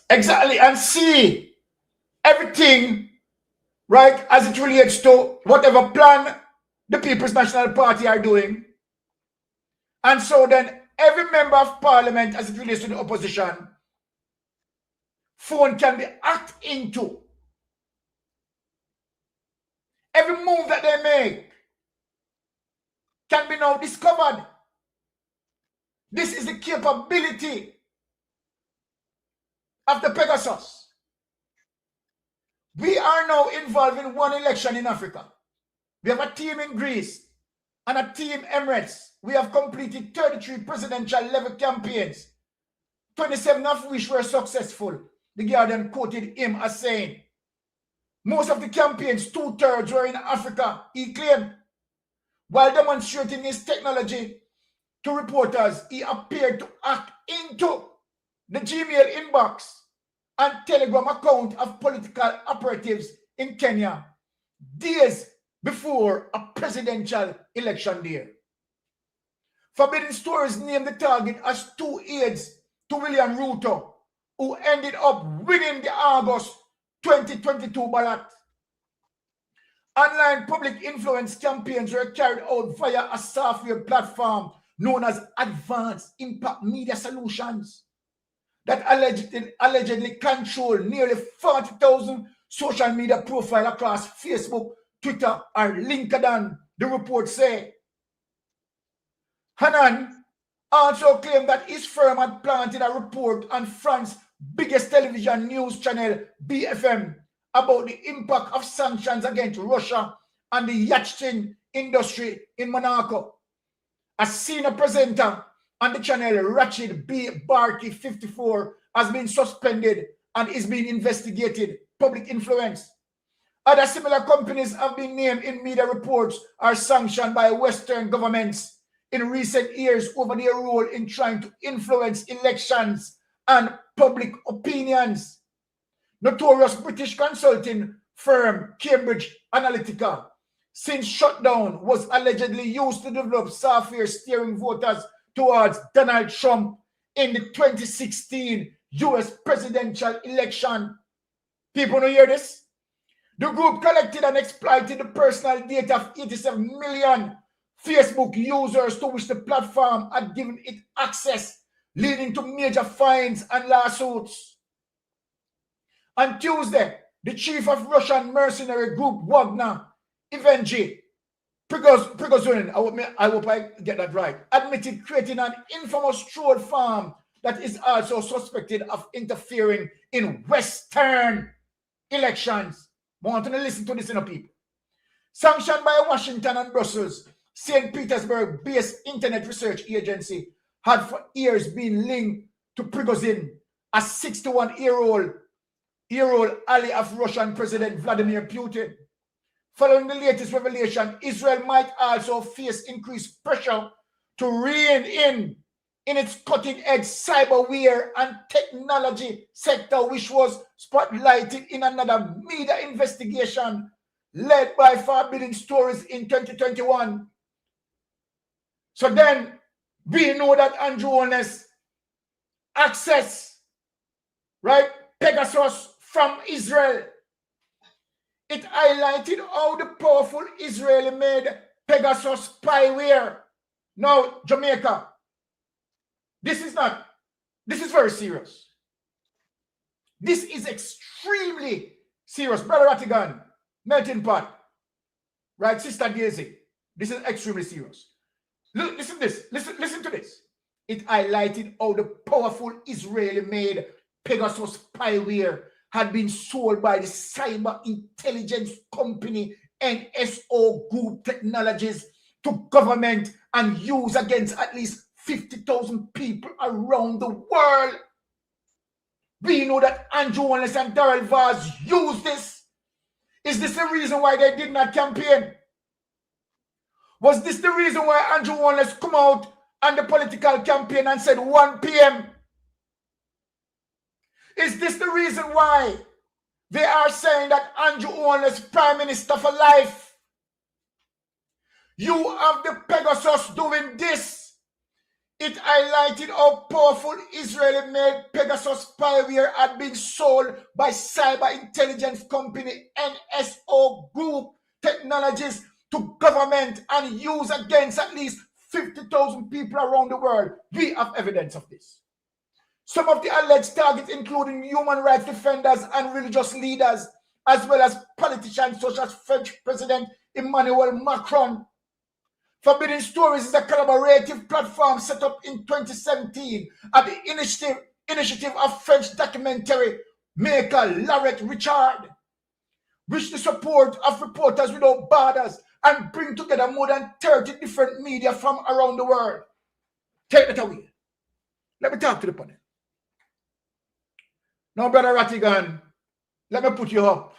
exactly, and see everything, right, as it relates to whatever plan the People's National Party are doing. And so then every member of parliament, as it relates to the opposition, phone can be hacked into. Every move that they make can be now discovered. This is the capability of the Pegasus. We are now involved in one election in Africa. We have a team in Greece and a team Emirates. We have completed 33 presidential level campaigns, 27 of which were successful. The Guardian quoted him as saying, most of the campaigns, 2/3, were in Africa, he claimed. While demonstrating his technology to reporters, he appeared to act into the Gmail inbox and Telegram account of political operatives in Kenya days before a presidential election there. Forbidden Stories named the target as 2 aides to William Ruto, who ended up winning the August 2022 ballot. Online public influence campaigns were carried out via a software platform known as Advanced Impact Media Solutions that allegedly control nearly 40,000 social media profiles across Facebook, Twitter, or LinkedIn, the report say. Hanan also claimed that his firm had planted a report on France's biggest television news channel, BFM, about the impact of sanctions against Russia and the yachting industry in Monaco. A senior presenter on the channel, Rachid B. Barty, 54, has been suspended and is being investigated. Public influence. Other similar companies have been named in media reports or sanctioned by Western governments in recent years over their role in trying to influence elections and public opinions. Notorious British consulting firm Cambridge Analytica, since shutdown, was allegedly used to develop software steering voters towards Donald Trump in the 2016 US presidential election. People don't hear this? The group collected and exploited the personal data of 87 million Facebook users to which the platform had given it access, leading to major fines and lawsuits. On Tuesday, the chief of Russian mercenary group Wagner, Evgeny Prigozhin, I hope I get that right, admitted creating an infamous troll farm that is also suspected of interfering in Western elections. I want to listen to this, people. Sanctioned by Washington and Brussels, St. Petersburg-based internet research agency had for years been linked to Prigozhin, a 61-year-old ally of Russian President Vladimir Putin. Following the latest revelation, Israel might also face increased pressure to rein in its cutting-edge cyberware and technology sector, which was spotlighted in another media investigation led by Forbidden Stories in 2021. So then we know that Andrew Holness accessed, right, Pegasus from Israel. It highlighted how the powerful Israeli-made Pegasus spyware. Now, Jamaica, this is very serious. This is extremely serious. Brother Rattigan, Melting Pot, right, Sister Daisy, this is extremely serious. Look, listen to this. Listen to this. It highlighted how the powerful Israeli-made Pegasus spyware had been sold by the cyber intelligence company NSO Group Technologies to government and used against at least 50,000 people around the world. We know that Andrew Holness and Darrell Vaz used this. Is this the reason why they did not campaign? Was this the reason why Andrew Holness come out on the political campaign and said 1 p.m.? Is this the reason why they are saying that Andrew Holness Prime Minister for life? You have the Pegasus doing this. It highlighted how powerful Israeli-made Pegasus spyware had been sold by cyber intelligence company NSO Group Technologies to government and used against at least 50,000 people around the world. We have evidence of this. Some of the alleged targets, including human rights defenders and religious leaders, as well as politicians such as French President Emmanuel Macron. Forbidden Stories is a collaborative platform set up in 2017 at the initiative of French documentary maker Laurette Richard, with the support of Reporters Without Borders, and bring together more than 30 different media from around the world. Take that away. Let me talk to the panel. Now, Brother Rattigan, let me put you up.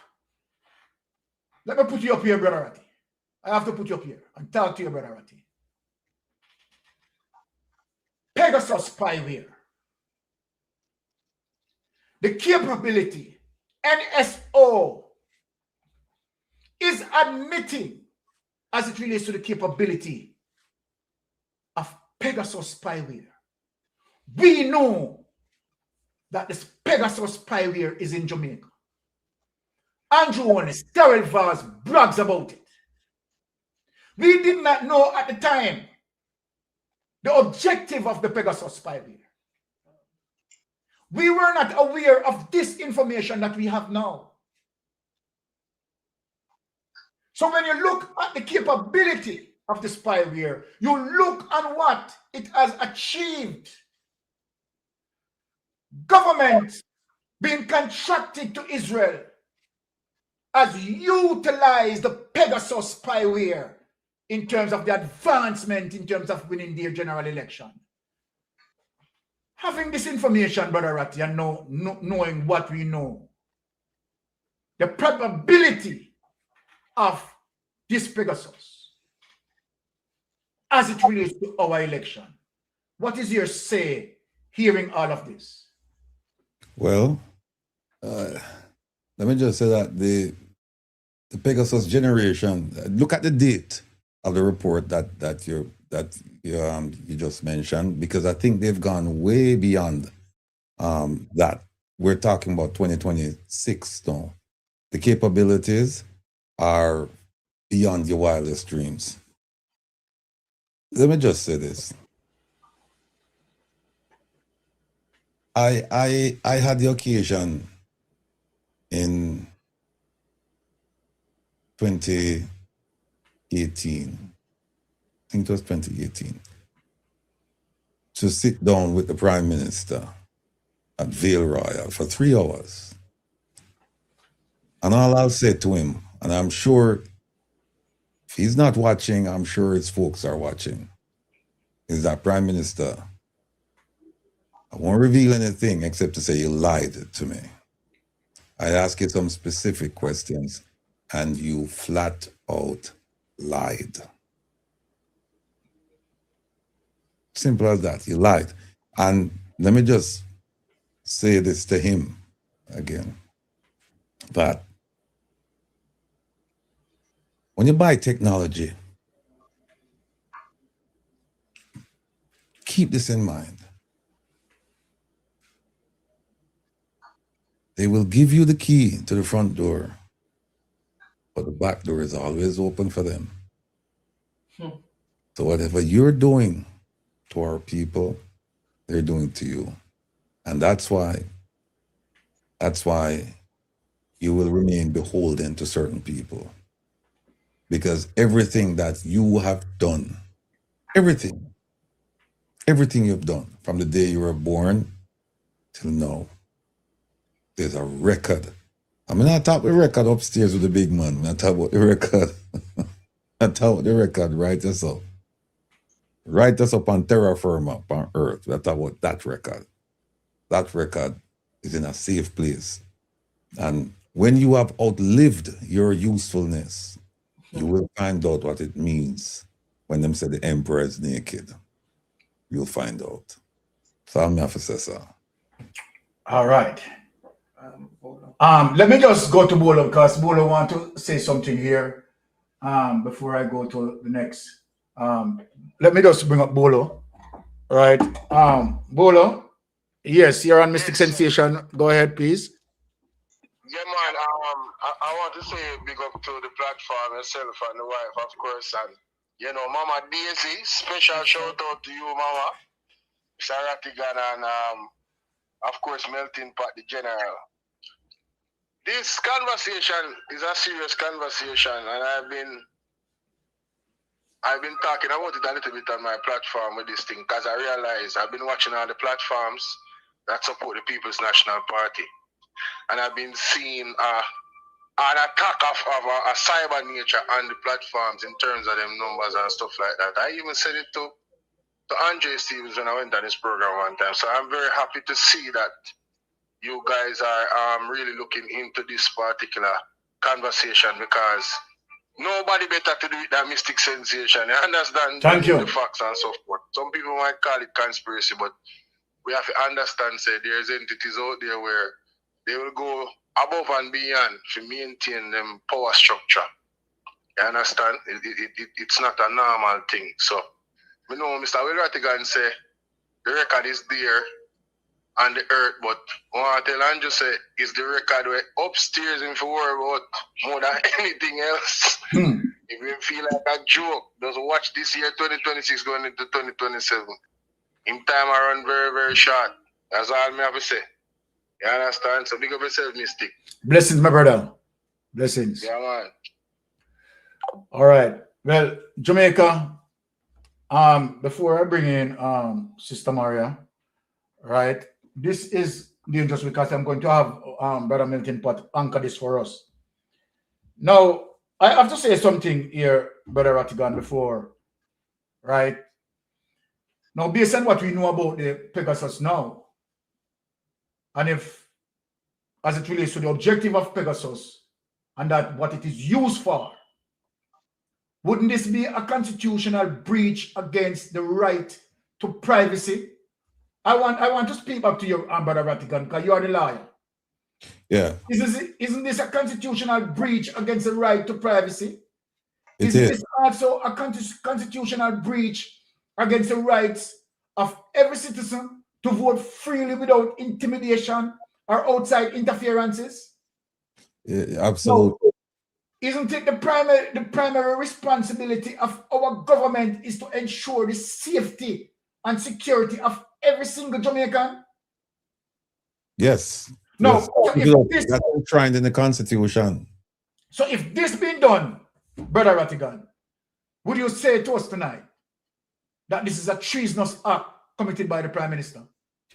Let me put you up here, Brother Ratti. I have to put you up here and talk to you, Brother Ratti. Pegasus spyware. The capability, NSO is admitting as it relates to the capability of Pegasus spyware. We know that this Pegasus spyware is in Jamaica. Andrew Holness, Darrell Vaz brags about it. We did not know at the time the objective of the Pegasus spyware. We were not aware of this information that we have now. So when you look at the capability of the spyware, you look at what it has achieved. Government being contracted to Israel has utilized the Pegasus spyware in terms of the advancement, in terms of winning their general election. Having this information, Brother Ratti, and knowing what we know, the probability of this Pegasus as it relates to our election, what is your say hearing all of this? Well, let me just say that the Pegasus generation, look at the date of the report that that you just mentioned, because I think they've gone way beyond that. We're talking about 2026 now. The capabilities are beyond your wildest dreams. Let me just say this. I had the occasion in 2018, I think it was 2018, to sit down with the Prime Minister at Vale Royal for 3 hours. And all I'll say to him, and I'm sure if he's not watching, I'm sure his folks are watching, is that, Prime Minister, I won't reveal anything except to say you lied to me. I asked you some specific questions and you flat out lied. Simple as that, you lied. And let me just say this to him again, that when you buy technology, keep this in mind. They will give you the key to the front door, but the back door is always open for them. So whatever you're doing to our people, they're doing to you. And that's why you will remain beholden to certain people. Because everything that you have done, everything you've done from the day you were born till now, there's a record. I mean, I talk the record upstairs with the big man. I talk about the record. I talk about the record, write us up. Write us up on terra firma, on earth. I talk about that record. That record is in a safe place. And when you have outlived your usefulness, you will find out what it means when them say the emperor is naked. You'll find out. So I'm here for Cesar. All right. Let me just go to Bolo, because Bolo want to say something here before I go to the next. Let me just bring up Bolo. All right. Bolo, yes, you're on Mystic Sensation. Go ahead, please. Yeah, man. I want to say big up to the platform, yourself and the wife, of course, and Mama Daisy. Special shout out to you, Mama. Saratigan and of course Melting Pot, the General. This conversation is a serious conversation, and I've been talking about it a little bit on my platform with this thing, because I realize I've been watching all the platforms that support the People's National Party, and I've been seeing an attack of a cyber nature on the platforms in terms of them numbers and stuff like that. I even said it to Andre Stevens when I went on his program one time. So I'm very happy to see that you guys are really looking into this particular conversation, because nobody better to do it than Mystic Sensation. You understand? Thank you. The facts and so forth. Some people might call it conspiracy, but we have to understand, say, there's entities out there where they will go above and beyond to maintain them power structure. You understand? It's not a normal thing. So, you know, Mr. Wilratigan say the record is there on the earth, but I want to tell Andrew say it's the record where upstairs in for worry about more than anything else. If you feel like a joke, just watch this year 2026 going into 2027. In time I run very, very short. That's all I have to say. You understand? So big up yourself, Mystic. Blessings, my brother. Blessings. Yeah, man. All right. Well, Jamaica, before I bring in Sister Maria, right, this is dangerous because I'm going to have Brother Milton Pot anchor this for us. Now, I have to say something here, Brother Rattigan, before, right? Now, based on what we know about the Pegasus now, and if, as it relates to the objective of Pegasus, and that what it is used for, wouldn't this be a constitutional breach against the right to privacy? I want to speak back to you, Brother Rattigan, because you are the lawyer. Yeah. Isn't this a constitutional breach against the right to privacy? It Isn't is. this also a constitutional breach against the rights of every citizen to vote freely without intimidation or outside interferences? Yeah, absolutely. No. Isn't it the primary responsibility of our government is to ensure the safety and security of every single Jamaican? Yes. No. Yes. So if this, that's enshrined in the Constitution. so if this being done, Brother Rattigan, would you say to us tonight that this is a treasonous act committed by the Prime Minister?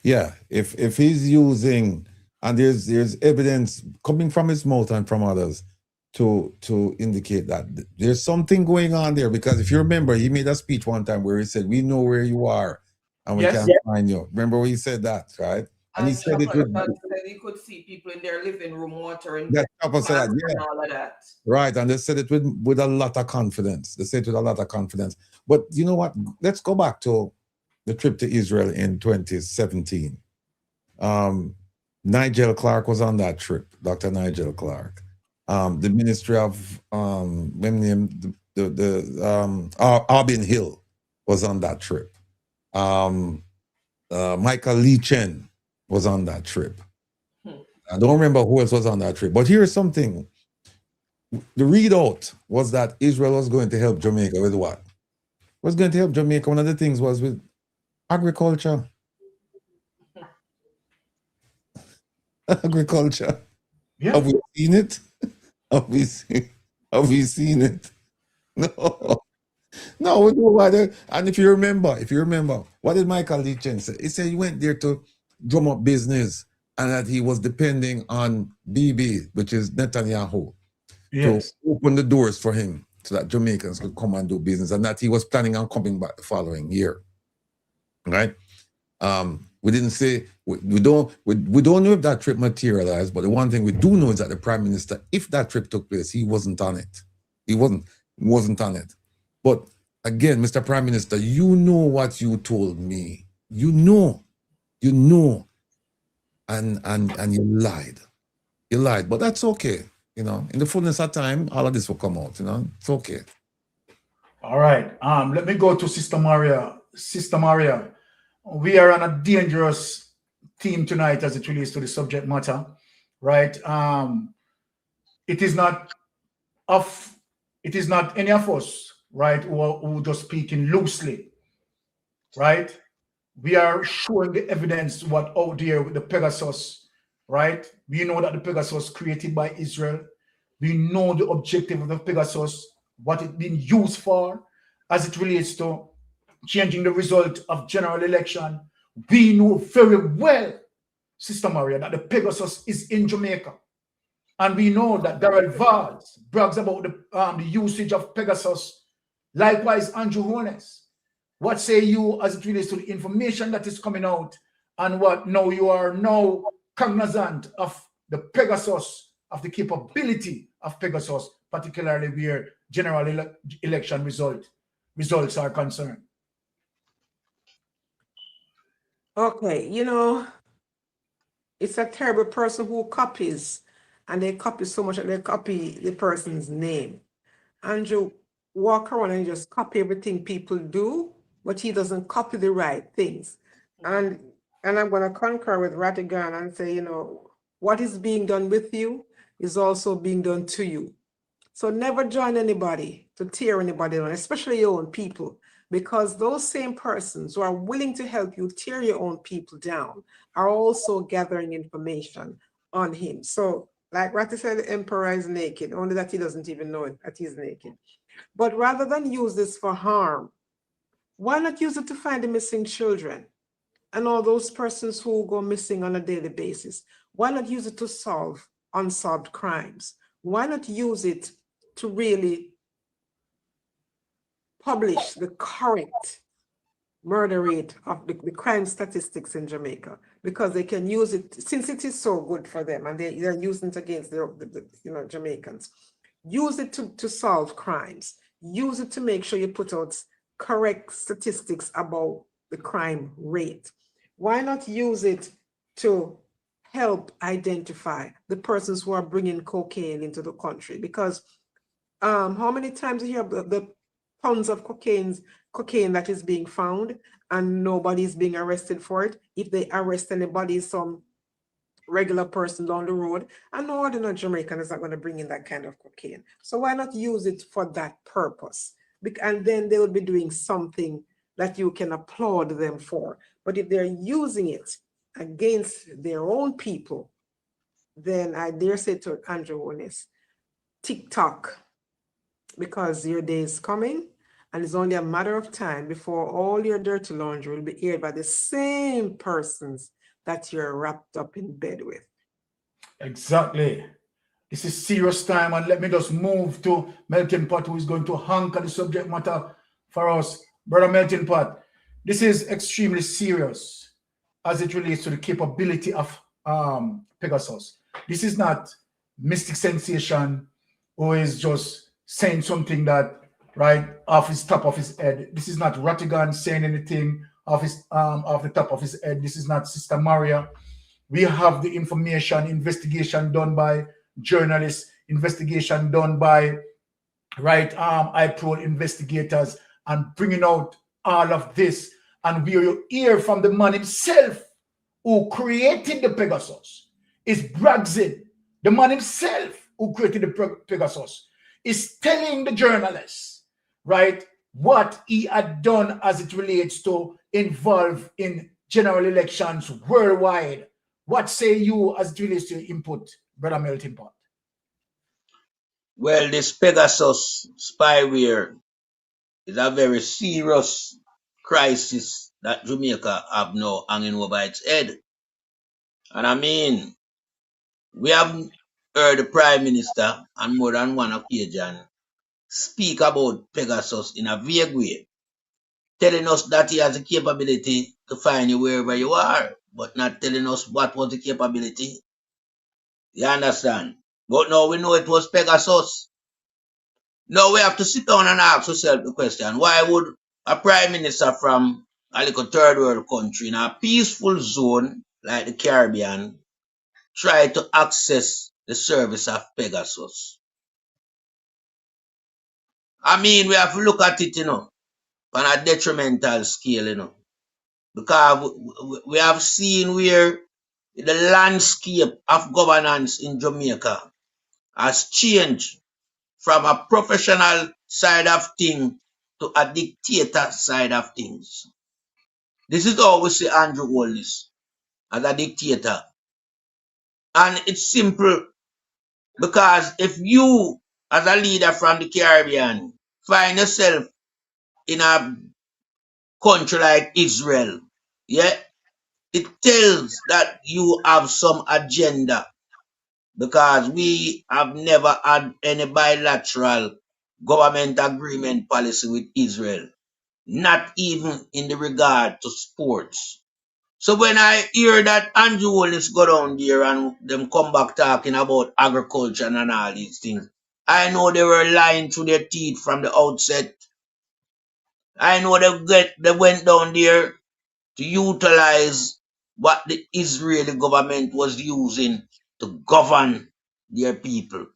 Yeah. If he's using, and there's evidence coming from his mouth and from others to indicate that there's something going on there, because if you remember, he made a speech one time where he said, "We know where you are and we can't find you." Remember when he said that, right? And he said it with, said he could see people in their living room watering that couple said that, and all of that. right, and they said it with a lot of confidence. They said it with a lot of confidence. But you know what? Let's go back to the trip to Israel in 2017. Nigel Clark was on that trip, Dr. Nigel Clark. The Ministry of Arbin Hill was on that trip. Michael Lee Chen was on that trip. I don't remember who else was on that trip, but here's something. The readout was that Israel was going to help Jamaica with what? Was going to help Jamaica. One of the things was with agriculture. Agriculture. Yeah. Have we seen it? Have we seen it? No. No, we know why. And if you remember, what did Michael Lee Chen say? He said he went there to drum up business and that he was depending on BB, which is Netanyahu, to open the doors for him so that Jamaicans could come and do business, and that he was planning on coming back the following year. Right? We didn't say, we don't know if that trip materialized, but the one thing we do know is that the Prime Minister, if that trip took place, he wasn't on it. He wasn't on it. But again, Mr. Prime Minister, you know what you told me. You know, and you lied. You lied, but that's okay. You know, in the fullness of time, all of this will come out. You know, it's okay. All right. Let me go to Sister Maria. Sister Maria, we are on a dangerous theme tonight as it relates to the subject matter, right? It is not any of us, right, who just speaking loosely, right? We are showing the evidence what out there with the Pegasus, right? We know that the Pegasus created by Israel. We know the objective of the Pegasus, what it's been used for as it relates to changing the result of general election. We know very well, Sister Maria, that the Pegasus is in Jamaica. And we know that Darrell Valls brags about the usage of Pegasus. Likewise, Andrew Holness. What say you as it relates to the information that is coming out, and what now you are now cognizant of the Pegasus, of the capability of Pegasus, particularly where general election results are concerned? Okay, you know, it's a terrible person who copies, and they copy so much that they copy the person's name. Andrew walk around and just copy everything people do, but he doesn't copy the right things. And I'm going to concur with Rattigan and say, you know, what is being done with you is also being done to you. So never join anybody to tear anybody down, especially your own people, because those same persons who are willing to help you tear your own people down are also gathering information on him. So like Ratty said, the emperor is naked, only that he doesn't even know that he's naked. But rather than use this for harm, why not use it to find the missing children and all those persons who go missing on a daily basis? Why not use it to solve unsolved crimes? Why not use it to really publish the current murder rate of the crime statistics in Jamaica? Because they can use it, since it is so good for them, and they're using it against the Jamaicans. Use it to solve crimes. Use it to make sure you put out correct statistics about the crime rate. Why not use it to help identify the persons who are bringing cocaine into the country? Because how many times you hear the pounds of cocaine that is being found and nobody is being arrested for it. If they arrest anybody, some regular person down the road, and no ordinary Jamaican is not going to bring in that kind of cocaine. So why not use it for that purpose? And then they will be doing something that you can applaud them for. But if they're using it against their own people, then I dare say to Andrew Holness, TikTok, because your day is coming, and it's only a matter of time before all your dirty laundry will be aired by the same persons that you're wrapped up in bed with. Exactly. This is serious time, and let me just move to Melting Pot, who is going to anchor the subject matter for us. Brother Melting Pot, this is extremely serious as it relates to the capability of Pegasus. This is not mystic sensation who is just saying something that, right, off his top of his head. This is not Rattigan saying anything off the top of his head. This is not Sister Maria. We have the information, investigation done by journalists, investigation done by iPro investigators, and bringing out all of this. And we hear from the man himself who created the Pegasus. Is Bragzin, the man himself who created the Pegasus, is telling the journalists, right, what he had done as it relates to involve in general elections worldwide. What say you as it relates to your input, Brother Melting Pot? Well, this Pegasus spyware is a very serious crisis that Jamaica have now hanging over its head. And I mean, we have heard the Prime Minister on more than one occasion speak about Pegasus in a vague way, telling us that he has the capability to find you wherever you are, but not telling us what was the capability. You understand? But now we know it was Pegasus. Now we have to sit down and ask ourselves the question, why would a Prime Minister from a little third world country in a peaceful zone like the Caribbean try to access the service of Pegasus? I mean, we have to look at it, on a detrimental scale, because we have seen where the landscape of governance in Jamaica has changed from a professional side of things to a dictator side of things. This is how we see Andrew Holness as a dictator. And it's simple, because if you, as a leader from the Caribbean, find yourself in a country like Israel, yeah, it tells that you have some agenda, because we have never had any bilateral government agreement policy with Israel, not even in the regard to sports. So when I hear that Andrew Holness go down there and them come back talking about agriculture and all these things, I know they were lying through their teeth from the outset. I know they went down there to utilize what the Israeli government was using to govern their people.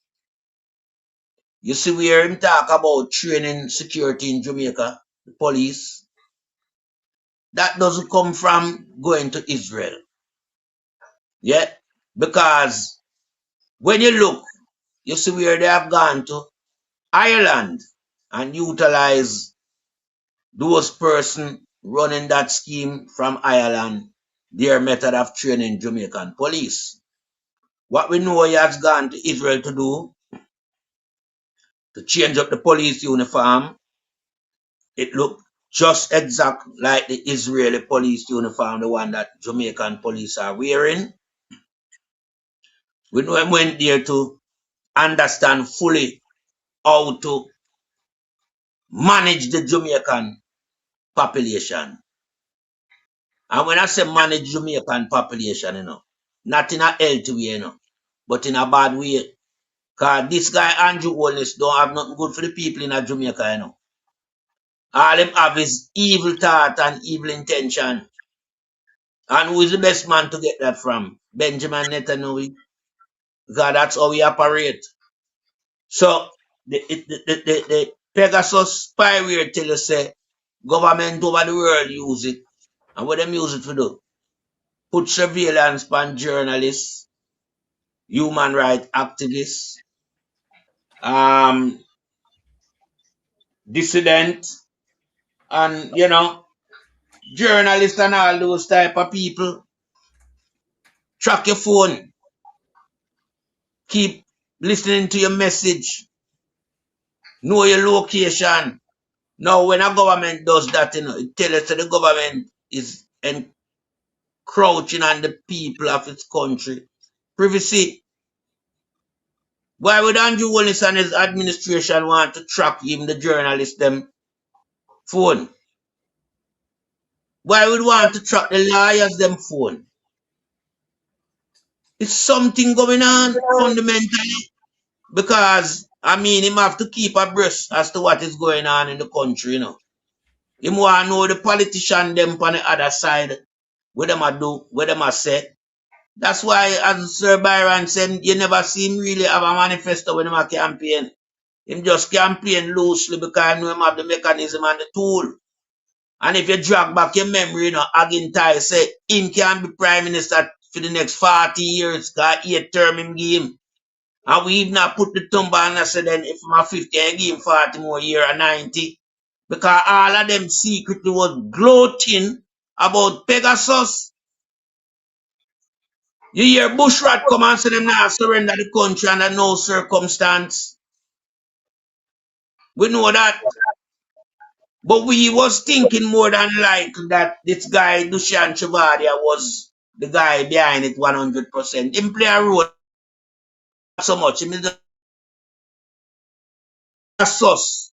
You see, we hear him talk about training security in Jamaica, the police. That doesn't come from going to Israel. Yeah? Because when you look, you see where they have gone to Ireland and utilize those persons running that scheme from Ireland, their method of training Jamaican police. What we know he has gone to Israel to do, to change up the police uniform, it looked just exact like the Israeli police uniform, the one that Jamaican police are wearing. We know him went there to understand fully how to manage the Jamaican population. And when I say manage Jamaican population, not in a healthy way, but in a bad way. Because this guy, Andrew Holness, don't have nothing good for the people in Jamaica, All him have is evil thought and evil intention. And who is the best man to get that from? Benjamin Netanyahu. Because that's how we operate. So, the Pegasus spyware tell you say government over the world use it. And what them use it for do? Put surveillance on journalists, human rights activists, dissident, and journalists and all those type of people. Track your phone. Keep listening to your message. Know your location. Now, when a government does that, it tells us that the government is encroaching on the people of its country. Privacy. Why would Andrew Holness and his administration want to track even the journalists them phone? Why would want to track the lawyers them phone? It's something going on fundamentally. Because, him have to keep abreast as to what is going on in the country, Him want to know the politician them on the other side, what them a do, what them a say. That's why, as Sir Byron said, you never see him really have a manifesto when him a campaign. Him just campaign loosely because him have the mechanism and the tool. And if you drag back your memory, Agintai say him can be prime minister for the next 40 years, because 8 term him give him. And we even put the thumb on and say then if I'm 50, I give him 40 more year and 90. Because all of them secretly was gloating about Pegasus. You hear Bushrat come and say them now surrender the country under no circumstance. We know that. But we was thinking more than likely that this guy, Dushan Chavadia, was the guy behind it 100%. Him play a role so much. Him is the Pegasus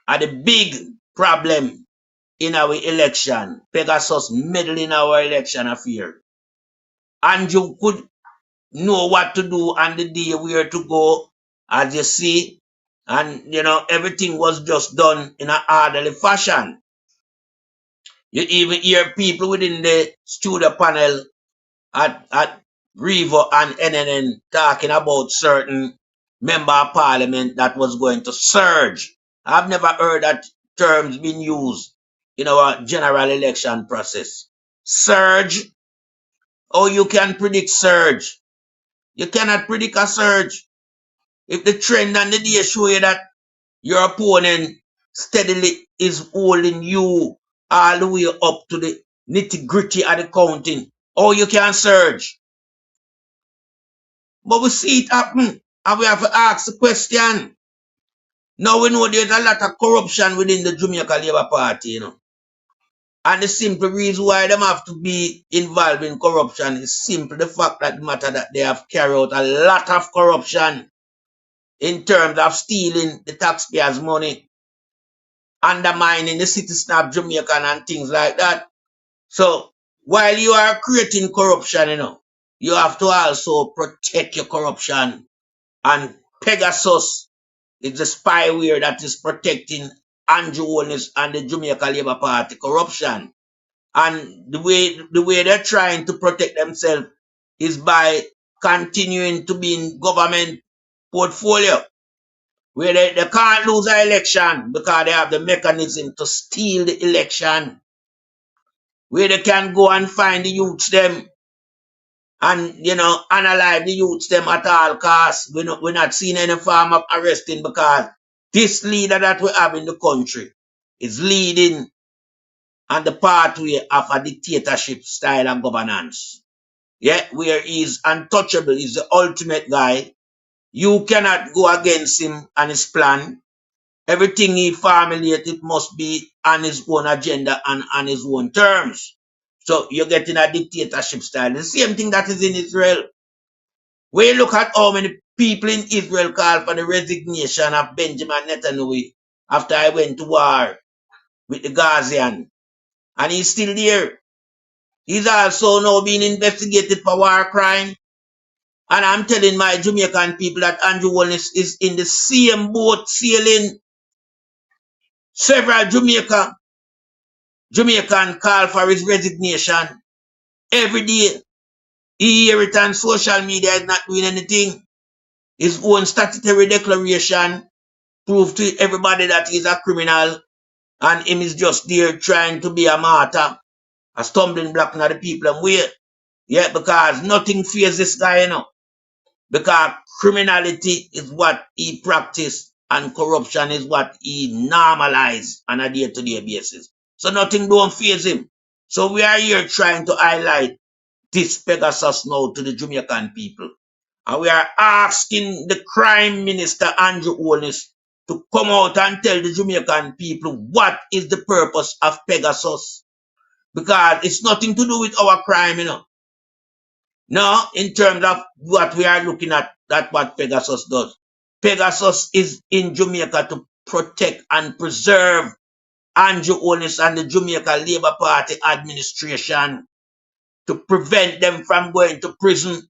are the big problem in our election. Pegasus meddle in our election affair. And you could know what to do on the day where to go, as you see. And, everything was just done in an orderly fashion. You even hear people within the studio panel at Revo and NNN talking about certain member of parliament that was going to surge. I've never heard that terms being used in our general election process. Surge? Oh, you can predict surge. You cannot predict a surge. If the trend on the day show you that your opponent steadily is holding you all the way up to the nitty-gritty of the counting, oh, you can surge. But we see it happen, and we have to ask the question. Now we know there's a lot of corruption within the Jamaica Labour Party, And the simple reason why them have to be involved in corruption is simply the fact that the matter that they have carried out a lot of corruption in terms of stealing the taxpayers' money, undermining the citizen of Jamaica and things like that. So while you are creating corruption, you have to also protect your corruption. And Pegasus is the spyware that is protecting Andrew Holness and the Jamaica Labour Party corruption. And the way they're trying to protect themselves is by continuing to be in government portfolio, where they can't lose an election because they have the mechanism to steal the election, where they can go and find the youths them and, analyze the youths them at all costs. We're not seeing any form of arresting because this leader that we have in the country is leading on the pathway of a dictatorship style of governance. Yeah, where he's untouchable, he's the ultimate guy. You cannot go against him and his plan. Everything he formulates, it must be on his own agenda and on his own terms. So you're getting a dictatorship style. The same thing that is in Israel. When you look at how many people in Israel called for the resignation of Benjamin Netanyahu after I went to war with the Gazian, and he's still there. He's also now being investigated for war crime. And I'm telling my Jamaican people that Andrew Holness is in the same boat sailing. Several Jamaican call for his resignation every day. He hear it on social media, is not doing anything. His own statutory declaration prove to everybody that he's a criminal and him is just there trying to be a martyr, a stumbling block in the people way. Yeah, because nothing fears this guy, you know. Because criminality is what he practiced and corruption is what he normalized on a day-to-day basis. So nothing don't faze him. So we are here trying to highlight this Pegasus now to the Jamaican people. And we are asking the Crime Minister, Andrew Holness, to come out and tell the Jamaican people what is the purpose of Pegasus. Because it's nothing to do with our crime, you know. No, in terms of what we are looking at, that's what Pegasus does. Pegasus is in Jamaica to protect and preserve Andrew Holness and the Jamaica Labour Party administration, to prevent them from going to prison,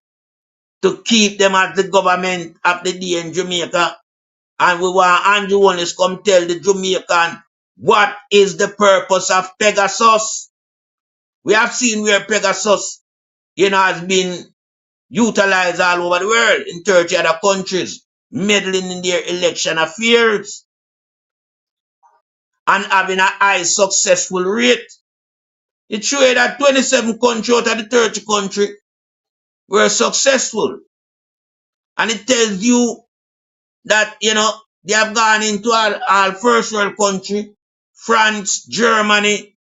to keep them as the government of the day in Jamaica. And we want Andrew Holness come tell the Jamaican what is the purpose of Pegasus. We have seen where Pegasus, you know, has been utilized all over the world in 30 other countries, meddling in their election affairs and having a high successful rate. It shows that 27 countries out of the 30 countries were successful. And it tells you that, you know, they have gone into all first world countries, France, Germany,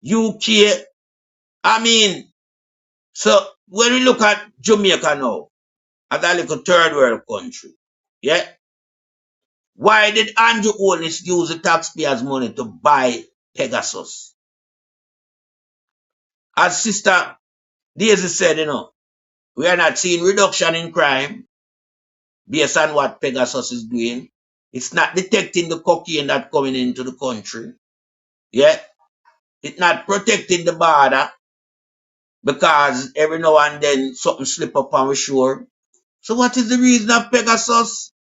UK. I mean, so when we look at Jamaica now, as a little third world country, yeah, why did Andrew Holness use the taxpayers' money to buy Pegasus? As Sister Daisy said, you know, we are not seeing reduction in crime based on what Pegasus is doing. It's not detecting the cocaine that's coming into the country. Yeah. It's not protecting the border because every now and then something slip up on the shore. So what is the reason of Pegasus?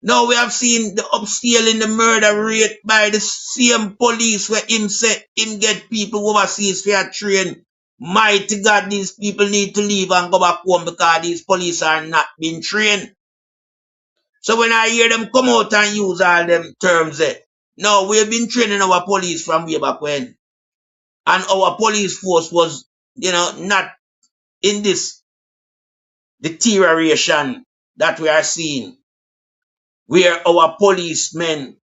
Now we have seen the upscaling the murder rate by the same police where him say him get people overseas for a train. Mighty God, these people need to leave and go back home because these police are not being trained. So when I hear them come out and use all them terms, no, we've been training our police from way back when. And our police force was, you know, not in this deterioration that we are seeing, where our policemen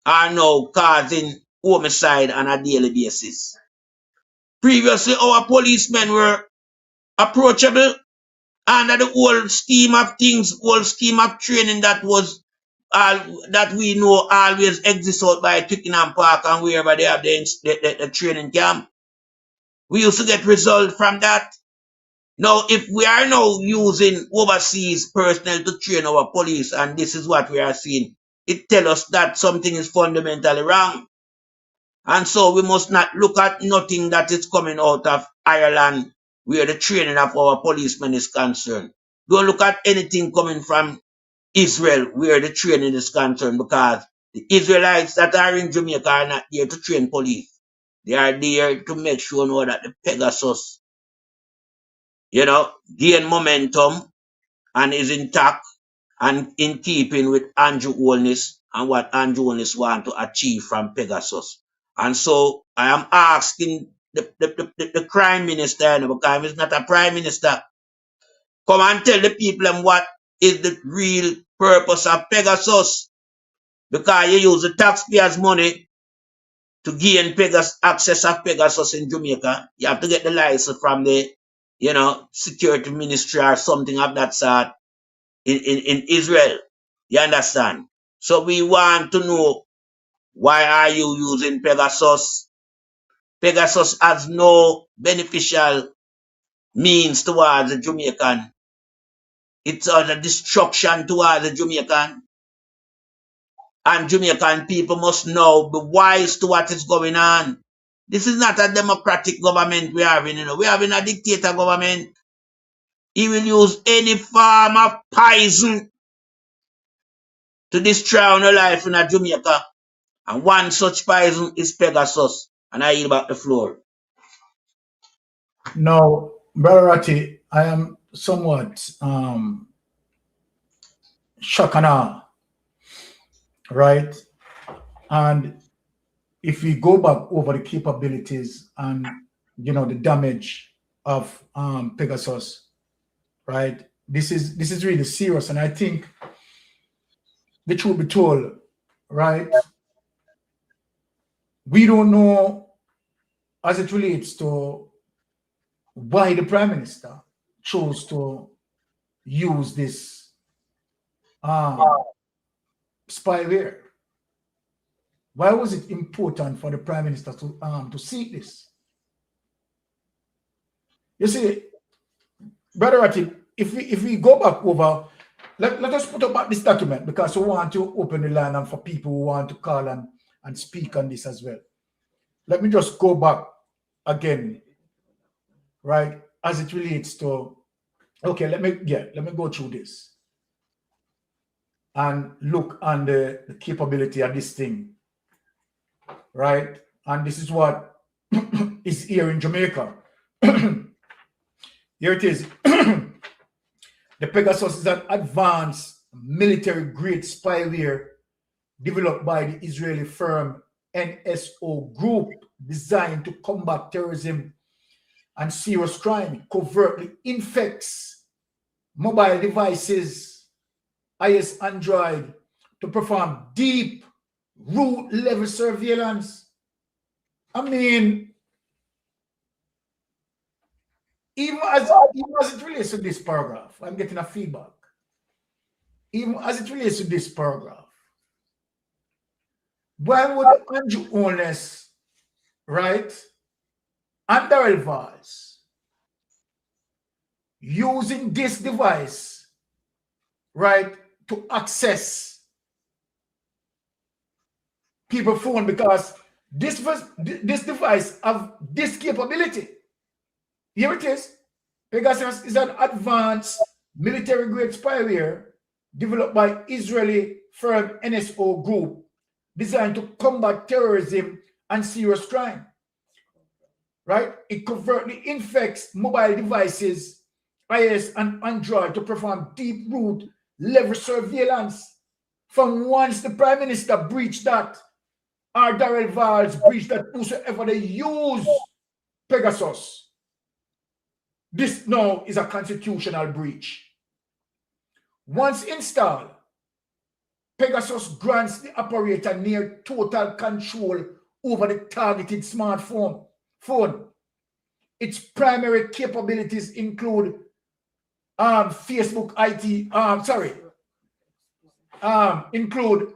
are now causing homicide on a daily basis. Previously, our policemen were approachable under the whole scheme of things, whole scheme of training that was that we know always exists out by Twickenham Park and wherever they have the training camp. We used to get results from that. Now, if we are now using overseas personnel to train our police, and this is what we are seeing, it tells us that something is fundamentally wrong. And so we must not look at nothing that is coming out of Ireland where the training of our policemen is concerned. Don't look at anything coming from Israel where the training is concerned, because the Israelites that are in Jamaica are not there to train police. They are there to make sure now that the Pegasus, you know, gain momentum and is intact and in keeping with Andrew Holness and what Andrew Holness wants to achieve from Pegasus. And so I am asking the Crime Minister, because he's not a Prime Minister, come and tell the people what is the real purpose of Pegasus. Because you use the taxpayers' money to gain access of Pegasus in Jamaica. You have to get the license from the, you know, security ministry or something of that sort in Israel. You understand? So we want to know, why are you using Pegasus? Pegasus has no beneficial means towards the Jamaican. It's a destruction towards the Jamaican. And Jamaican people must now be wise to what is going on. This is not a democratic government we are having, you know. We're having a dictator government. He will use any form of poison to destroy our life in a Jamaica. And one such poison is Pegasus. And I yield back the floor. Now, Brother Ratty, I am somewhat shock and awe, right? And if we go back over the capabilities and the damage of Pegasus, right? This is really serious, and I think the truth be told, right? We don't know as it relates to why the Prime Minister chose to use this spyware. Why was it important for the Prime Minister to seek this? You see, Brother Ratty, if we go back over, let us put up this document because we want to open the line and for people who want to call and speak on this as well. Let me just go back again, right, as it relates to, okay, let me go through this and look on the capability of this thing, right? And this is what is here in Jamaica. Here it is. The Pegasus is an advanced military-grade spyware developed by the Israeli firm NSO Group, designed to combat terrorism and serious crime. It covertly infects mobile devices, iOS, Android, to perform deep root-level surveillance. I mean, even as it relates to this paragraph, I'm getting a feedback. Even as it relates to this paragraph, why would Andrew Holness, right, and Darrell Valls using this device, right, to access people's phone? Because this device have this capability. Here it is. Pegasus is an advanced military-grade spyware developed by Israeli firm NSO Group, designed to combat terrorism and serious crime. Right? It covertly infects mobile devices, iOS and Android, to perform deep root level surveillance. From once the Prime Minister breached that, or Darrell Valls breached that, whosoever they use Pegasus, this now is a constitutional breach. Once installed, Pegasus grants the operator near total control over the targeted smartphone. Its primary capabilities include include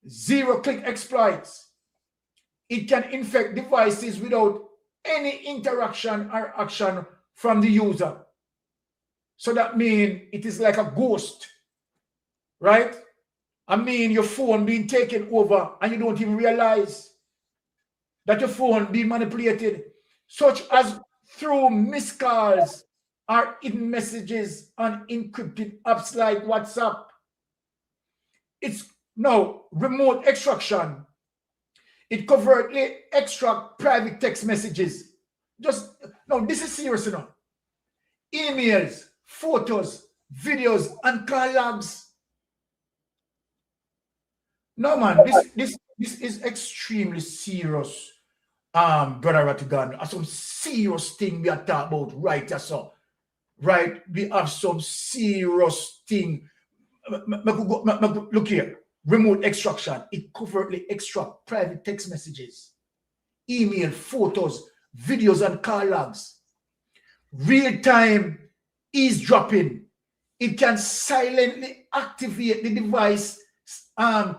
zero-click exploits. It can infect devices without any interaction or action from the user. So that means it is like a ghost, right? I mean, your phone being taken over and you don't even realize that your phone being manipulated, such as through missed calls or hidden messages on encrypted apps like WhatsApp. It's now remote extraction. It covertly extract private text messages. This is serious enough. Emails, photos, videos, and call logs. No, man, this is extremely serious, Brother Ratigan. Some serious thing we are talking about right here, so. Right? We have some serious thing. Look here. Remote extraction. It covertly extract private text messages, email, photos, videos, and call logs. Real-time eavesdropping. It can silently activate the device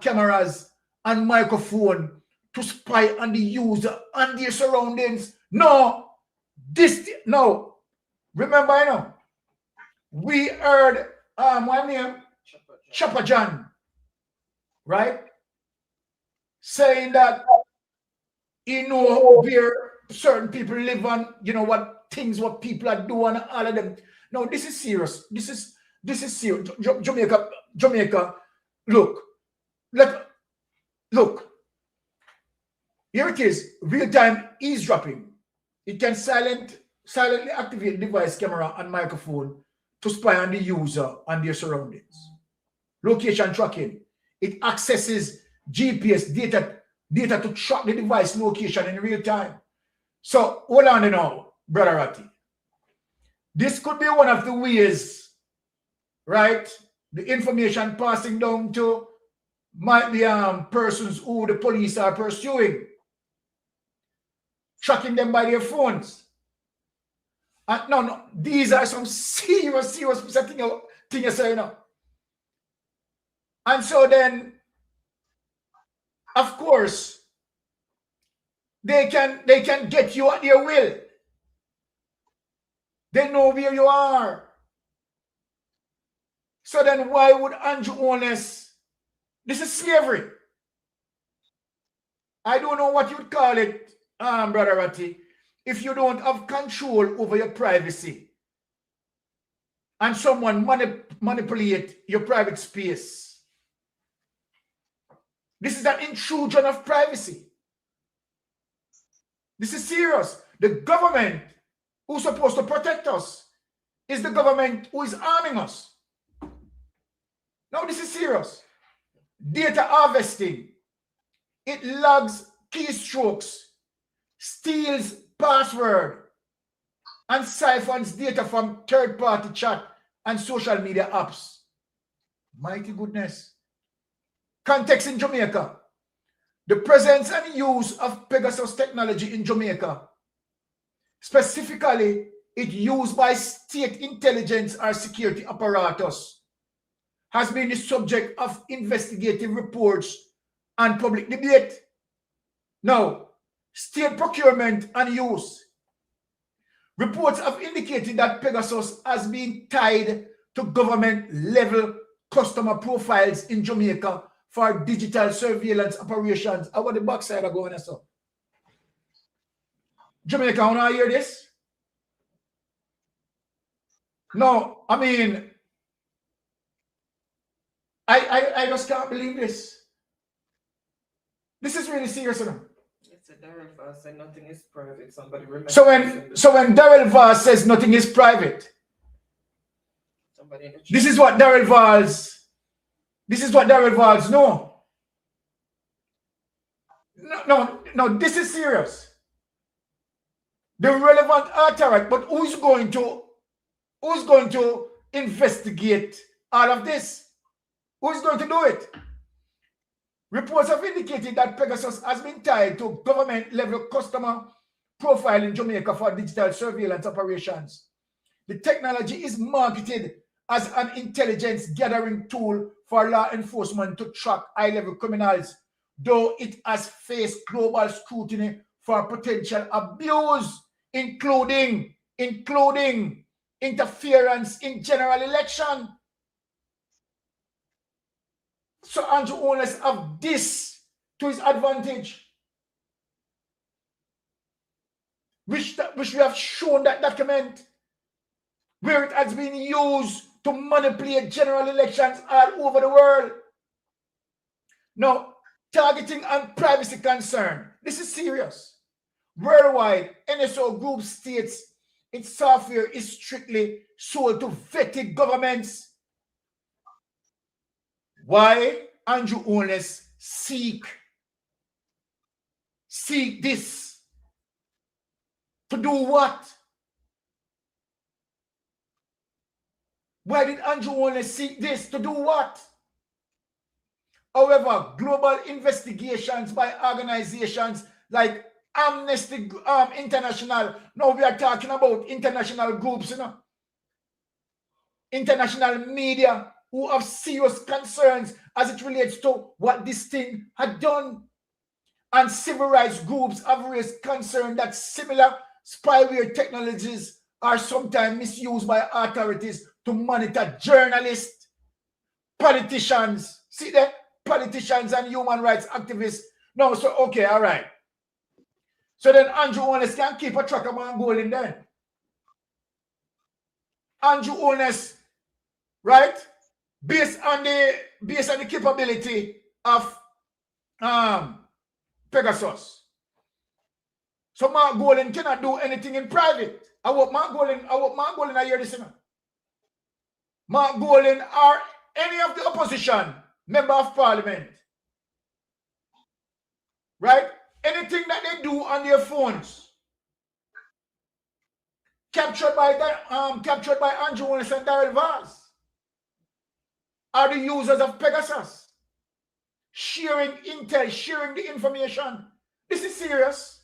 cameras and microphone to spy on the user and their surroundings. Remember, we heard one name, Chopper John, right? Saying that he know where certain people live on, what people are doing, all of them. No, this is serious. This is serious. Jamaica. Look. Here it is. Real-time eavesdropping. It can silently activate device camera and microphone to spy on the user and their surroundings. location tracking. It accesses GPS data to track the device location in real time. So hold on now, Brother Ratty. This could be one of the ways, right? The information passing down to might be persons who the police are pursuing, tracking them by their phones. No, these are some serious things, you know. And so then, of course, they can get you at their will. They know where you are. So then why would Andrew Holness? This is slavery. I don't know what you'd call it, Brother Ratty, if you don't have control over your privacy and someone manipulate your private space. This is an intrusion of privacy. This is serious. The government who's supposed to protect us is the government who is arming us. Now this is serious. Data harvesting. It logs keystrokes, steals password, and siphons data from third-party chat and social media apps. Mighty goodness. Context in Jamaica. The presence and use of Pegasus technology in Jamaica, specifically it used by state intelligence or security apparatus, has been the subject of investigative reports and public debate. Now, state procurement and use. Reports have indicated that Pegasus has been tied to government-level customer profiles in Jamaica for digital surveillance operations. How about the backside of going so? Jamaica, want to hear this? No, I mean, I just can't believe this. This is really serious enough. It's a Daryl Voss said nothing is private. Somebody remember. So when Daryl Voss says nothing is private, this is what Daryl Voss. This is what Daryl Voss know. No, this is serious. The relevant authority, but who's going to investigate all of this? Who's going to do it? Reports have indicated that Pegasus has been tied to government-level customer profile in Jamaica for digital surveillance operations. The technology is marketed as an intelligence gathering tool for law enforcement to track high-level criminals, though it has faced global scrutiny for potential abuse, including interference in general election. So Andrew Holness have this to his advantage, which we have shown that document where it has been used to manipulate general elections all over the world. Now, targeting and privacy concern. This is serious. Worldwide, NSO Group states its software is strictly sold to vetted governments. Why Andrew Holness seek this? To do what? Why did Andrew Holness seek this? To do what? However, global investigations by organizations like Amnesty International, now we are talking about international groups, you know, international media, who have serious concerns as it relates to what this thing had done. And civil rights groups have raised concern that similar spyware technologies are sometimes misused by authorities to monitor journalists, politicians, see that? Politicians and human rights activists. No, so, okay, all right. So then Andrew Holness can keep a track of my goal in there. Andrew Holness, right? Based on the capability of Pegasus. So Mark Golden cannot do anything in private. I want Mark Golden to hear this. Mark Golden or any of the opposition, member of parliament, right? Anything that they do on their phones, captured by Andrew Holness and Darrell Vaz, are the users of Pegasus, sharing intel, sharing the information. This is serious.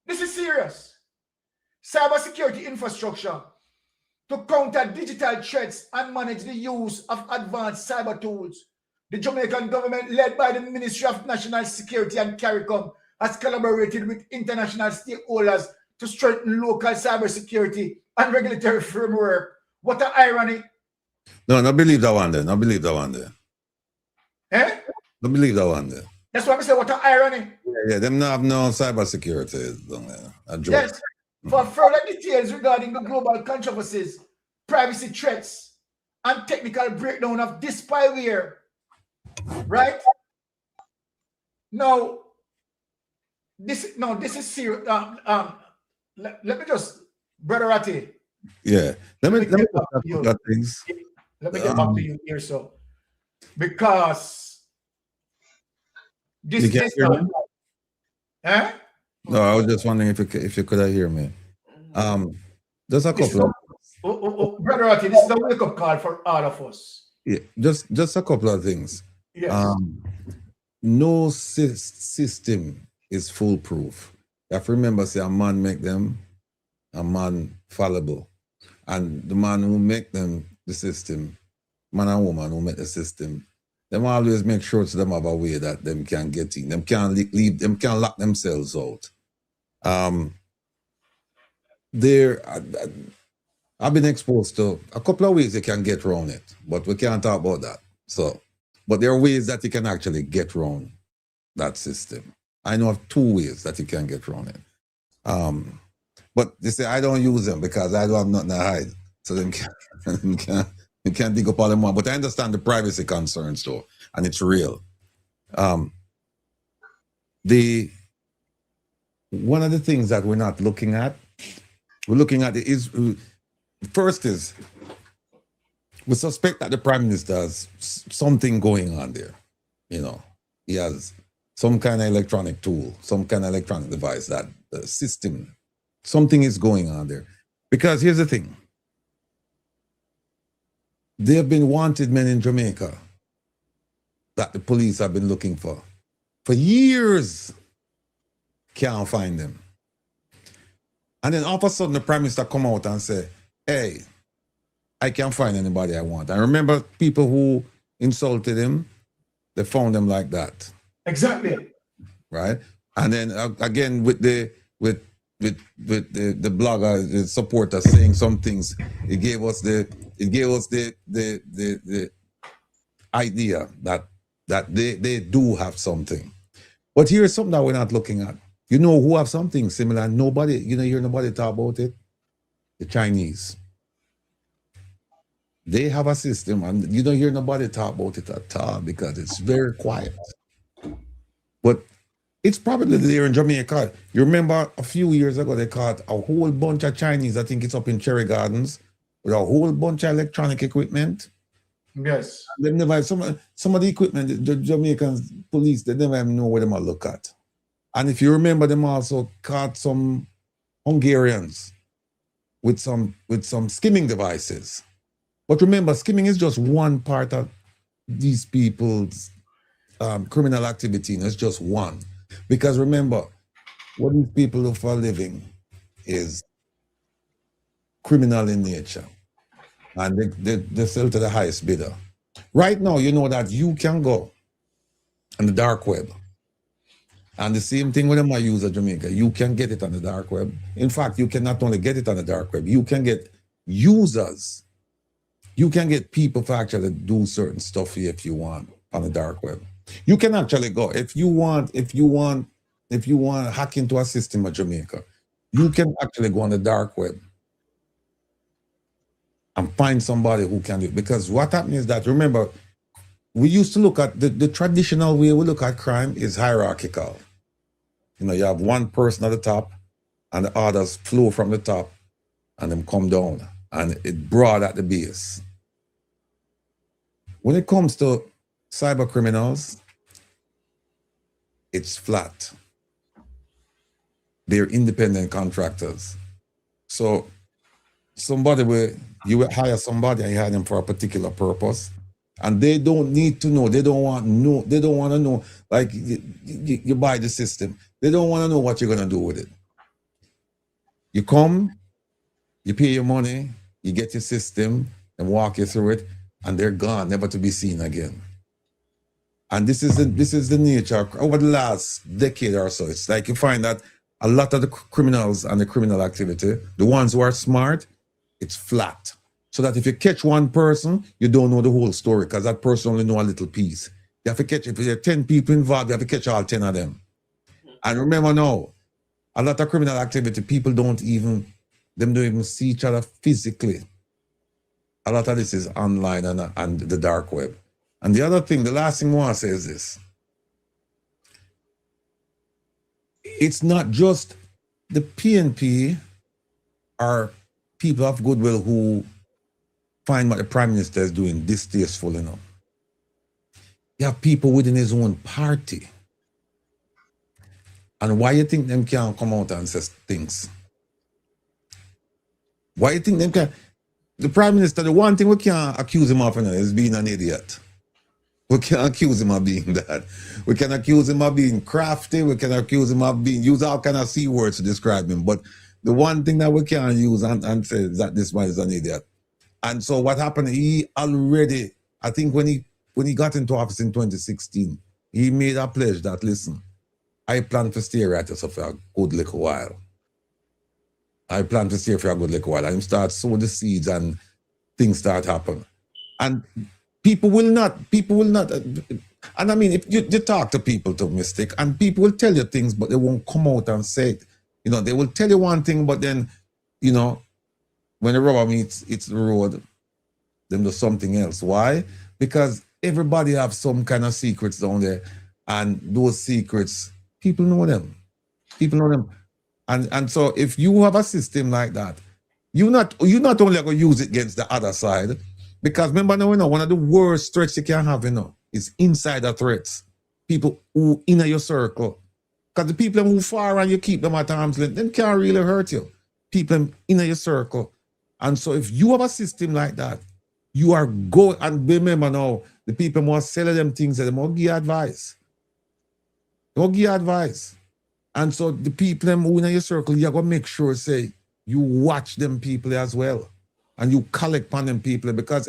This is serious. Cybersecurity infrastructure to counter digital threats and manage the use of advanced cyber tools. The Jamaican government, led by the Ministry of National Security and CARICOM, has collaborated with international stakeholders to strengthen local cybersecurity and regulatory framework. What an irony. No, not believe that one there. Not believe that one there. Eh? Don't believe that one there. That's why I say what an irony. Yeah, them not have no cybersecurity. Yes. For further details regarding the global controversies, privacy threats, and technical breakdown of this spyware, right? Now, this is serious. Let me just, Brother Ratty. Yeah. Let me get back to you. Things. Let me get back to you here, so because this is eh? No, I was just wondering if you could hear me. Just a couple of Brother Ratty, this is a wake-up call for all of us. Yeah, just a couple of things. Yes. No system is foolproof. You have to remember, say a man make them, a man fallible. And the man who make them, the system, man and woman who make the system, them always make sure to them have a way that them can get in. Them can't leave, them can't lock themselves out. I've been exposed to a couple of ways you can get around it, but we can't talk about that. So, but there are ways that you can actually get around that system. I know of 2 ways that you can get around it. But they say I don't use them because I don't have nothing to hide. So them can't dig up all them one. But I understand the privacy concerns though, and it's real. One of the things that we're not looking at, first is we suspect that the Prime Minister has something going on there. You know, he has some kind of electronic tool, some kind of electronic device, that the system, something is going on there. Because here's the thing. There have been wanted men in Jamaica that the police have been looking for years. Can't find them. And then all of a sudden the Prime Minister come out and say, hey, I can't find anybody I want. I remember people who insulted him, they found them like that. Exactly. Right? And then again with the blogger, the supporter saying some things, it gave us the idea that they do have something. But here's something that we're not looking at. You know who have something similar? Nobody, you don't hear nobody talk about it? The Chinese. They have a system and you don't hear nobody talk about it at all because it's very quiet. But it's probably there in Jamaica. You remember a few years ago, they caught a whole bunch of Chinese, I think it's up in Cherry Gardens, with a whole bunch of electronic equipment. Yes. They never have some of the equipment, the Jamaican police, they never even know where they might look at. And if you remember, them also caught some Hungarians with some skimming devices. But remember, skimming is just one part of these people's criminal activity, and it's just one. Because remember, what these people do for a living is criminal in nature. And they sell to the highest bidder. Right now, you know that you can go on the dark web. And the same thing with them I use at Jamaica. You can get it on the dark web. In fact, you can not only get it on the dark web, you can get users. You can get people to actually do certain stuff here if you want on the dark web. You can actually go, if you want to hack into a system at Jamaica, you can actually go on the dark web and find somebody who can do it. Because what happens is that, remember, we used to look at the traditional way we look at crime is hierarchical. You know, you have one person at the top and the others flow from the top and then come down and it broad at the base. When it comes to cyber criminals, it's flat. They're independent contractors. So you will hire somebody and you hire them for a particular purpose. And they don't need to know. They don't want to know. Like you buy the system. They don't want to know what you're going to do with it. You come, you pay your money, you get your system and walk you through it, and they're gone, never to be seen again. And this is the nature over the last decade or so. It's like you find that a lot of the criminals and the criminal activity, the ones who are smart, it's flat. So that if you catch one person, you don't know the whole story because that person only know a little piece. You have to catch, if there are 10 people involved, you have to catch all 10 of them. And remember now, a lot of criminal activity, people don't even see each other physically. A lot of this is online and the dark web. And the other thing, the last thing I want to say is this. It's not just the PNP or people of goodwill who find what the Prime Minister is doing distasteful enough. You have people within his own party. And why you think them can't come out and say things? Why you think them can't? The Prime Minister, the one thing we can't accuse him of is being an idiot. We can't accuse him of being that. We can accuse him of being crafty. We can accuse him of use all kind of C words to describe him. But the one thing that we can't use and say is that this man is an idiot. And so what happened, he already, I think when he got into office in 2016, he made a pledge that, listen, I plan to stay right here for a good little while. I plan to stay for a good little while. And start sow the seeds and things start happen. And people will not, and I mean, if you talk to people to Mystic, and people will tell you things, but they won't come out and say it. You know, they will tell you one thing, but then, you know, when the rubber meets the road, them do something else. Why? Because everybody have some kind of secrets down there, and those secrets, people know them. People know them. And so if you have a system like that, you're not only going to use it against the other side, because remember now, you know, one of the worst threats you can have, you know, is insider threats. People who in your circle. Because the people who far and you keep them at arm's length, them can't really hurt you. People in your circle. And so if you have a system like that, you are going, and remember now, the people must sell them things, they must give advice. They must give advice. And so the people who in your circle, you got to make sure, say, you watch them people as well. And you collect on them people, because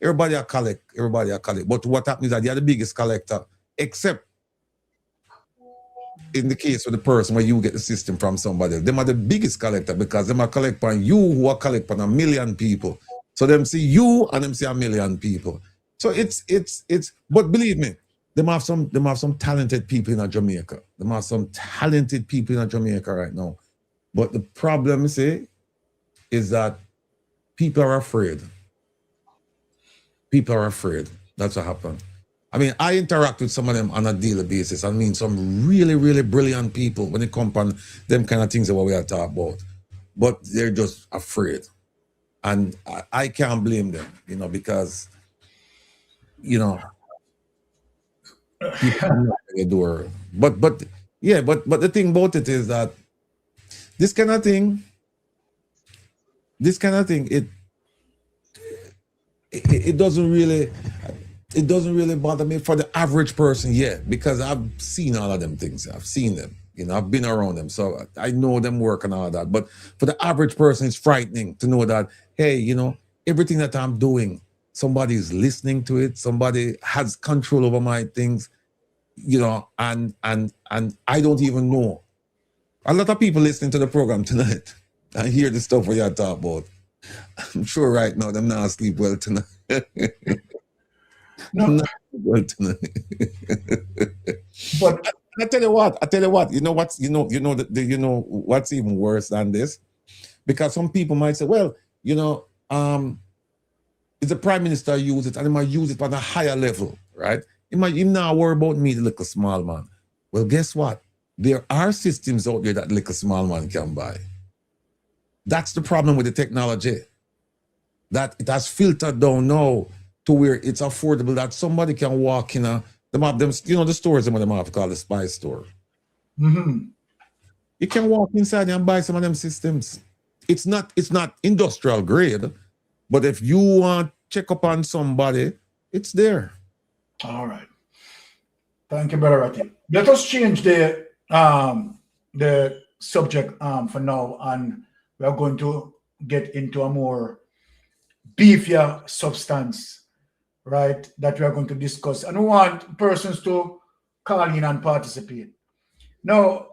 everybody a collect. But what happens is that they are the biggest collector, except in the case of the person where you get the system from somebody else. Them are the biggest collector because them are collect on you who are collect on 1 million people. So them see you and them see 1 million people. So it's but believe me, them have some talented people in Jamaica. Them have some talented people in Jamaica right now. But the problem, say, is that people are afraid. People are afraid. That's what happened. I mean, I interact with some of them on a daily basis. I mean, some really, really brilliant people when it comes on them kind of things that we are talking about. But they're just afraid. And I can't blame them, you know, because, you know, people know the door. But the thing about it is that this kind of thing, it doesn't really bother me for the average person yet, because I've seen all of them things. I've seen them, you know, I've been around them, so I know them work and all that. But for the average person, it's frightening to know that, hey, you know, everything that I'm doing, somebody's listening to it, somebody has control over my things, you know, and I don't even know. A lot of people listening to the program tonight and hear the stuff we are talking about. I'm sure right now them not sleep well tonight. No. But I tell you what, you know what's even worse than this? Because some people might say, well, you know, if the Prime Minister use it and he might use it on a higher level, right? He not worry about me, the little small man. Well, guess what? There are systems out there that the little small man can buy. That's the problem with the technology. That it has filtered down now to where it's affordable that somebody can walk in them have them, you know, the stores them have called the spy store. Mm-hmm. You can walk inside and buy some of them systems. It's not industrial grade, but if you want check up on somebody, it's there. All right. Thank you, Brother Ratty. Let us change the subject for now, and we are going to get into a more beefier substance, right, that we are going to discuss. And we want persons to call in and participate. Now,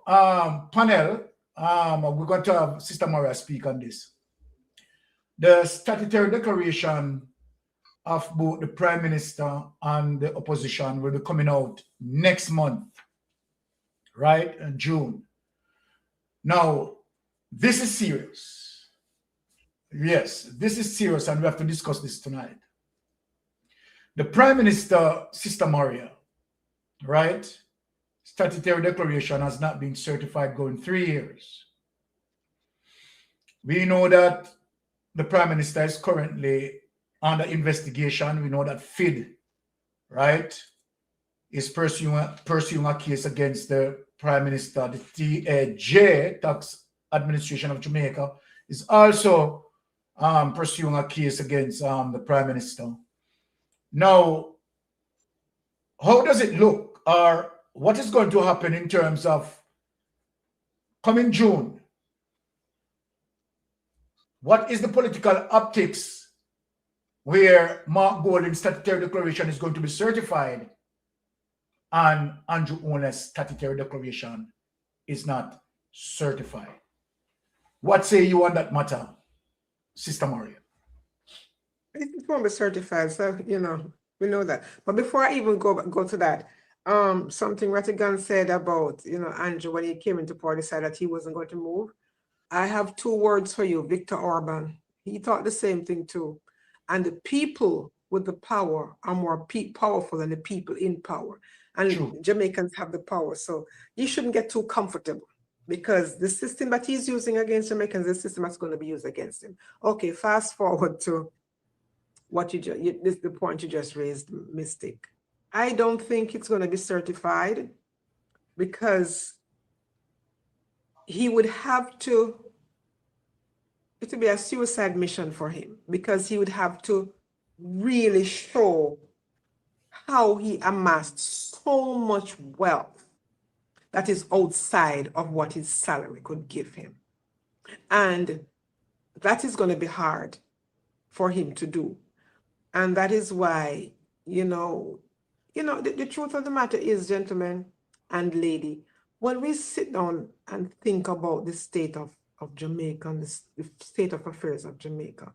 panel, we're going to have Sister Maria speak on this. The statutory declaration of both the Prime Minister and the opposition will be coming out next month, right, in June. Now, this is serious. Yes, this is serious, and we have to discuss this tonight. The Prime Minister, Sister Maria, right, statutory declaration has not been certified going 3 years. We know that the Prime Minister is currently under investigation. We know that FID, right, is pursuing a case against the Prime Minister. The TAJ, Tax Administration of Jamaica, is also pursuing a case against the Prime Minister. Now, how does it look, or what is going to happen in terms of coming June? What is the political optics where Mark Golding's statutory declaration is going to be certified and Andrew Holness' statutory declaration is not certified? What say you on that matter, Sister Maria? It won't be certified, so you know, we know that. But before I even go to that, something Rattigan said about, you know, Andrew, when he came into power, decided that he wasn't going to move. I have 2 words for you, Viktor Orban. He thought the same thing too. And the people with the power are more powerful than the people in power. And True. Jamaicans have the power. So you shouldn't get too comfortable, because the system that he's using against Jamaicans is the system that's going to be used against him. Okay, fast forward to what the point you just raised, Mystic. I don't think it's going to be certified, because he would have to, it would be a suicide mission for him, because he would have to really show how he amassed so much wealth that is outside of what his salary could give him. And that is going to be hard for him to do. And that is why, the truth of the matter is, gentlemen and lady, when we sit down and think about the state of Jamaica and the state of affairs of Jamaica,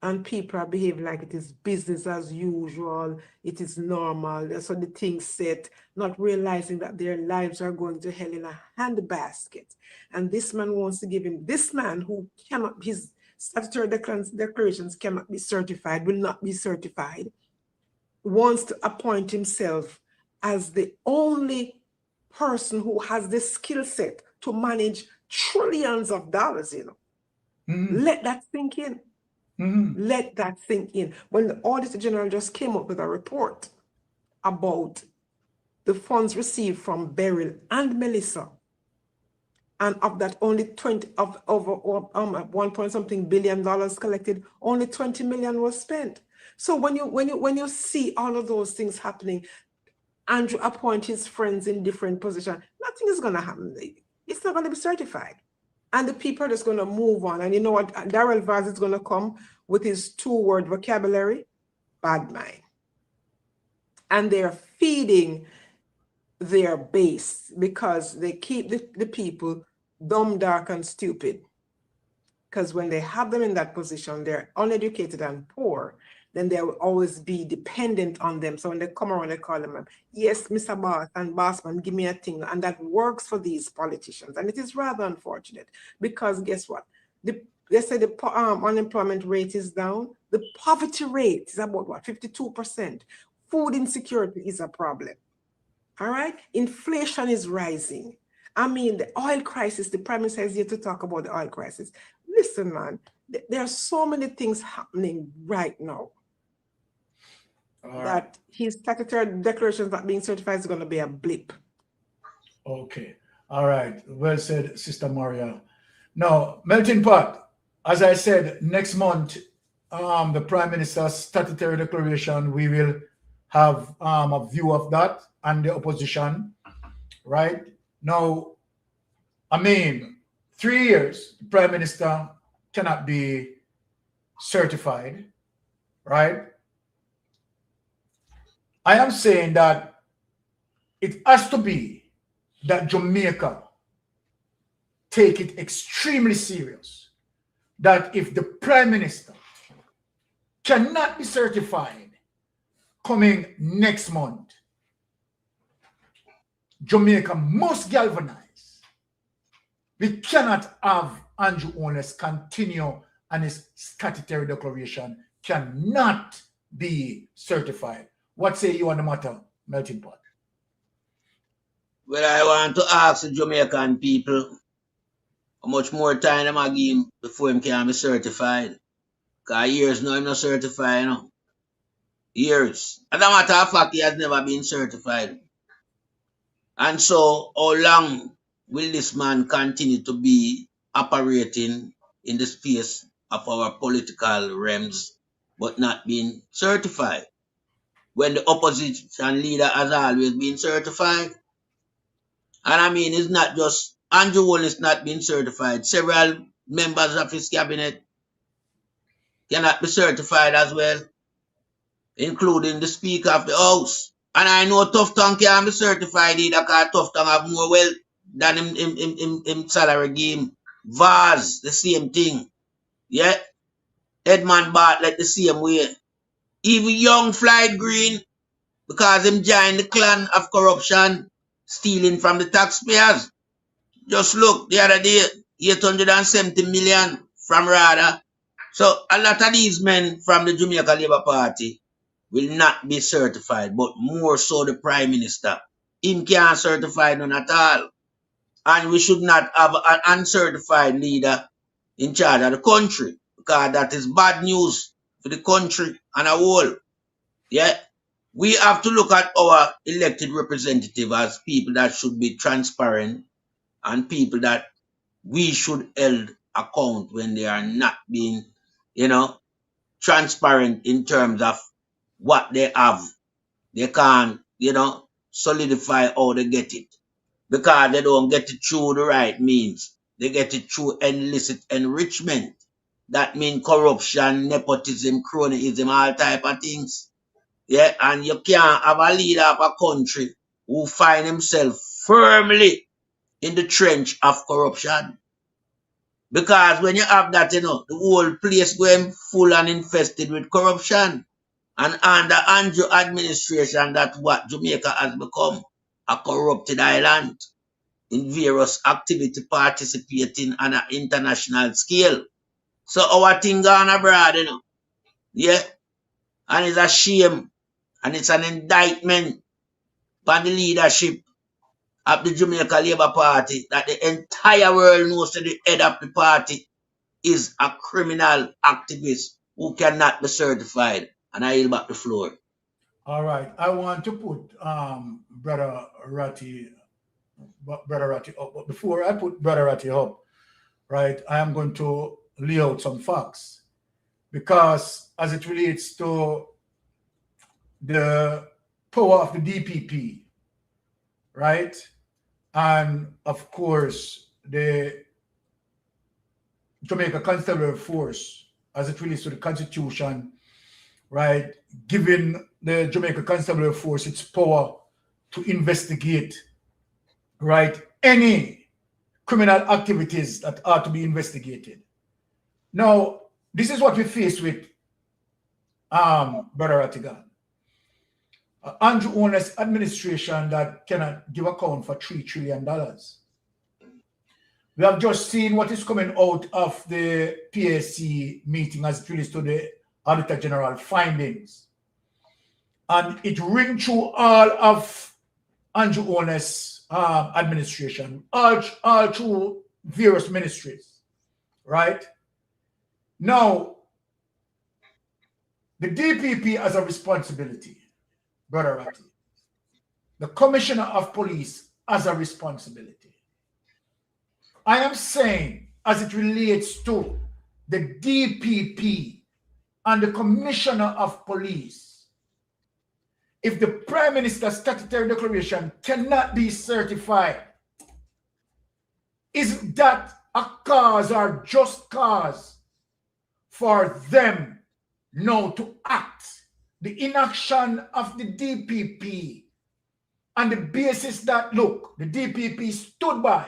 and people are behaving like it is business as usual, it is normal, that's what the thing's set, not realizing that their lives are going to hell in a handbasket. And this man wants to give him, this man who cannot, his statutory declarations cannot be certified, will not be certified, wants to appoint himself as the only person who has the skill set to manage trillions of dollars, Let that sink in. Let that sink in. When the Auditor General just came up with a report about the funds received from Beryl and Melissa, and of that only 20 of over 1 point something billion dollars collected, only 20 million was spent. So when you see all of those things happening, Andrew appoint his friends in different positions, nothing is going to happen. It's not going to be certified. And the people are just going to move on. And you know what? Darrell Vaz is going to come with his 2-word vocabulary, bad mind. And they're feeding their base, because they keep the people dumb, dark, and stupid. Because when they have them in that position, they're uneducated and poor, then they will always be dependent on them. So when they come around, they call them, yes, Mr. Boss and Bossman, give me a thing. And that works for these politicians. And it is rather unfortunate, because guess what? They say the unemployment rate is down. The poverty rate is about what, 52%. Food insecurity is a problem. All right? Inflation is rising. I mean, the oil crisis, the Prime Minister is here to talk about the oil crisis. Listen, man, there are so many things happening right now. that his statutory declarations not being certified is going to be a blip. Okay. All right. Well said, Sister Maria. Now, melting pot, as I said, next month, the Prime Minister's statutory declaration, we will have a view of that and the opposition, right? Now, I mean, 3 years, the Prime Minister cannot be certified, right? I am saying that it has to be that Jamaica take it extremely serious, that if the Prime Minister cannot be certified coming next month, Jamaica must galvanize. We cannot have Andrew Holness continue and his statutory declaration cannot be certified. What say you on the matter, Melting Pot? Well, I want to ask the Jamaican people how much more time them I give him before him can be certified. Because years now, I'm not certified, you know. Years. As a matter of fact, he has never been certified. And so, how long will this man continue to be operating in the space of our political realms but not being certified? When the opposition leader has always been certified? And I mean, it's not just Andrew Holness not being certified. Several members of his cabinet cannot be certified as well, including the Speaker of the House. And I know Tough Tongue can't be certified either because Tough Tongue have more wealth than him salary game. Vaz, the same thing. Yeah? Edmund Bartlett, the same way. Even Young Flight Green, because him joined the clan of corruption, stealing from the taxpayers. Just look, the other day, 870 million from RADA. So a lot of these men from the Jamaica Labour Party will not be certified, but more so the Prime Minister. Him can't certify none at all. And we should not have an uncertified leader in charge of the country, because that is bad news for the country and a whole. Yeah? We have to look at our elected representative as people that should be transparent and people that we should hold account when they are not being, transparent in terms of what they have. They can't, solidify how they get it. Because they don't get it through the right means. They get it through illicit enrichment. That means corruption, nepotism, cronyism, all type of things. Yeah, and you can't have a leader of a country who find himself firmly in the trench of corruption. Because when you have that, the whole place going full and infested with corruption. And under Andrew administration, that's what Jamaica has become, a corrupted island in various activity participating on an international scale. So our thing gone abroad, Yeah. And it's a shame. And it's an indictment by the leadership of the Jamaica Labour Party that the entire world knows that the head of the party is a criminal activist who cannot be certified. And I yield back the floor. All right. I want to put Brother Ratty up. But before I put Brother Ratty up, right, I am going to lay out some facts. Because as it relates to the power of the DPP, right? And of course, the Jamaica Constabulary Force, as it relates to the Constitution, right? Giving the Jamaica Constabulary Force its power to investigate, right? Any criminal activities that are to be investigated. Now, this is what we face with Brother Rattigan. Andrew Holness administration that cannot give account for $3 trillion. We have just seen what is coming out of the PAC meeting as it relates to the Auditor General findings. And it rings through all of Andrew Holness administration, all through various ministries, right? Now, The DPP has a responsibility, Brother Ratty. The Commissioner of Police has a responsibility. I am saying, as it relates to the DPP and the Commissioner of Police, if the Prime Minister's statutory declaration cannot be certified, isn't that a cause or just cause for them now to act? The inaction of the DPP on the basis that, look, the DPP stood by,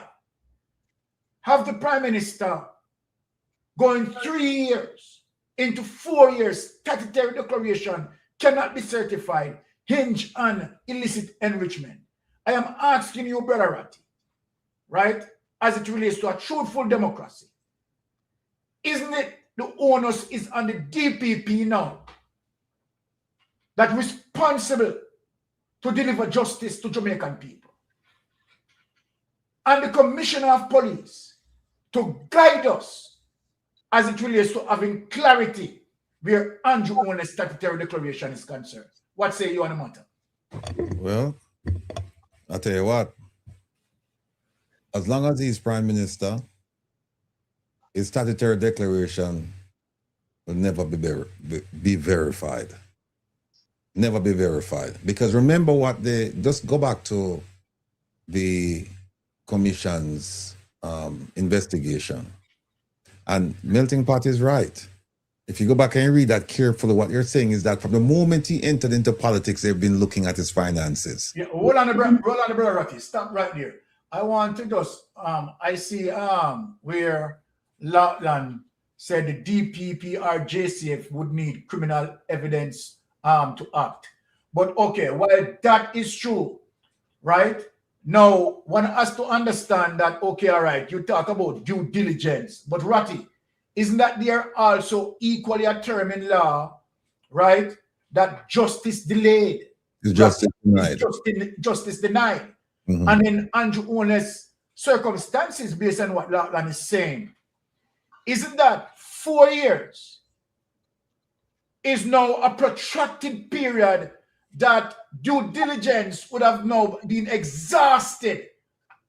have the Prime Minister going 3 years into 4 years, statutory declaration cannot be certified, hinge on illicit enrichment. I am asking you, Brother Ratty, right, as it relates to a truthful democracy, isn't it the onus is on the DPP now that responsible to deliver justice to Jamaican people, and the Commissioner of Police to guide us as it relates to having clarity where Andrew Holness' statutory declaration is concerned? What say you on the matter? Well, I'll tell you what. As long as he's Prime Minister, his statutory declaration will never be verified. Never be verified. Because remember what just go back to the Commission's investigation. And Melting Pot is right. If you go back and read that carefully, what you're saying is that from the moment he entered into politics, they've been looking at his finances. Yeah, hold on, Brother Ratty. Stop right there. I want to just, I see where Lautland said the DPP or JCF would need criminal evidence to act. But okay, while that is true, right? Now, one has to understand that, okay, all right, you talk about due diligence, but Ratty, isn't that there also equally a term in law, right, that justice delayed? Is justice denied. Justice denied. Mm-hmm. And in Andrew Holness' circumstances, based on what Lautland is saying, isn't that 4 years is now a protracted period that due diligence would have now been exhausted?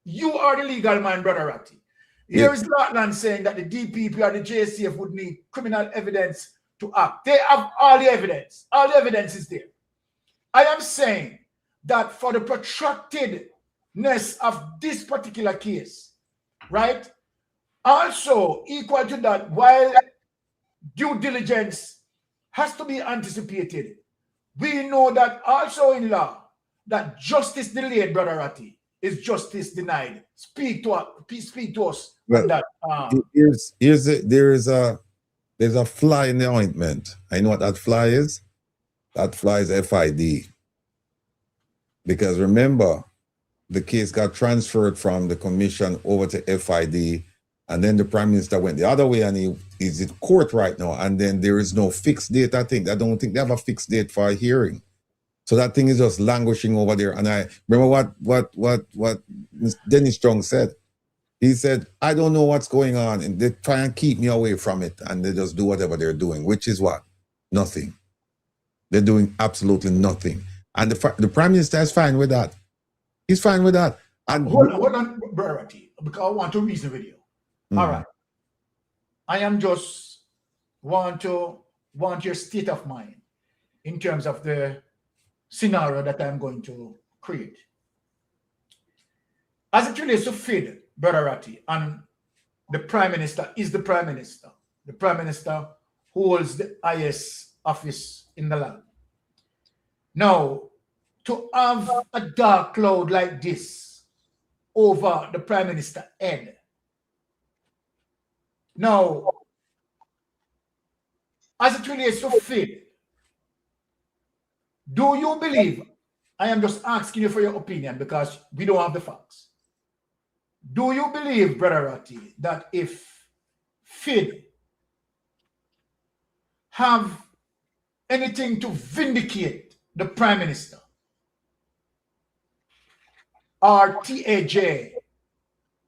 You are the legal man, Brother Ratty. Here is Lautland saying that the DPP or the JCF would need criminal evidence to act. They have all the evidence. All the evidence is there. I am saying that for the protractedness of this particular case, right, also equal to that, while due diligence has to be anticipated, we know that also in law that justice delayed, Brother Ratty, is justice denied. Speak to us on that. There's a fly in the ointment. I know what that fly is. That fly is FID. Because remember, the case got transferred from the commission over to FID, and then the Prime Minister went the other way, and he's in court right now, and then there is no fixed date. I don't think they have a fixed date for a hearing. So that thing is just languishing over there. And I remember what Dennis Strong said. He said, I don't know what's going on, and they try and keep me away from it, and they just do whatever they're doing, which is what? Nothing. They're doing absolutely nothing. And the Prime Minister is fine with that. He's fine with that. And hold on, Brother Ratty, because I want to reason with you. All right. I am just want your state of mind in terms of the scenario that I'm going to create. As it relates to FID, Brother Ratty, and the Prime Minister is the Prime Minister. The Prime Minister holds the highest office in the land. Now, to have a dark cloud like this over the Prime Minister's head. Now, as it relates to FID, do you believe, I am just asking you for your opinion because we don't have the facts. Do you believe, Brother Ratty, that if FID have anything to vindicate the Prime Minister, or TAJ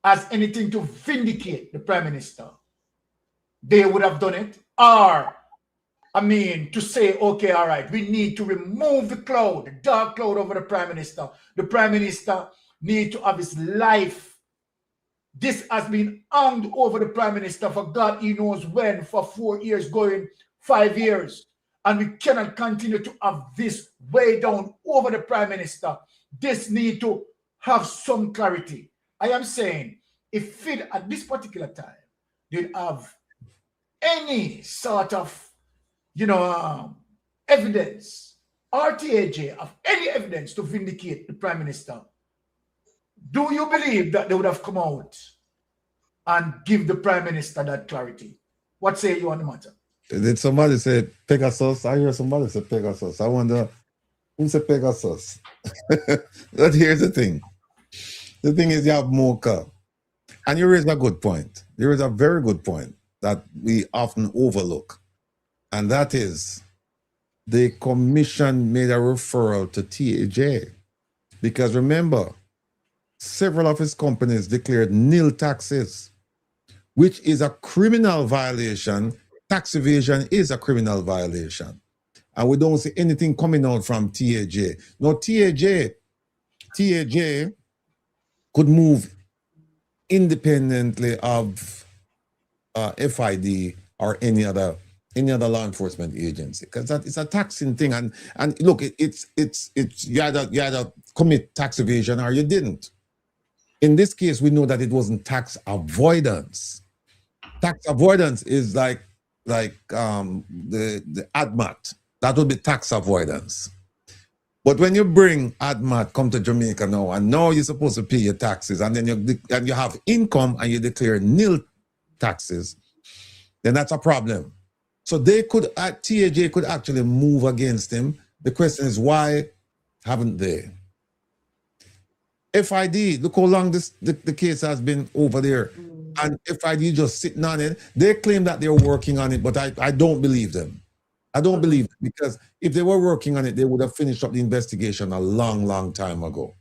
has anything to vindicate the Prime Minister, they would have done it? Or I mean, to say, okay, all right, we need to remove the cloud, the dark cloud over the Prime Minister. The Prime Minister needs to have his life. This has been hung over the Prime Minister for God he knows when, for 4 years, going 5 years. And we cannot continue to have this way down over the Prime Minister. This need to have some clarity. I am saying, if FID at this particular time did have any sort of, evidence, RTAJ of any evidence to vindicate the Prime Minister, do you believe that they would have come out and give the Prime Minister that clarity? What say you on the matter? Did somebody say Pegasus? I hear somebody say Pegasus. I wonder who said Pegasus. But here's the thing. The thing is, you have Mocha. And you raise a good point. You raise a very good point that we often overlook. And that is, the commission made a referral to TAJ. Because remember, several of his companies declared nil taxes, which is a criminal violation. Tax evasion is a criminal violation. And we don't see anything coming out from TAJ. No, TAJ could move independently of FID or any other law enforcement agency, because that is a taxing thing. And look, it's you either commit tax evasion or you didn't. In this case, we know that it wasn't tax avoidance. Tax avoidance is like the ADMAT. That would be tax avoidance. But when you bring ADMAT come to Jamaica now, and now you're supposed to pay your taxes, and then you have income and you declare nil taxes, then that's a problem. So TAJ could actually move against him. The question is, why haven't they? FID, look how long the case has been over there. And FID just sitting on it. They claim that they're working on it, but I don't believe them. I don't believe it, because if they were working on it, they would have finished up the investigation a long, long time ago.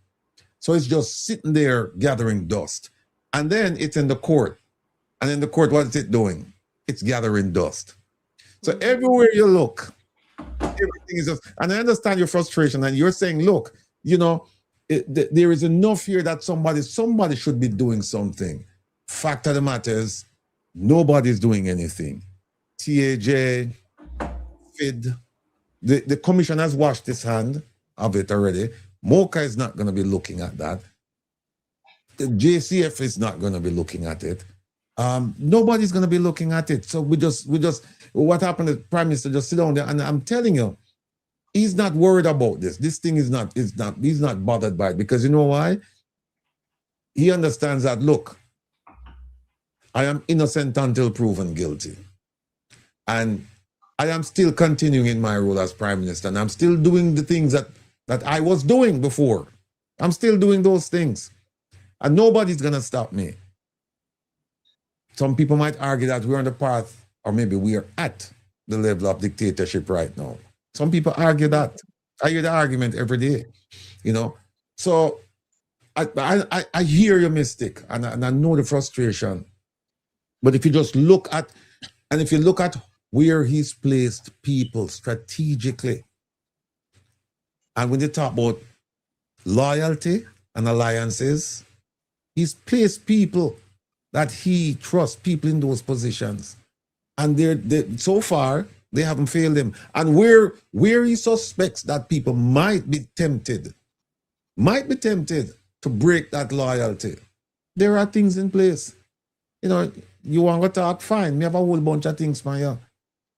So it's just sitting there gathering dust. And then it's in the court. And in the court, what is it doing? It's gathering dust. So everywhere you look, everything is just, and I understand your frustration, and you're saying, look, there is enough here that somebody should be doing something. Fact of the matter is, nobody's doing anything. TAJ, FID, the commission has washed its hand of it already. Mocha is not going to be looking at that. The JCF is not going to be looking at it. Nobody's going to be looking at it. So we just, what happened, the Prime Minister just sit down there, and I'm telling you, he's not worried about this. This thing he's not bothered by it, because you know why? He understands that, look, I am innocent until proven guilty. And I am still continuing in my role as Prime Minister, and I'm still doing the things that I was doing before. I'm still doing those things. And nobody's going to stop me. Some people might argue that we're on the path, or maybe we are at the level of dictatorship right now. Some people argue that. I hear the argument every day, So I hear your Mystic, and I know the frustration. But if you just look at where he's placed people strategically, and when they talk about loyalty and alliances, he's placed people that he trusts, people in those positions. And so far, they haven't failed him. And where he suspects that people might be tempted to break that loyalty, there are things in place. You want to talk, fine. We have a whole bunch of things for you.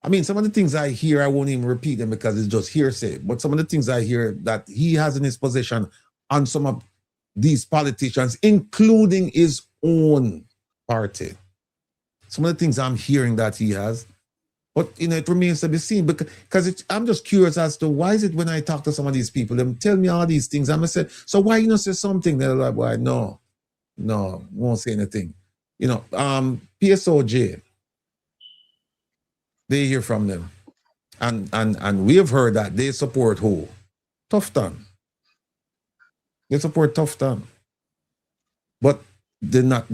I mean, some of the things I hear, I won't even repeat them because it's just hearsay. But some of the things I hear that he has in his possession on some of these politicians, including his own party. Some of the things I'm hearing that he has. But, it remains to be seen, because I'm just curious as to why is it when I talk to some of these people, them tell me all these things, I'm going to say, so why you not say something? They're like, why? No, won't say anything. PSOJ, they hear from them. And we have heard that they support who? Tufton. They support Tufton. But they're not,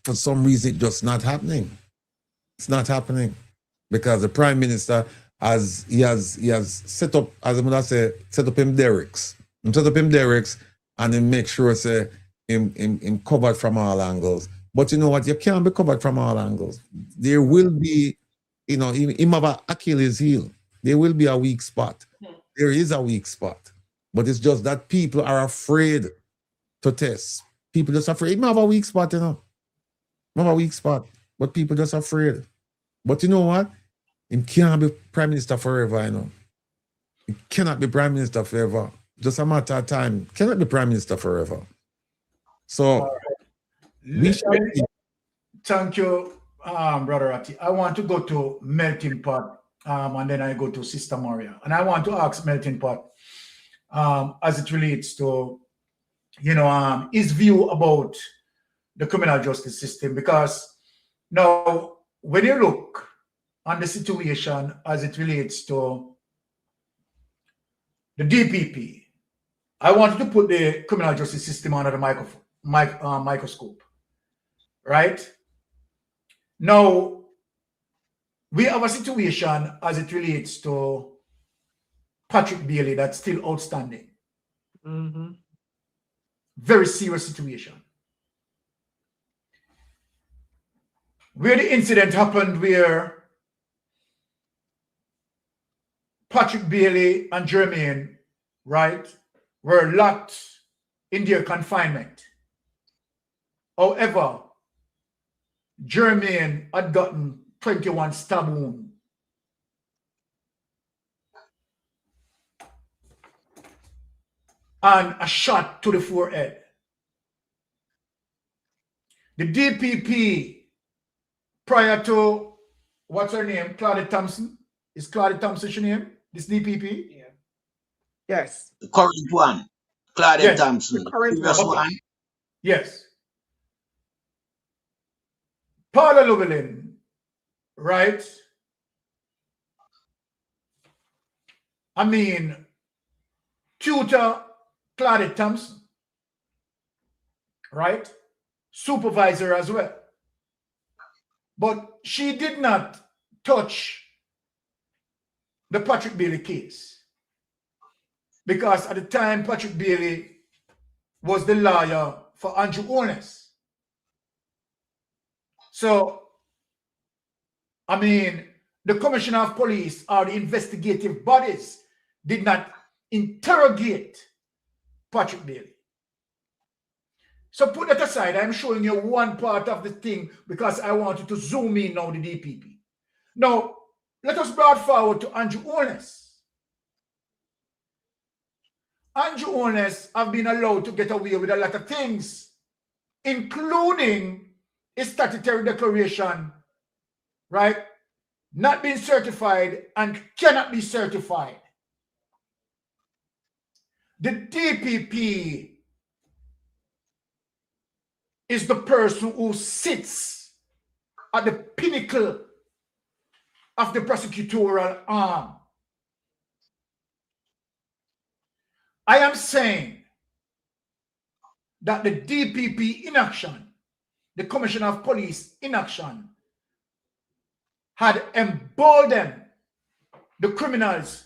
for some reason, it's just not happening. It's not happening because the Prime Minister as he has set up, as I'm gonna say, set up him derricks. Set up him derricks and then make sure say him covered from all angles. But you know what? You can't be covered from all angles. There will be, you know, him have an Achilles heel. There will be a weak spot. There is a weak spot. But it's just that people are afraid to test. People just afraid. Him have a weak spot, you know. Him have a weak spot. But people just afraid. But you know what? He can't be prime minister forever, you know. He cannot be prime minister forever. Just a matter of time. Cannot be prime minister forever. So, thank you, Brother Ati. I want to go to Melting Pot, and then I go to Sister Maria. And I want to ask Melting Pot, as it relates to, you know, his view about the criminal justice system. Because now, when you look on the situation as it relates to the DPP, I wanted to put the criminal justice system under the microscope, right? Now, we have a situation as it relates to Patrick Bailey that's still outstanding. Very serious situation. Where the incident happened where Patrick Bailey and Jermaine, right, were locked in their confinement. However, Jermaine had gotten 21 stab wounds. And a shot to the forehead. The DPP, prior to, what's her name, Claudia Thompson? Is Claudia Thompson her name? This DPP? Yeah. Yes. The current one, Claudia Yes. Thompson. The current Previous one. one. Yes. Paula Llewellyn, right? I mean, tutor Claudia Thompson, right? Supervisor as well. But she did not touch the Patrick Bailey case. Because at the time, Patrick Bailey was the lawyer for Andrew Holness. So, I mean, the Commissioner of Police or the investigative bodies did not interrogate Patrick Bailey. So put that aside. I'm showing you one part of the thing because I want you to zoom in now the DPP. Now, let us bring forward to Andrew Holness. Andrew Holness have been allowed to get away with a lot of things, including his statutory declaration, right? Not being certified and cannot be certified. The DPP is the person who sits at the pinnacle of the prosecutorial arm. I am saying that the DPP inaction, the Commissioner of Police inaction, had emboldened the criminals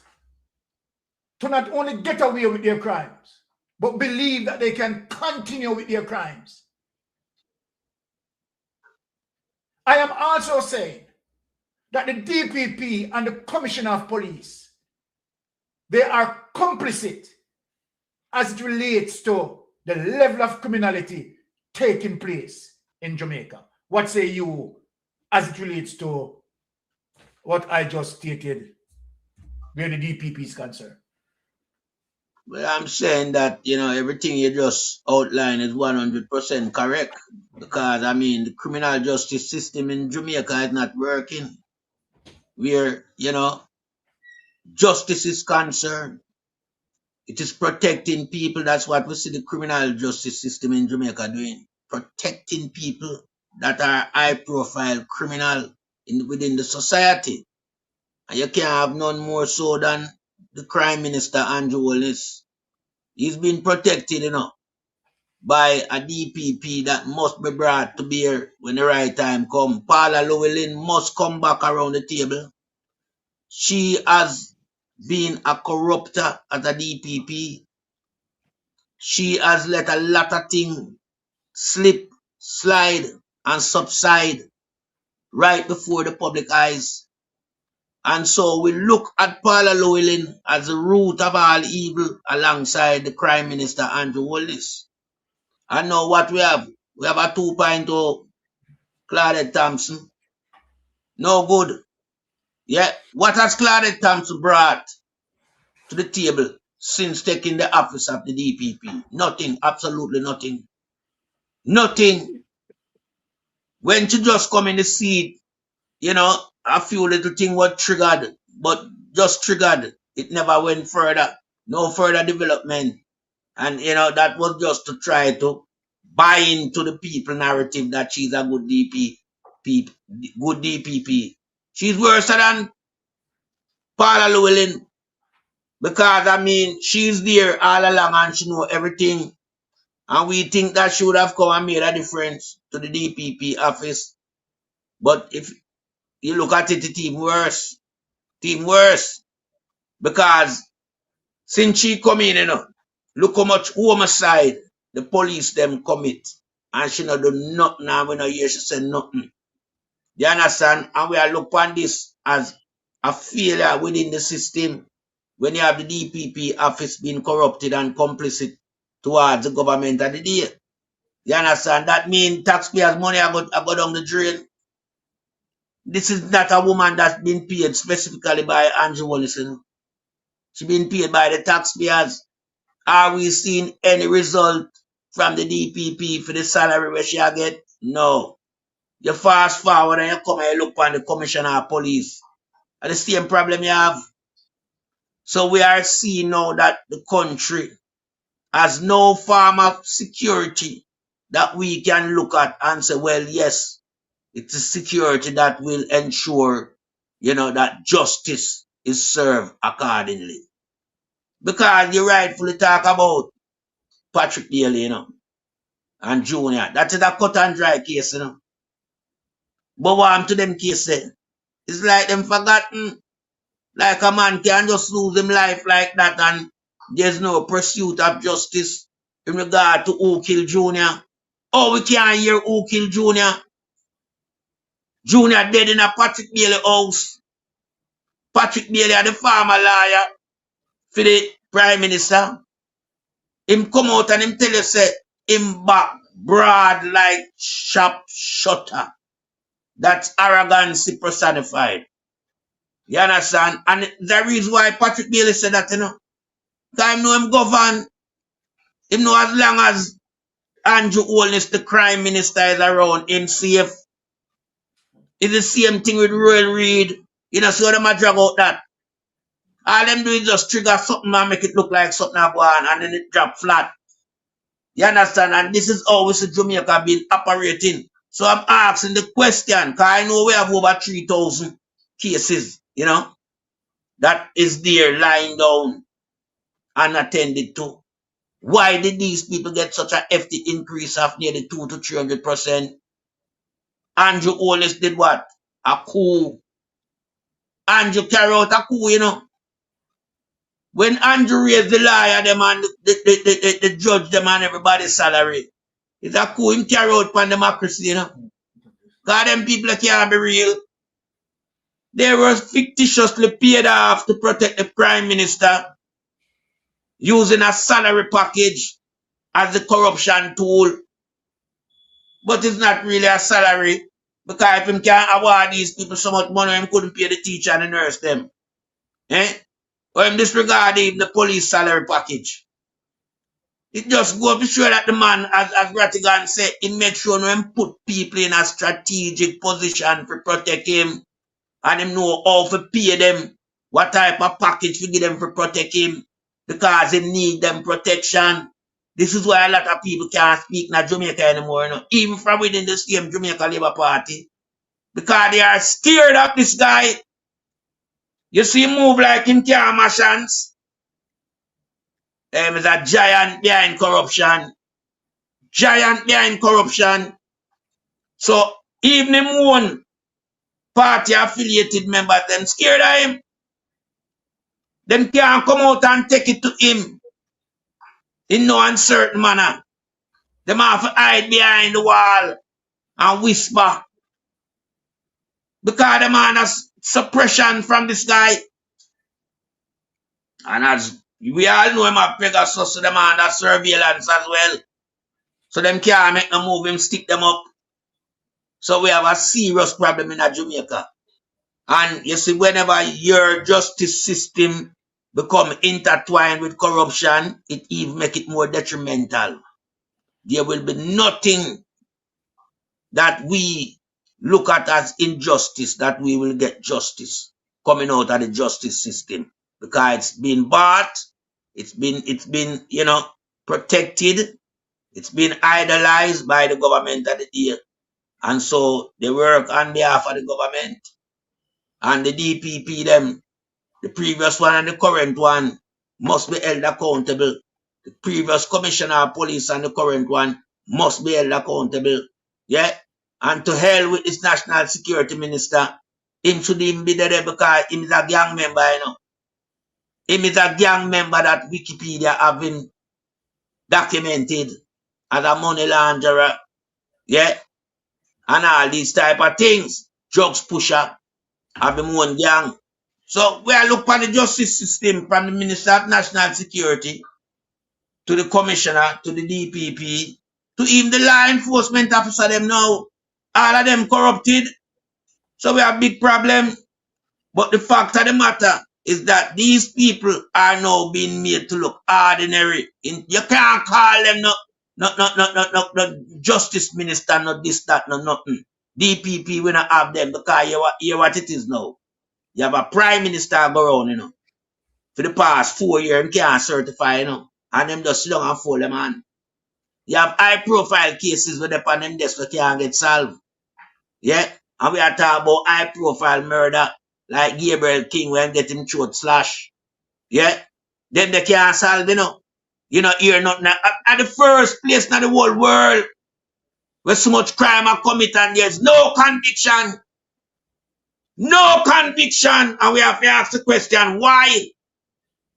to not only get away with their crimes, but believe that they can continue with their crimes. I am also saying that the DPP and the Commissioner of Police, they are complicit as it relates to the level of criminality taking place in Jamaica. What say you as it relates to what I just stated where the DPP is concerned? Well, I'm saying that, you know, everything you just outlined is 100% correct. Because, I mean, the criminal justice system in Jamaica is not working. Where, you know, justice is concerned. It is protecting people. That's what we see the criminal justice system in Jamaica doing. Protecting people that are high-profile criminal within the society. And you can't have none more so than the Crime Minister, Andrew Holness. He's been protected, you know, by a DPP that must be brought to bear when the right time comes. Paula Llewellyn must come back around the table. she has been a corrupter at the DPP. She has let a lot of things slip, slide, and subside right before the public eyes. And so we look at Paula Llewellyn as the root of all evil alongside the Prime Minister Andrew Holness. And now what we have? We have a 2.0 Claudette Thompson. No good. Yeah. What has Claudette Thompson brought to the table since taking the office of the DPP? Nothing. Absolutely nothing. Nothing. When she just come in the seat, you know, a few little things were triggered, but just triggered. It never went further. No further development. And, you know, that was just to try to buy into the people narrative that she's a good DPP. She's worse than Paula Llewellyn because, I mean, she's there all along and she knows everything. And we think that she would have come and made a difference to the DPP office. But if you look at it, it's even worse. Even worse. Because since she come in, you know, look how much homicide the police them commit. And she not do nothing and we not hear she say nothing. You understand? And we are look on this as a failure within the system when you have the DPP office being corrupted and complicit towards the government of the day. You understand? That means taxpayers' money are go down the drain. This is not a woman that's been paid specifically by Andrew Holness. She's been paid by the taxpayers. Are we seeing any result from the DPP for the salary where she get? No. You fast forward and you come and you look on the commissioner of police. And the same problem you have. So we are seeing now that the country has no form of security that we can look at and say, well, yes, it's a security that will ensure, you know, that justice is served accordingly. Because you rightfully talk about Patrick Daly, you know, and Junior. That is a cut and dry case, you know. But what to them cases? It's like them forgotten. Like a man can just lose his life like that and there's no pursuit of justice in regard to who killed Junior. Oh, we can't hear who killed Junior. Junior dead in a Patrick Bailey house. Patrick Bailey, the former lawyer for the Prime Minister. Him come out and him tell you, say, him back broad like sharp shutter. That's arrogancy personified. You understand? And the reason why Patrick Bailey said that, you know, because him know him govern. Him know as long as Andrew Holness, the Prime Minister, is around, him safe. It's the same thing with Royal Reid. You know, so them a drag out that. All them do is just trigger something and make it look like something go on and then it drop flat. You understand? And this is always Jamaica been operating. So I'm asking the question, because I know we have over 3,000 cases, you know, that is there lying down unattended to. Why did these people get such a hefty increase of nearly 200 to 300%? Andrew Holness did what? A coup. Andrew carried out a coup, you know. When Andrew raised the lawyer, them and the judge, them and everybody's salary, it's a coup him carry out for democracy, you know. Because them people can't be real. They were fictitiously paid off to protect the Prime Minister using a salary package as the corruption tool. But it's not really a salary. Because if him can't award these people so much money, him couldn't pay the teacher and the nurse them. Eh? Or him disregard even the police salary package. It just goes to show that the man, as Rattigan said, he made sure him put people in a strategic position to protect him. And him know how to pay them, what type of package to give them to protect him. Because he need them protection. This is why a lot of people can't speak in Jamaica anymore, you know, even from within the same Jamaica Labour Party. Because they are scared of this guy. You see him move like him can't mash hands. He's a giant behind corruption. Giant behind corruption. So even him own party affiliated members, them scared of him. Them can't come out and take it to him in no uncertain manner. Them have to hide behind the wall and whisper. Because the man has suppression from this guy. And as we all know him have Pegasus, so the man has surveillance as well. So them can't make no move him, stick them up. So we have a serious problem in Jamaica. And you see, whenever your justice system become intertwined with corruption, it even make it more detrimental. There will be nothing that we look at as injustice that we will get justice coming out of the justice system, because it's been bought, it's been protected, it's been idolized by the government of the day, and so they work on behalf of the government. And the DPP, them, the previous one and the current one, must be held accountable. The previous commissioner of police and the current one must be held accountable. Yeah? And to hell with this national security minister. Him should even be there because him is a gang member, Him is a gang member that Wikipedia have been documented as a money launderer. Yeah? And all these type of things. Drugs pusher. Have him one gang. So we are looking at the justice system from the Minister of National Security to the Commissioner, to the DPP, to even the law enforcement officer them now. All of them corrupted. So we have a big problem. But the fact of the matter is that these people are now being made to look ordinary. You can't call them no justice minister, no this, that, no nothing. DPP will not have them because hear what it is now. You have a prime minister go around, for the past 4 years and can't certify, and them just sit down and fold them on. You have high profile cases where they on them desk that can't get solved. Yeah? And we are talking about high profile murder like Gabriel King when getting throat slash. Yeah? Then they can't solve, You know, hear nothing. At the first place in the whole world where so much crime are committed and there's no conviction. No conviction. And we have to ask the question, why?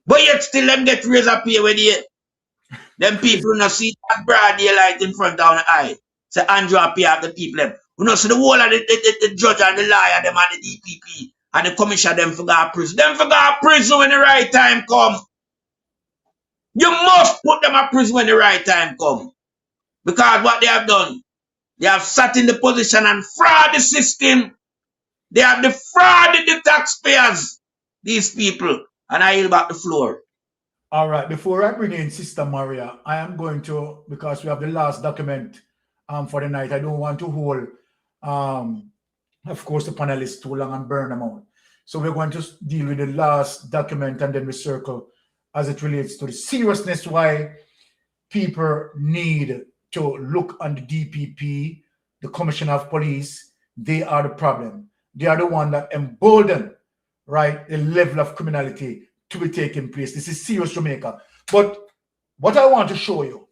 But yet still them get razor pay with it. Them people not see that broad daylight in front of the eye. Say Andrew pay of the people. We not see the whole of the judge and the lawyer, them and the DPP and the commissioner them for go prison. Them for go prison when the right time come. You must put them in prison when the right time come. Because what they have done, they have sat in the position and fraud the system. They have defrauded the taxpayers, these people. And I yield back the floor. All right, before I bring in Sister Maria, I am going to, because we have the last document for the night, I don't want to hold, of course, the panelists too long and burn them out. So we're going to deal with the last document and then we circle as it relates to the seriousness why people need to look on the DPP, the Commissioner of Police. They are the problem. They are the one that embolden, right, the level of criminality to be taking place. This is serious Jamaica. But what I want to show you,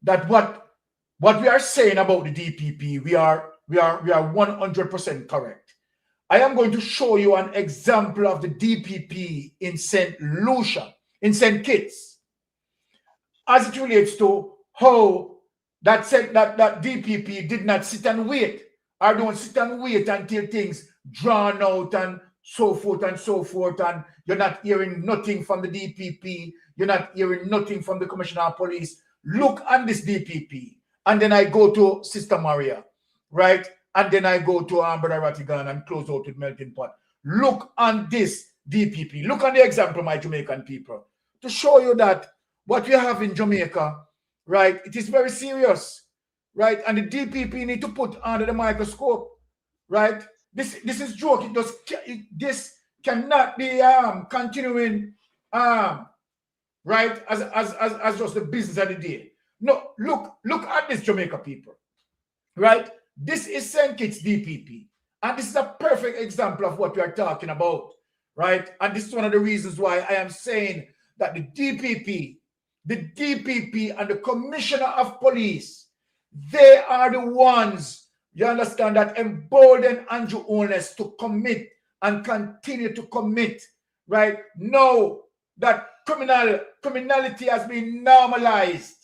that what we are saying about the DPP, we are 100% correct. I am going to show you an example of the DPP in St. Lucia, in St. Kitts, as it relates to how that DPP did not sit and wait, or don't sit and wait until things drawn out and so forth, and you're not hearing nothing from the DPP, you're not hearing nothing from the Commissioner of Police. Look on this DPP. And then I go to Sister Maria, right? And then I go to Brother Ratigan and close out with Melting Pot. Look on this DPP. Look on the example, my Jamaican people, to show you that what we have in Jamaica, right, it is very serious, right? And the DPP need to put under the microscope, right? This is joke. This cannot be continuing, right, as just the business of the day. No, look at this, Jamaica people, right? This is St. Kitts DPP, and this is a perfect example of what we are talking about, right? And this is one of the reasons why I am saying that the DPP and the Commissioner of Police, they are the ones, you understand, that embolden Andrew Holness to commit and continue to commit, right? Know that criminality has been normalized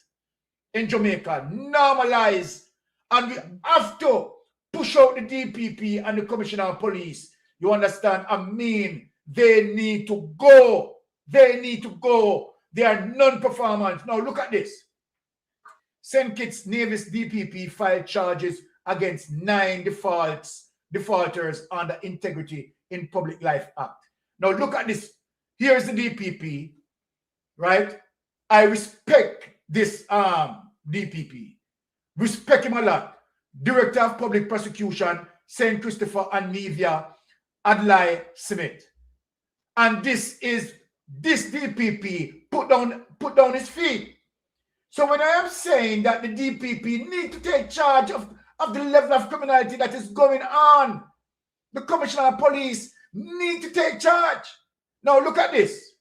in Jamaica, normalized. And we have to push out the DPP and the Commissioner of Police. You understand? I mean, they need to go. They need to go. They are non-performance. Now look at this. St. Kitts Nevis DPP filed charges against 9 defaulters under Integrity in Public Life Act. Now look at this. Here's the DPP, right? I respect this DPP. Respect him a lot. Director of Public Prosecution, St. Christopher and Nevia Adlai Smith. And this DPP put down his feet. So when I am saying that the DPP need to take charge of the level of criminality that is going on, the Commissioner of Police need to take charge. Now look at this.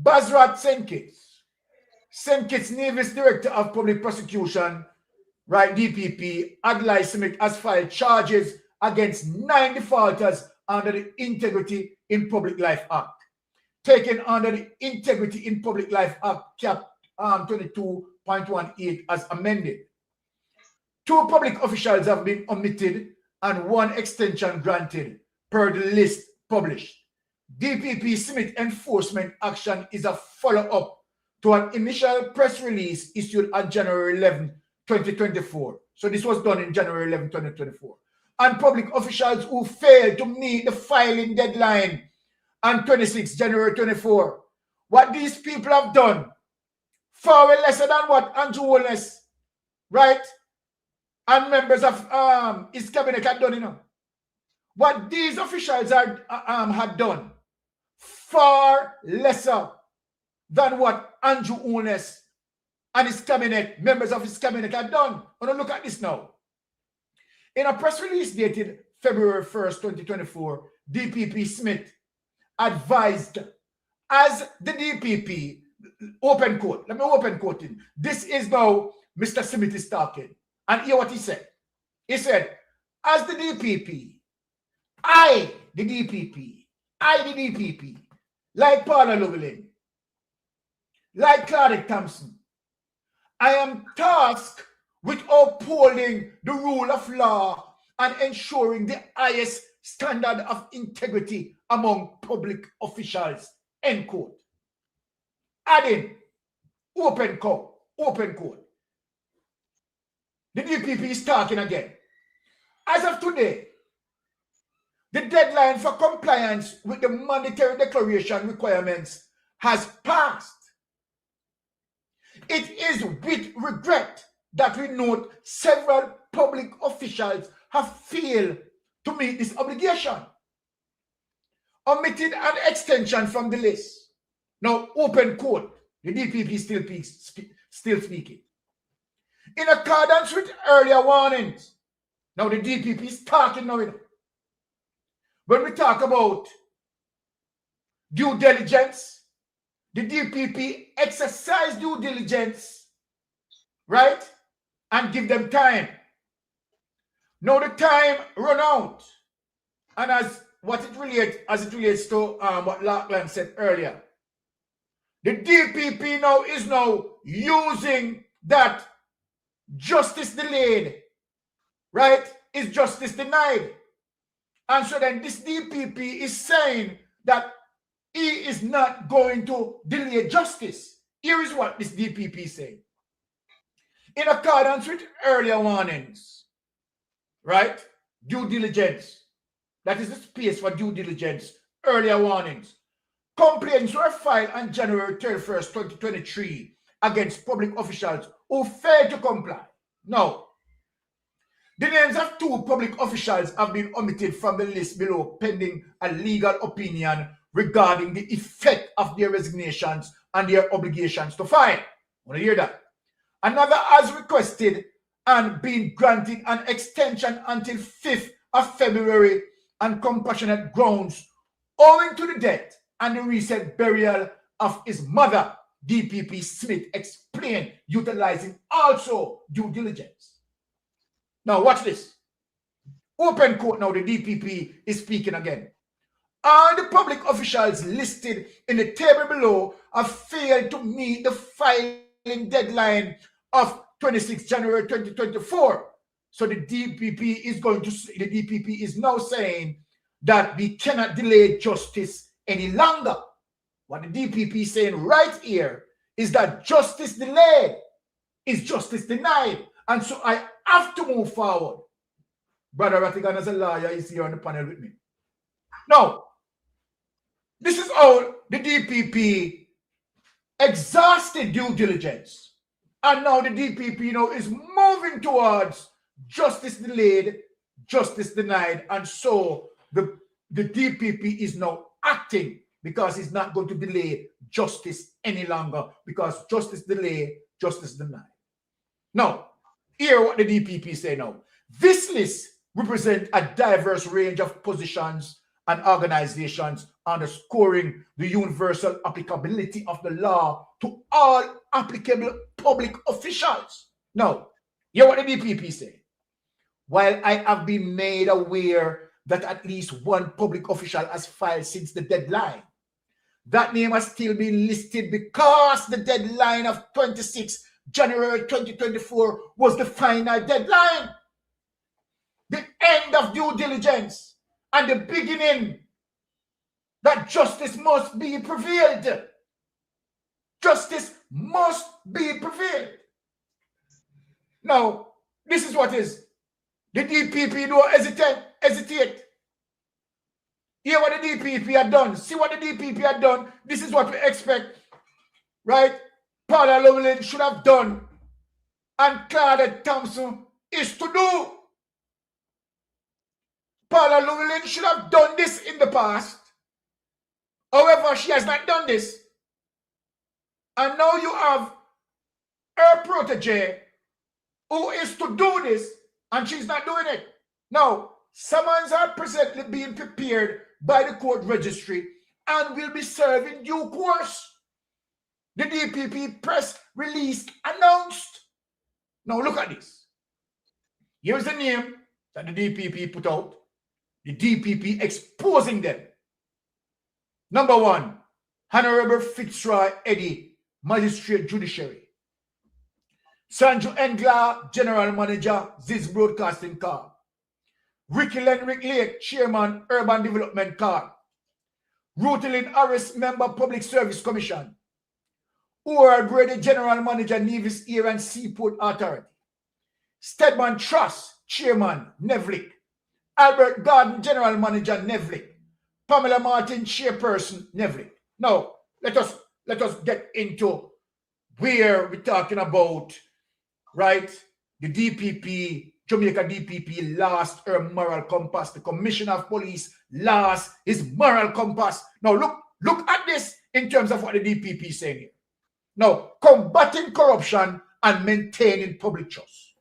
Basrat St. Kitts Nevis Director of Public Prosecution, right, DPP, Adlai Smith has filed charges against 9 defaulters under the Integrity in Public Life Act, taken under the Integrity in Public Life Act, Cap 22.18 as amended. 2 public officials have been omitted and 1 extension granted per the list published. DPP Smith enforcement action is a follow-up to an initial press release issued on January 11, 2024. So this was done in January 11, 2024. And public officials who failed to meet the filing deadline on 26 January 24. What these people have done, far lesser than what Andrew Holness, right, and members of his cabinet had done, you know. What these officials had done, far lesser than what Andrew Holness and his cabinet, members of his cabinet had done. And look at this now. In a press release dated February 1st, 2024, DPP Smith advised as the DPP, open quote, let me open quote him. This is now Mr. Smith is talking. And hear what he said. He said, as the DPP, I, the DPP, like Paula Llewellyn, like Claudette Thompson, I am tasked with upholding the rule of law and ensuring the highest standard of integrity among public officials, end quote. Adding, open quote. The DPP is talking again. As of today, the deadline for compliance with the mandatory declaration requirements has passed. It is with regret that we note several public officials have failed to meet this obligation, omitted an extension from the list. Now, open quote, the DPP still speaking. In accordance with earlier warnings, now the DPP is talking now. When we talk about due diligence, the DPP exercise due diligence, right? And give them time. Now the time run out. And as it relates to what Lachlan said earlier, the DPP now is using that justice delayed, right, is justice denied. And so then this DPP is saying that he is not going to delay justice. Here is what this DPP is saying. In accordance with earlier warnings, right, due diligence, that is the space for due diligence, earlier warnings. Complaints were filed on January 31st, 2023 against public officials who failed to comply. Now, the names of 2 public officials have been omitted from the list below pending a legal opinion regarding the effect of their resignations and their obligations to file. Want to hear that? Another has requested and been granted an extension until 5th of February on compassionate grounds owing to the death and the recent burial of his mother, DPP Smith explained, utilizing also due diligence. Now watch this. Open quote now, the DPP is speaking again. All the public officials listed in the table below have failed to meet the filing deadline of 26 January 2024. So the DPP is now saying that we cannot delay justice any longer. What the DPP is saying right here is that justice delayed is justice denied. And so I have to move forward. Brother Rattigan, as a lawyer, is here on the panel with me. Now, this is how the DPP exhausted due diligence. And now the DPP is moving towards justice delayed, justice denied. And so the DPP is now acting because it's not going to delay justice any longer, because justice delayed, justice denied. Now, hear what the DPP say now. This list represents a diverse range of positions and organizations, underscoring the universal applicability of the law to all applicable public officials. Now, hear what the DPP say. While I have been made aware that at least one public official has filed since the deadline, that name has still been listed because the deadline of 26 January 2024 was the final deadline. The end of due diligence and the beginning that justice must be prevailed. Justice must be prevailed. Now, this is what is. The DPP don't hesitate. Hear what the DPP had done. See what the DPP had done. This is what we expect, right? Paula Llewellyn should have done, and Claudette Thompson is to do. Paula Llewellyn should have done this in the past. However, she has not done this. And now you have her protege who is to do this, and she's not doing it. Now, summons are presently being prepared by the court registry and will be served in due course. The DPP press release announced. Now look at this. Here's the name that the DPP put out. The DPP exposing them. Number 1, Honorable Fitzroy Eddy, Magistrate Judiciary. Sanju Engla, General Manager, Ziz Broadcasting Corp. Ricky Lenrick Lake, Chairman, Urban Development Corp. Rutilin Harris, Member, Public Service Commission. Howard Brady, General Manager, Nevis Air and Seaport Authority. Stedman Truss, Chairman, Nevlik. Albert Garden, General Manager, Nevlik. Pamela Martin, Chairperson, Nevlik. Now, let us get into where we're talking about, right? The DPP, Jamaica DPP lost her moral compass. The Commissioner of Police lost his moral compass. Now, look at this in terms of what the DPP is saying here. Now, combating corruption and maintaining public trust.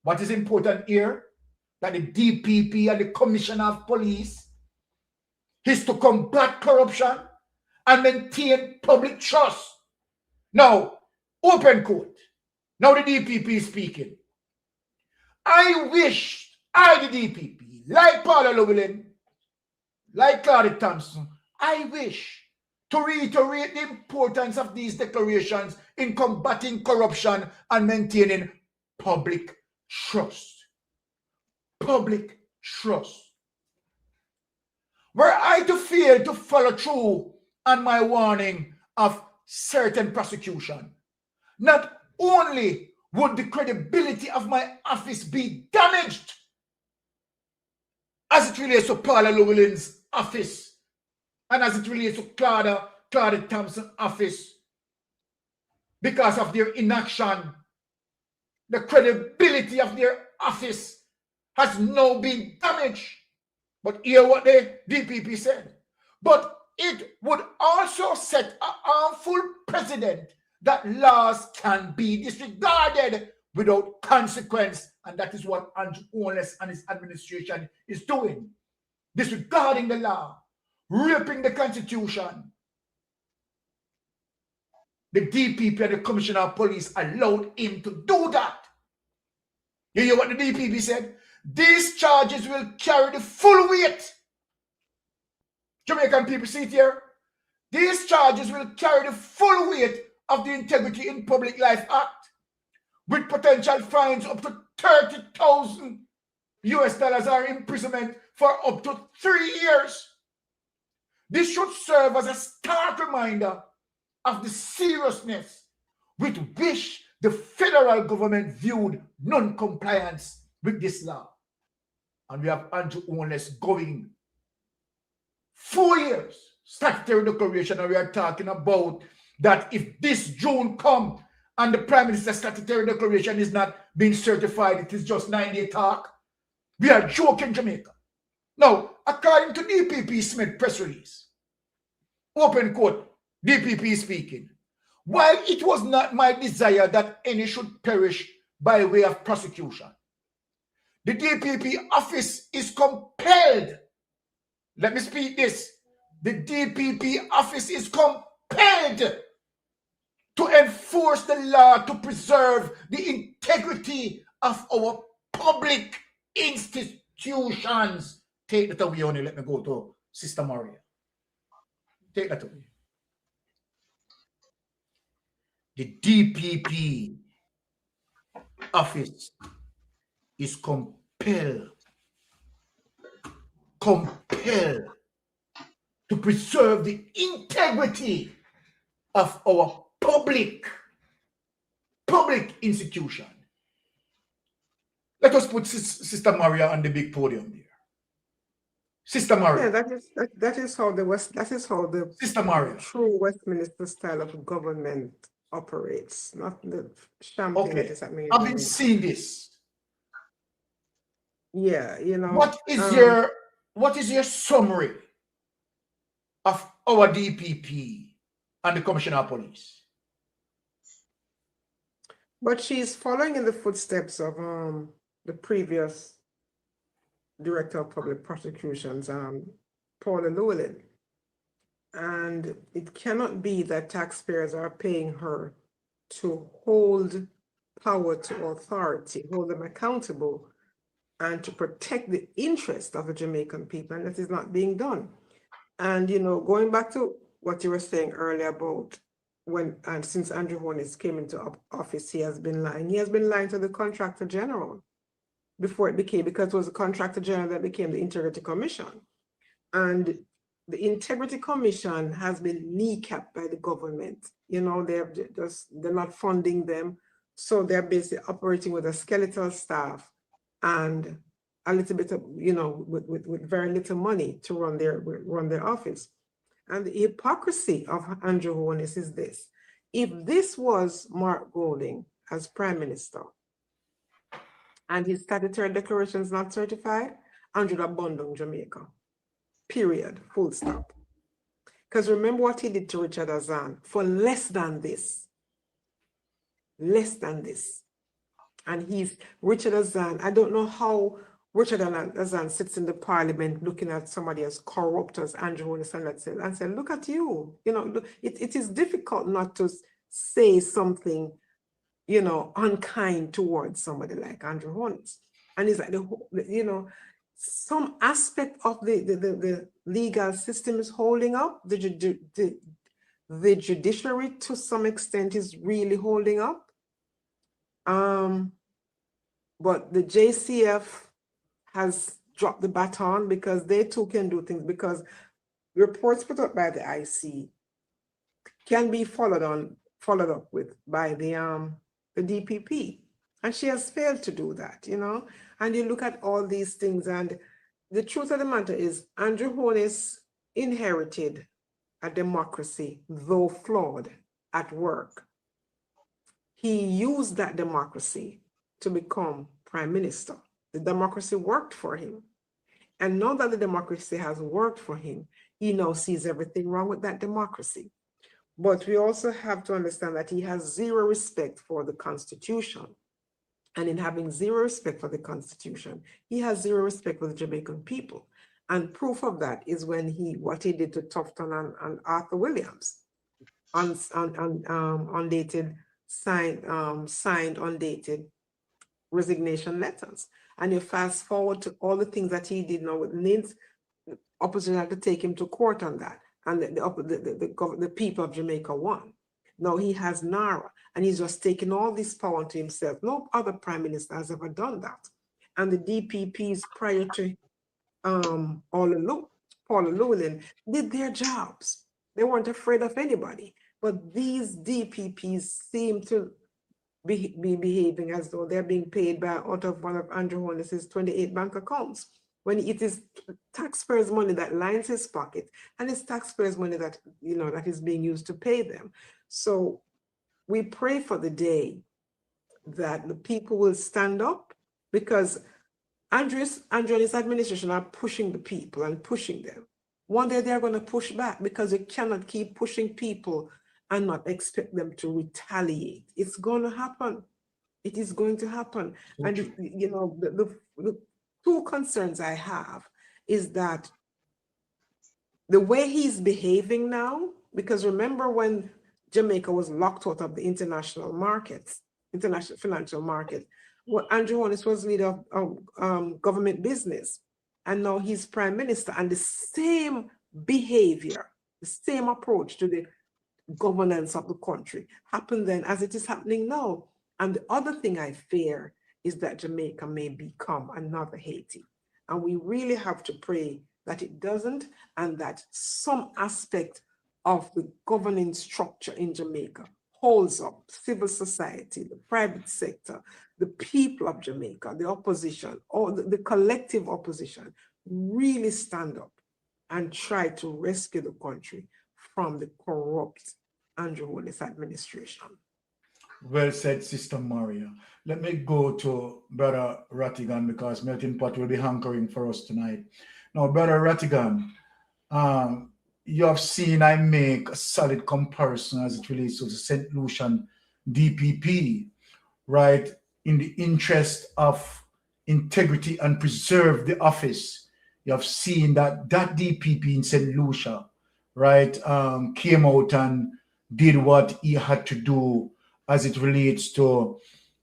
What is important here? That the DPP and the Commissioner of Police is to combat corruption and maintain public trust. Now, open quote. Now the DPP is speaking. I wish the DPP, like Paula Llewellyn, like Claudette Thompson, I wish to reiterate the importance of these declarations in combating corruption and maintaining public trust. Public trust. Were I to fail to follow through on my warning of certain prosecution, not only would the credibility of my office be damaged as it relates to Paula Llewellyn's office and as it relates to Claudette Thompson's office because of their inaction. The credibility of their office has now been damaged. But hear what the DPP said. But it would also set an harmful precedent that laws can be disregarded without consequence. And that is what Andrew Holness and his administration is doing. Disregarding the law, ripping the Constitution. The DPP and the Commissioner of Police allowed him to do that. You hear what the DPP said? These charges will carry the full weight. Jamaican people, see it here. These charges will carry the full weight of the Integrity in Public Life Act, with potential fines up to $30,000 or imprisonment for up to 3 years. This should serve as a stark reminder of the seriousness with which the federal government viewed non-compliance with this law. And we have Andrew Holness going 4 years statutory declaration, and we are talking about that if this June comes and the Prime Minister's statutory declaration is not being certified, it is just 9-day talk. We are joking Jamaica. Now, according to DPP Smith press release, open quote, DPP speaking, while it was not my desire that any should perish by way of prosecution, the DPP office is compelled, let me speak this, the DPP office is compelled to enforce the law to preserve the integrity of our public institutions. Take that away, only let me go to Sister Maria. Take that away. The DPP office is compelled to preserve the integrity of our public institution. Let us put Sister Maria on the big podium there. Sister Maria. Yeah, that is how the Sister Maria, true Westminster style of government operates, not the champagne. Okay, I've been seeing this. Yeah, you know. What is your summary of our DPP and the Commissioner of Police? But she's following in the footsteps of the previous Director of Public Prosecutions, Paula Llewellyn. And it cannot be that taxpayers are paying her to hold power to authority, hold them accountable, and to protect the interest of the Jamaican people, and that is not being done. And, you know, going back to what you were saying earlier about since Andrew Holness came into office, he has been lying. He has been lying to the Contractor General before it became, because it was the Contractor General that became the Integrity Commission. And the Integrity Commission has been kneecapped by the government. You know, they're not funding them. So they're basically operating with a skeletal staff and a little bit of, you know, with very little money to run their office. And the hypocrisy of Andrew Holness is this. If this was Mark Golding as Prime Minister and his statutory declaration is not certified, Andrew would abandon Jamaica. Period. Full stop. Because remember what he did to Richard Azan for less than this. Less than this. And Richard Azan, I don't know how Richard Azan sits in the parliament looking at somebody as corrupt as Andrew Holness and said, look at you. You know, it is difficult not to say something, you know, unkind towards somebody like Andrew Holness. And it's like, you know, some aspect of the legal system is holding up. The judiciary, to some extent, is really holding up. But the JCF has dropped the baton because they too can do things, because reports put up by the IC can be followed up with by the DPP. And she has failed to do that, you know. And you look at all these things, and the truth of the matter is Andrew Holness inherited a democracy, though flawed, at work. He used that democracy to become Prime Minister. The democracy worked for him. And now that the democracy has worked for him, he now sees everything wrong with that democracy. But we also have to understand that he has zero respect for the Constitution. And in having zero respect for the Constitution, he has zero respect for the Jamaican people. And proof of that is when what he did to Tufton and Arthur Williams, signed undated resignation letters. And you fast forward to all the things that he did now with NIDS, the opposition had to take him to court on that. And the people of Jamaica won. Now he has NARA, and he's just taking all this power to himself. No other prime minister has ever done that. And the DPPs prior to Paula Llewellyn did their jobs. They weren't afraid of anybody. But these DPPs seem to be behaving as though they're being paid by out of one of Andrew Holness's 28 bank accounts, when it is taxpayers' money that lines his pocket, and it's taxpayers' money that that is being used to pay them. So we pray for the day that the people will stand up, because Andrew and his administration are pushing the people and pushing them. One day they're going to push back, because you cannot keep pushing people and not expect them to retaliate. It's going to happen. It is going to happen. And the two concerns I have is that the way he's behaving now, because remember when Jamaica was locked out of the international financial market, well, Andrew Holness was leader of government business, and now he's prime minister, and the same behavior, the same approach to the governance of the country happened then as it is happening now. And the other thing I fear is that Jamaica may become another Haiti. And we really have to pray that it doesn't, and that some aspect of the governing structure in Jamaica holds up civil society, the private sector, the people of Jamaica, the opposition, or the collective opposition, really stand up and try to rescue the country from the corrupt Andrew Holness administration. Well said, Sister Maria. Let me go to Brother Rattigan, because Melting Pot will be hankering for us tonight. Now, Brother Rattigan, you have seen I make a solid comparison as it relates to the St. Lucian DPP, right? In the interest of integrity and preserve the office. You have seen that DPP in St. Lucia, right, came out and did what he had to do as it relates to,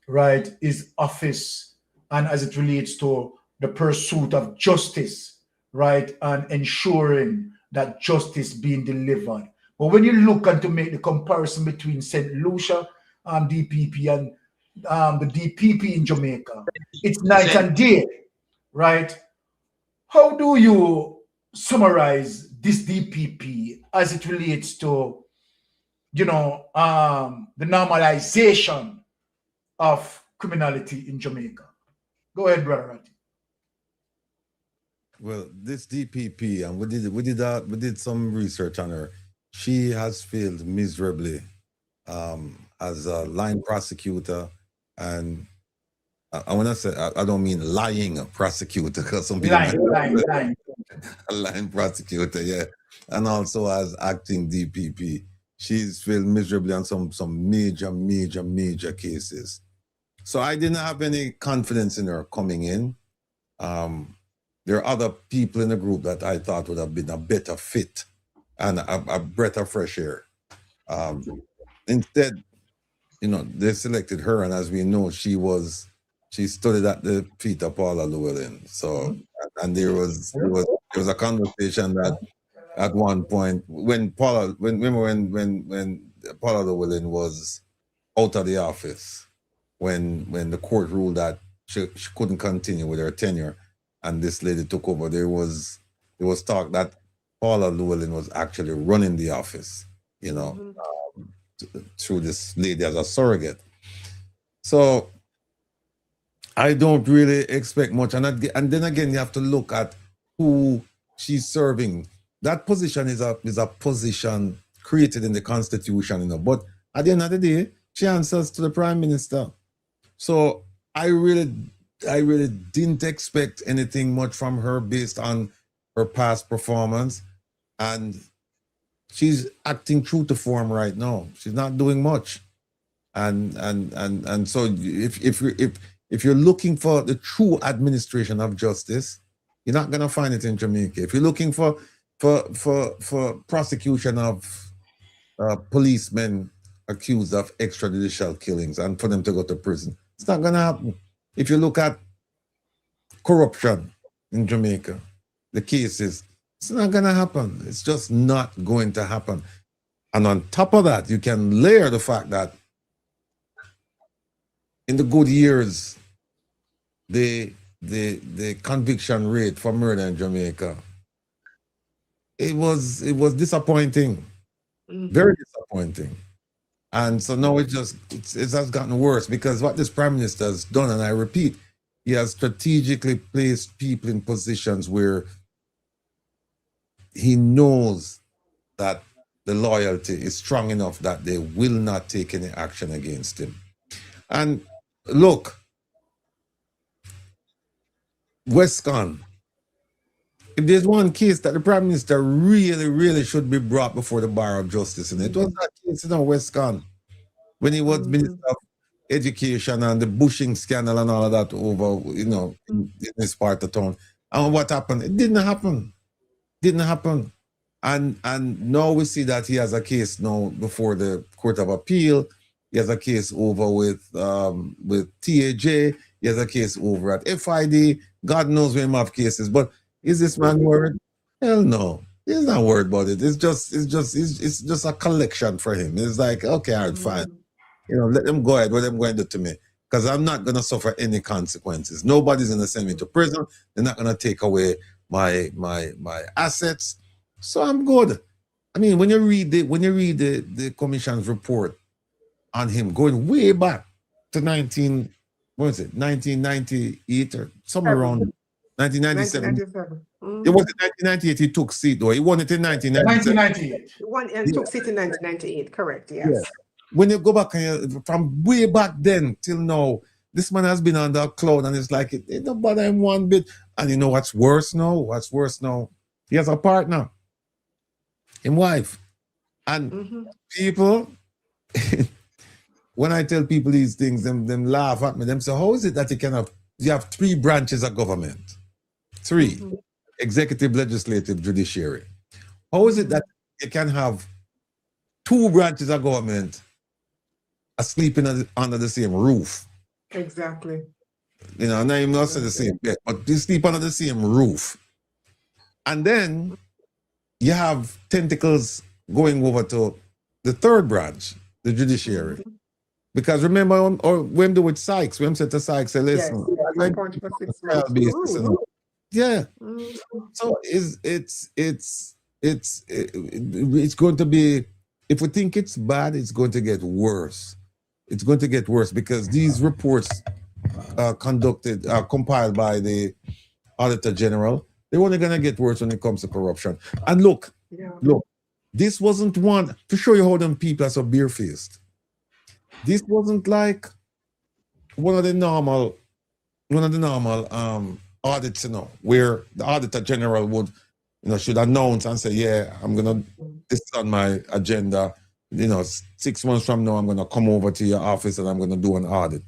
right, his office, and as it relates to the pursuit of justice, right, and ensuring that justice being delivered. But when you look and to make the comparison between St. Lucia DPP and the DPP in Jamaica, it's night and day, right? How do you summarize this DPP as it relates to, the normalization of criminality in Jamaica? Go ahead, Brother Ratty. Well, this DPP, and we did some research on her. She has failed miserably as a line prosecutor, and I want to say I don't mean lying prosecutor, because some people lying. A line prosecutor, yeah, and also as acting DPP. She's failed miserably on some major cases. So I didn't have any confidence in her coming in. There are other people in the group that I thought would have been a better fit and a breath of fresh air. Instead, they selected her, and as we know, she studied at the feet of Paula Llewellyn. So, and there was a conversation that at one point when Paula Llewellyn was out of the office, when the court ruled that she couldn't continue with her tenure, and this lady took over, there was talk that Paula Llewellyn was actually running the office, through this lady as a surrogate. So I don't really expect much. And then again, you have to look at who she's serving. That position is a position created in the Constitution, but at the end of the day, she answers to the Prime Minister. So I really didn't expect anything much from her based on her past performance, and she's acting true to form right now. She's not doing much, and so if you're looking for the true administration of justice, you're not gonna find it in Jamaica. If you're looking for prosecution of policemen accused of extrajudicial killings and for them to go to prison, it's not gonna happen. If you look at corruption in Jamaica, the cases, it's not going to happen. It's just not going to happen. And on top of that, you can layer the fact that in the good years, the conviction rate for murder in Jamaica, it was disappointing, very disappointing. And so now it has gotten worse because what this prime minister has done, and I repeat, he has strategically placed people in positions where he knows that the loyalty is strong enough that they will not take any action against him. And look, Westcon, if there's one case that the prime minister really, really should be brought before the bar of justice, and it was that case in Westcon when he was minister of education and the bushing scandal and all of that over, in this part of town. And what happened? It didn't happen. Didn't happen. And now we see that he has a case now before the Court of Appeal. He has a case over with TAJ. He has a case over at FID. God knows we have cases. But is this man worried? Hell no. He's not worried about it. It's just a collection for him. It's like, okay, all right, fine. Let them go ahead. What them going to do to me? Because I'm not going to suffer any consequences. Nobody's going to send me to prison. They're not going to take away my assets. So I'm good. I mean, when you read the commission's report on him going way back to 1998 or somewhere around 1997. It was in 1998 he took seat, though. He won it in 1998. He won and took seat in 1998, correct, yes. Yeah. When you go back from way back then till now, this man has been under a cloud, and it's like it don't bother him one bit. And you know what's worse now? What's worse now? He has a partner, his wife, and people. When I tell people these things, them laugh at me. Them say, "How is it that you have three branches of government, executive, legislative, judiciary? How is it that you can have two branches of government sleeping under the same roof?" Exactly. Not even not the same bed, but they sleep under the same roof. And then you have tentacles going over to the third branch, the judiciary. Because remember, when they with Sykes, when said to Sykes, say, listen, yeah. So it's going to be, if we think it's bad, it's going to get worse. It's going to get worse because these reports compiled by the Auditor General, they're only going to get worse when it comes to corruption. And look, this wasn't one, to show you how them people are so bare-faced. This wasn't like one of the normal audits, where the Auditor General would, should announce and say, yeah, this is on my agenda. 6 months from now, I'm going to come over to your office and I'm going to do an audit.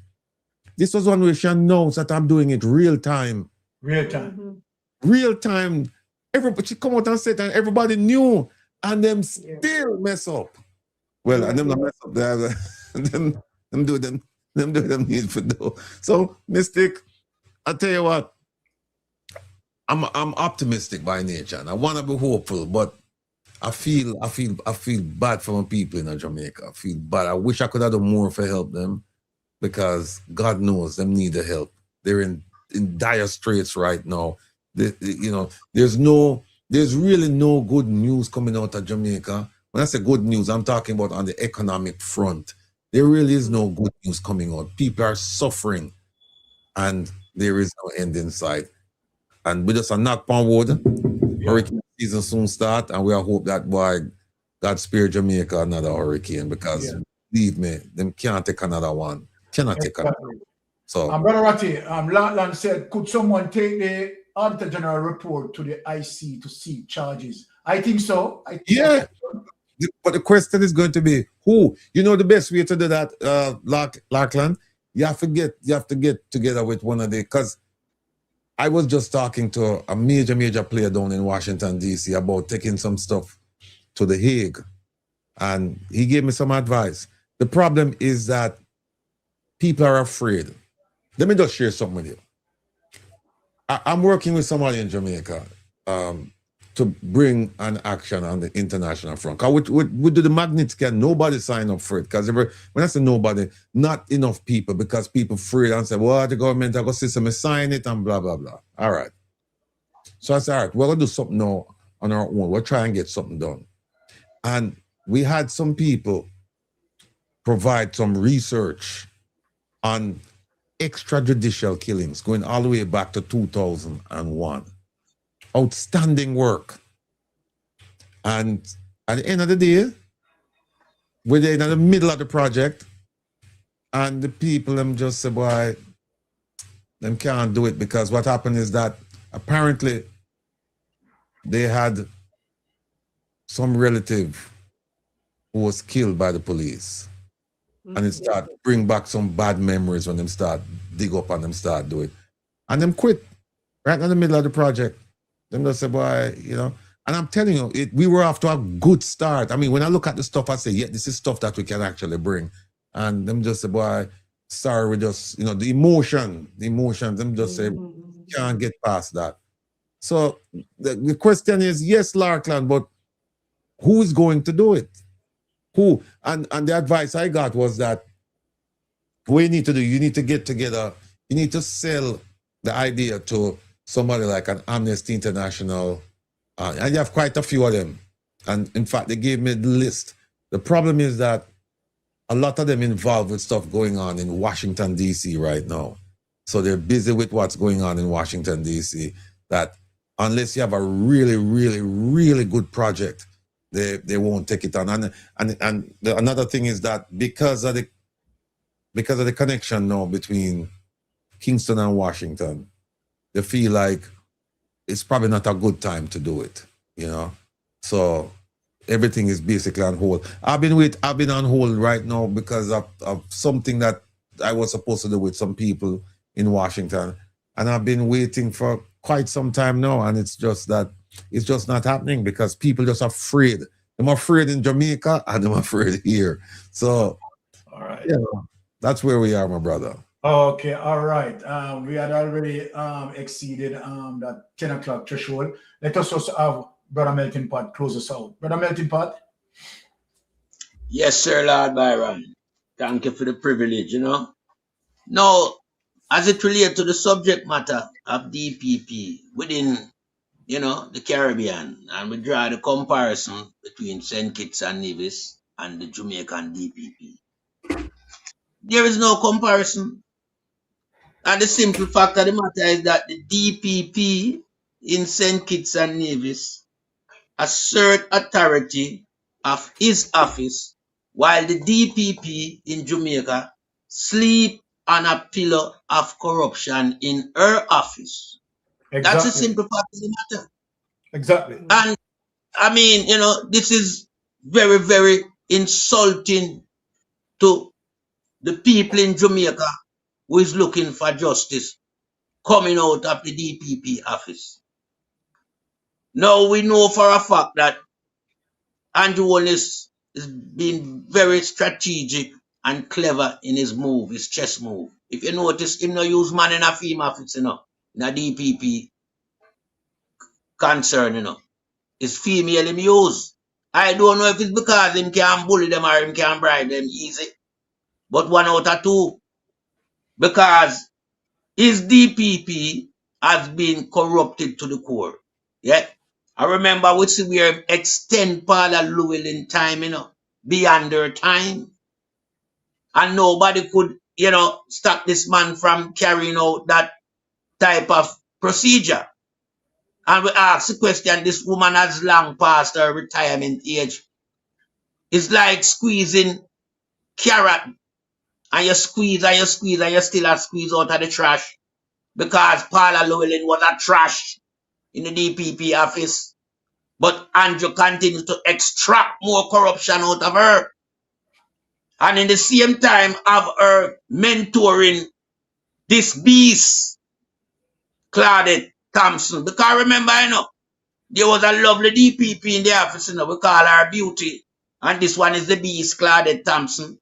This was one where she announced that I'm doing it real time. Real time. Real time. Everybody, she come out and said that everybody knew, and them still mess up. Well, and them not mess up. them do them need for do. So, Mystic, I tell you what, I'm optimistic by nature, and I want to be hopeful, but I feel bad for my people in Jamaica. I feel bad. I wish I could have done more for help them, because God knows them need the help. They're in dire straits right now. There's really no good news coming out of Jamaica. When I say good news, I'm talking about on the economic front. There really is no good news coming out. People are suffering, and there is no end in sight. And we just are knock on wood. Hurricane season soon start, and we hope that God spare Jamaica another hurricane, because believe me, them can't take another one. Cannot take another one. So, Brother Ratty, Lan said, could someone take the Auditor General report to the IC to see charges? I think so. But the question is going to be who? The best way to do that, Larkland, you have to get together with one of the, because I was just talking to a major player down in Washington, D.C. about taking some stuff to The Hague. And he gave me some advice. The problem is that people are afraid. Let me just share something with you. I'm working with somebody in Jamaica to bring an action on the international front. Cause we do the magnet scan, nobody sign up for it. Because when I say nobody, not enough people, because people afraid and say, well, the government I go system is sign it and blah, blah, blah. All right. So I said, all right, we're gonna do something now on our own. We'll try and get something done. And we had some people provide some research on extrajudicial killings going all the way back to 2001. Outstanding work. And at the end of the day, we're in the middle of the project, and the people them just say, boy, them can't do it, because what happened is that apparently they had some relative who was killed by the police. And it start bring back some bad memories when them start dig up and them start do it. And them quit right in the middle of the project. Them just say, boy, you know. And I'm telling you, we were off to a good start. I mean, when I look at the stuff, I say, yeah, this is stuff that we can actually bring. And them just say, boy, sorry, we just, you know, the emotions, them just say, can't get past that. So the question is, yes, Larkland, but who is going to do it? Who? And the advice I got was that what you need to do, you need to get together, you need to sell the idea to somebody like an Amnesty International, and you have quite a few of them. And in fact, they gave me the list. The problem is that a lot of them involved with stuff going on in Washington, D.C. right now. So they're busy with what's going on in Washington, D.C. that unless you have a really, really, really good project, they won't take it on. And another thing is that because of the connection now between Kingston and Washington, they feel like it's probably not a good time to do it, you know. So everything is basically on hold. I've been on hold right now because of something that I was supposed to do with some people in Washington, and I've been waiting for quite some time now, and it's just not happening because people just afraid. I'm afraid in Jamaica and I'm afraid here. So, all right, yeah, that's where we are, my brother. Okay, all right. We had already exceeded that 10 o'clock threshold. Let us just have Brother Melting Pot close us out. Brother Melting Pot? Yes, sir, Lord Byron. Thank you for the privilege, you know. Now, as it relates to the subject matter of DPP within, you know, the Caribbean, and we draw the comparison between St. Kitts and Nevis and the Jamaican DPP. There is no comparison. And the simple fact of the matter is that the DPP in St. Kitts and Nevis assert authority of his office, while the DPP in Jamaica sleep on a pillow of corruption in her office. Exactly. That's a simple fact of the matter. Exactly. And I mean, you know, this is very, very insulting to the people in Jamaica who is looking for justice coming out of the DPP office. Now we know for a fact that Andrew Holness is being very strategic and clever in his move, his chess move. If you notice, him no use man in a female office, you know, in a DPP concern, you know. It's female him use. I don't know if it's because him can bully them or him can bribe them easy. But one out of two. Because his DPP has been corrupted to the core. Yeah. I remember we see we extend Paula Llewellyn in time, you know, beyond their time. And nobody could, you know, stop this man from carrying out that type of procedure. And we ask the question, this woman has long past her retirement age. It's like squeezing carrot. And you squeeze and you squeeze and you still have squeeze out of the trash. Because Paula Llewellyn was a trash in the DPP office. But Andrew continues to extract more corruption out of her. And in the same time have her mentoring this beast, Claudette Thompson. Because remember, you know, there was a lovely DPP in the office, you know, we call her Beauty. And this one is the beast, Claudette Thompson.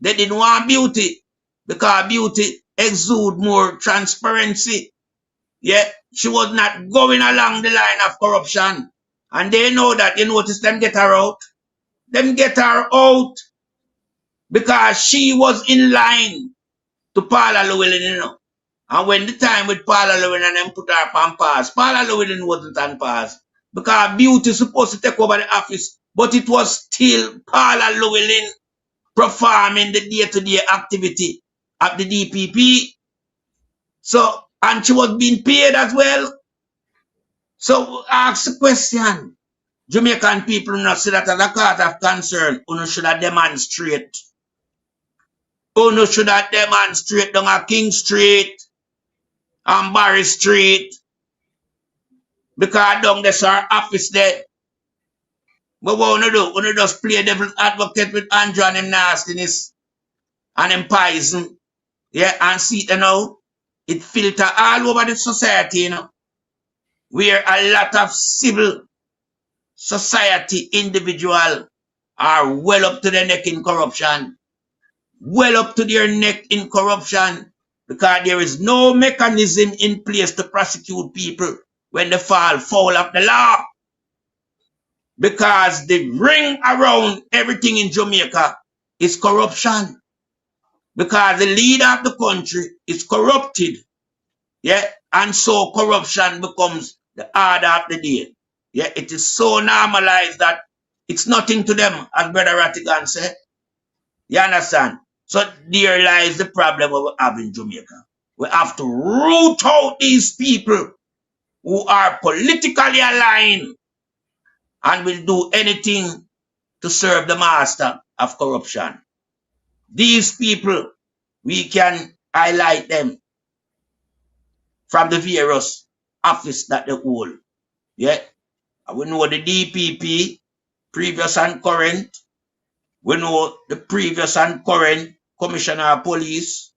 They didn't want Beauty because Beauty exude more transparency. Yeah, she was not going along the line of corruption. And they know that. You notice them get her out. Them get her out because she was in line to Paula Llewellyn, you know. And when the time with Paula Llewellyn and them put her on pause, Paula Llewellyn wasn't on pause because Beauty is supposed to take over the office, but it was still Paula Llewellyn performing the day-to-day activity of the DPP. So, and she was being paid as well. So, ask the question. Jamaican people not see that as a cause of concern. Uno should have demonstrate. Uno should have demonstrate down a King Street and Barry Street. Because down there's our office there. But what uno do? Uno just play devil's advocate with Andrew and him nastiness and him poison. Yeah, and see it, you know. It filter all over the society, you know. Where a lot of civil society individual are well up to their neck in corruption. Well up to their neck in corruption. Because there is no mechanism in place to prosecute people when they fall foul of the law. Because the ring around everything in Jamaica is corruption. Because the leader of the country is corrupted. Yeah, and so corruption becomes the order of the day. Yeah, it is so normalized that it's nothing to them, as Brother Rattigan said. You understand? So there lies the problem we have in Jamaica. We have to root out these people who are politically aligned and will do anything to serve the master of corruption. These people, we can highlight them from the various office that they hold. Yeah. We know the DPP, previous and current. We know the previous and current Commissioner of Police.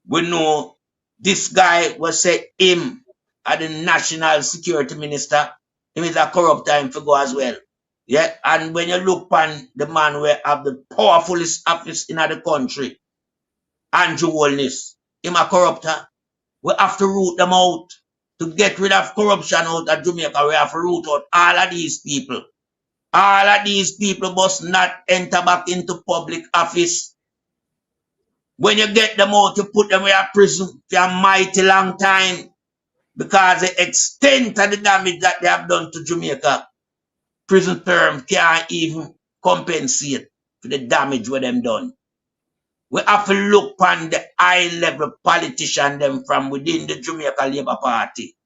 We know this guy was say him as the National Security Minister. Him is a corrupt time to go as well. Yeah. And when you look on the man who have the powerfulest office in the country, Andrew Holness, him a corrupter. We have to root them out. To get rid of corruption out of Jamaica, we have to root out all of these people. All of these people must not enter back into public office. When you get them out, you put them in prison for a mighty long time. Because the extent of the damage that they have done to Jamaica, prison term can't even compensate for the damage what them done. We have to look on the high-level politicians them from within the Jamaica Labour Party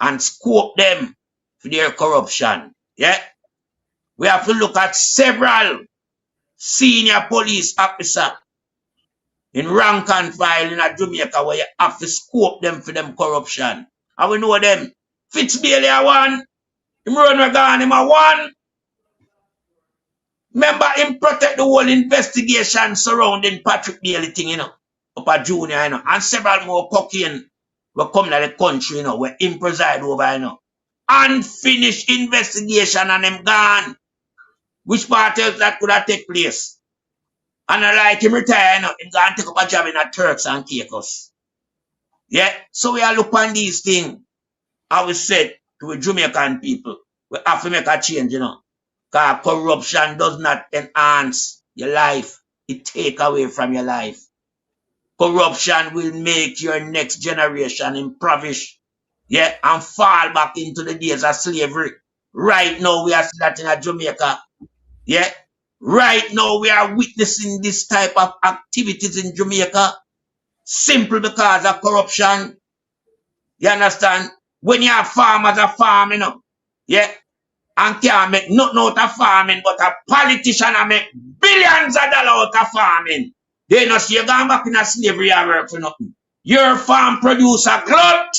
and scope them for their corruption. Yeah? We have to look at several senior police officers in rank and file in Jamaica where you have to scope them for them corruption. And we know them. Fitzbailey a one. Him run Regan, him a one. Remember him protect the whole investigation surrounding Patrick Bailey thing, you know, up at Junior, you know, and several more cocaine will come to the country, you know, where him preside over, you know. Unfinished investigation and him gone. Which part else that could have take place? And I like him retire, you know, him gone take up a job in a Turks and Caicos. Yeah, so we are looking at these things, how we said to the Jamaican people, we have to make a change, you know. Because corruption does not enhance your life. It takes away from your life. Corruption will make your next generation impoverished. Yeah, and fall back into the days of slavery. Right now, we are seeing that in Jamaica. Yeah, right now, we are witnessing this type of activities in Jamaica. Simple because of corruption. You understand? When you have farmers are farming, you know, yeah, and can't make nothing out of farming, but a politician and make billions of dollars out of farming. They not see you going back in a slavery and work for nothing. Your farm produce a glut,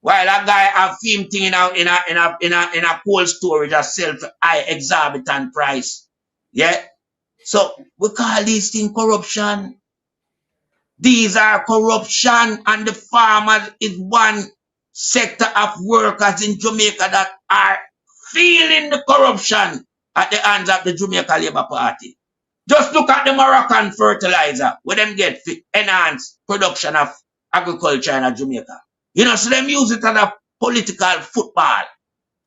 while a guy have film thing in a cold storage that sell for high exorbitant price. Yeah? So we call these things corruption. These are corruption, and the farmers is one sector of workers in Jamaica that are feeling the corruption at the hands of the Jamaica Labour Party. Just look at the Moroccan fertilizer, where them get to enhance production of agriculture in Jamaica. You know, so them use it as a political football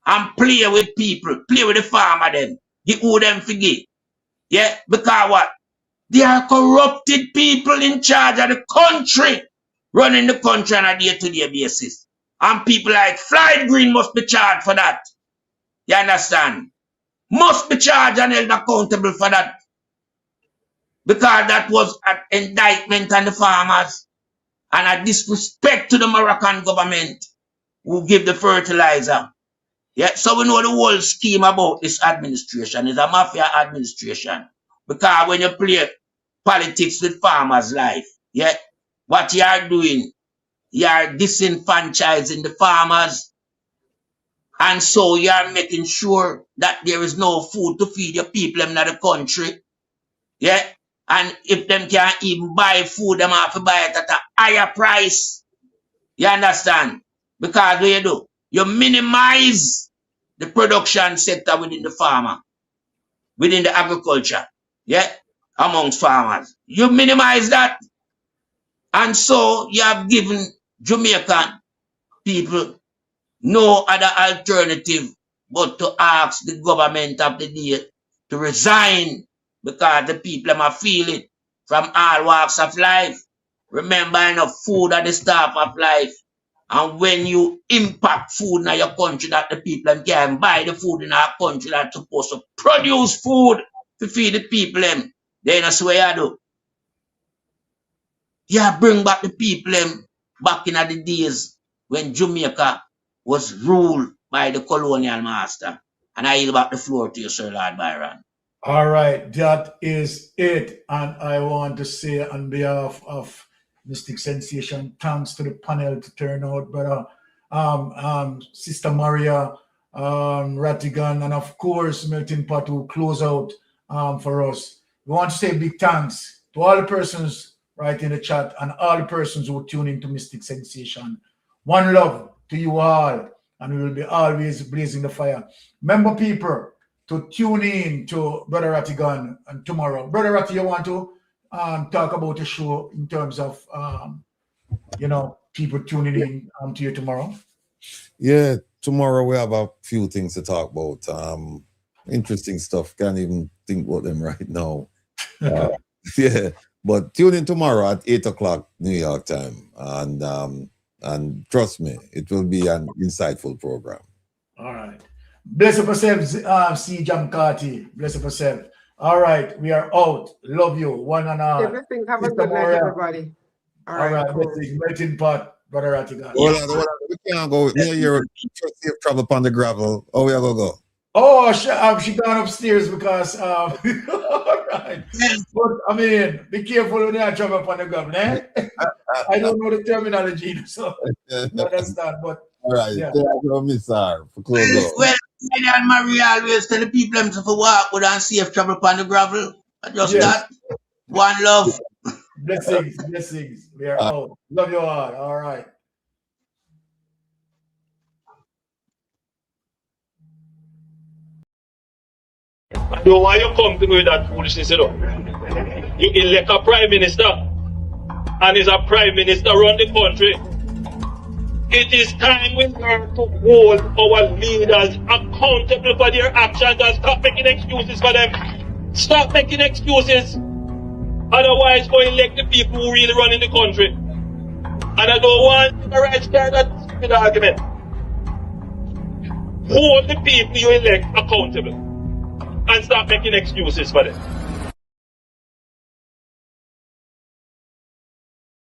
and play with people, play with the farmer them, give who them forget. Yeah, because what? They are corrupted people in charge of the country, running the country on a day-to-day basis. And people like Floyd Green must be charged for that. You understand? Must be charged and held accountable for that. Because that was an indictment on the farmers and a disrespect to the Moroccan government who give the fertilizer. Yeah, so we know the whole scheme about this administration is a mafia administration. Because when you play politics with farmers' life, yeah, what you are doing, you are disenfranchising the farmers. And so you are making sure that there is no food to feed your people in the country. Yeah. And if them can't even buy food, them have to buy it at a higher price. You understand? Because what you do, you minimize the production sector within the farmer, within the agriculture, yeah, amongst farmers. You minimize that. And so you have given Jamaican people no other alternative but to ask the government of the day to resign because the people are feeling from all walks of life. Remember, enough food are the staff of life. And when you impact food in your country that the people can buy the food in our country that's supposed to produce food to feed the people, then that's what you do. You bring back the people back in the days when Jamaica was ruled by the colonial master. And I yield back the floor to you, Sir Lord Byron. All right, that is it. And I want to say on behalf of Mystic Sensation, thanks to the panel to turn out, brother, Sister Maria, Ratigan, and of course, Melting Pot will close out for us. We want to say big thanks to all the persons right in the chat and all the persons who tune into Mystic Sensation. One love to you all, and we will be always blazing the fire. Remember, people, to tune in to Brother Ratigan and tomorrow. Brother Ratti, you want to talk about the show in terms of, you know, people tuning in to you tomorrow? Yeah, tomorrow we have a few things to talk about. Interesting stuff. Can't even think about them right now. Yeah, but tune in tomorrow at 8 o'clock New York time. And trust me, it will be an insightful program. All right. Bless up yourself, C. Jam Carty. Bless up yourself. All right, we are out. Love you, one and all. Everything. Have a good night, everybody. All right. Blessings. Melting Pot, Brother Ratigan. Hold on. We can't go. You're safe travel upon the gravel. Oh, we are going to go. Oh, she gone upstairs because, all right. But, I mean, be careful when you travel upon the gravel, eh? I don't know the terminology, so I understand, but all right, yeah. Well, and Maria always tell the people them to walk with and safe travel upon the gravel. Just that. One love. Blessings, blessings. We are out. Love you all. All right. I don't want you come to me with that foolishness, you know. You elect a prime minister, and is a prime minister run the country. It is time we learn to hold our leaders accountable for their actions and stop making excuses for them. Stop making excuses. Otherwise, go elect the people who really run in the country. And I don't want the right start that stupid argument. Hold the people you elect accountable and stop making excuses for them.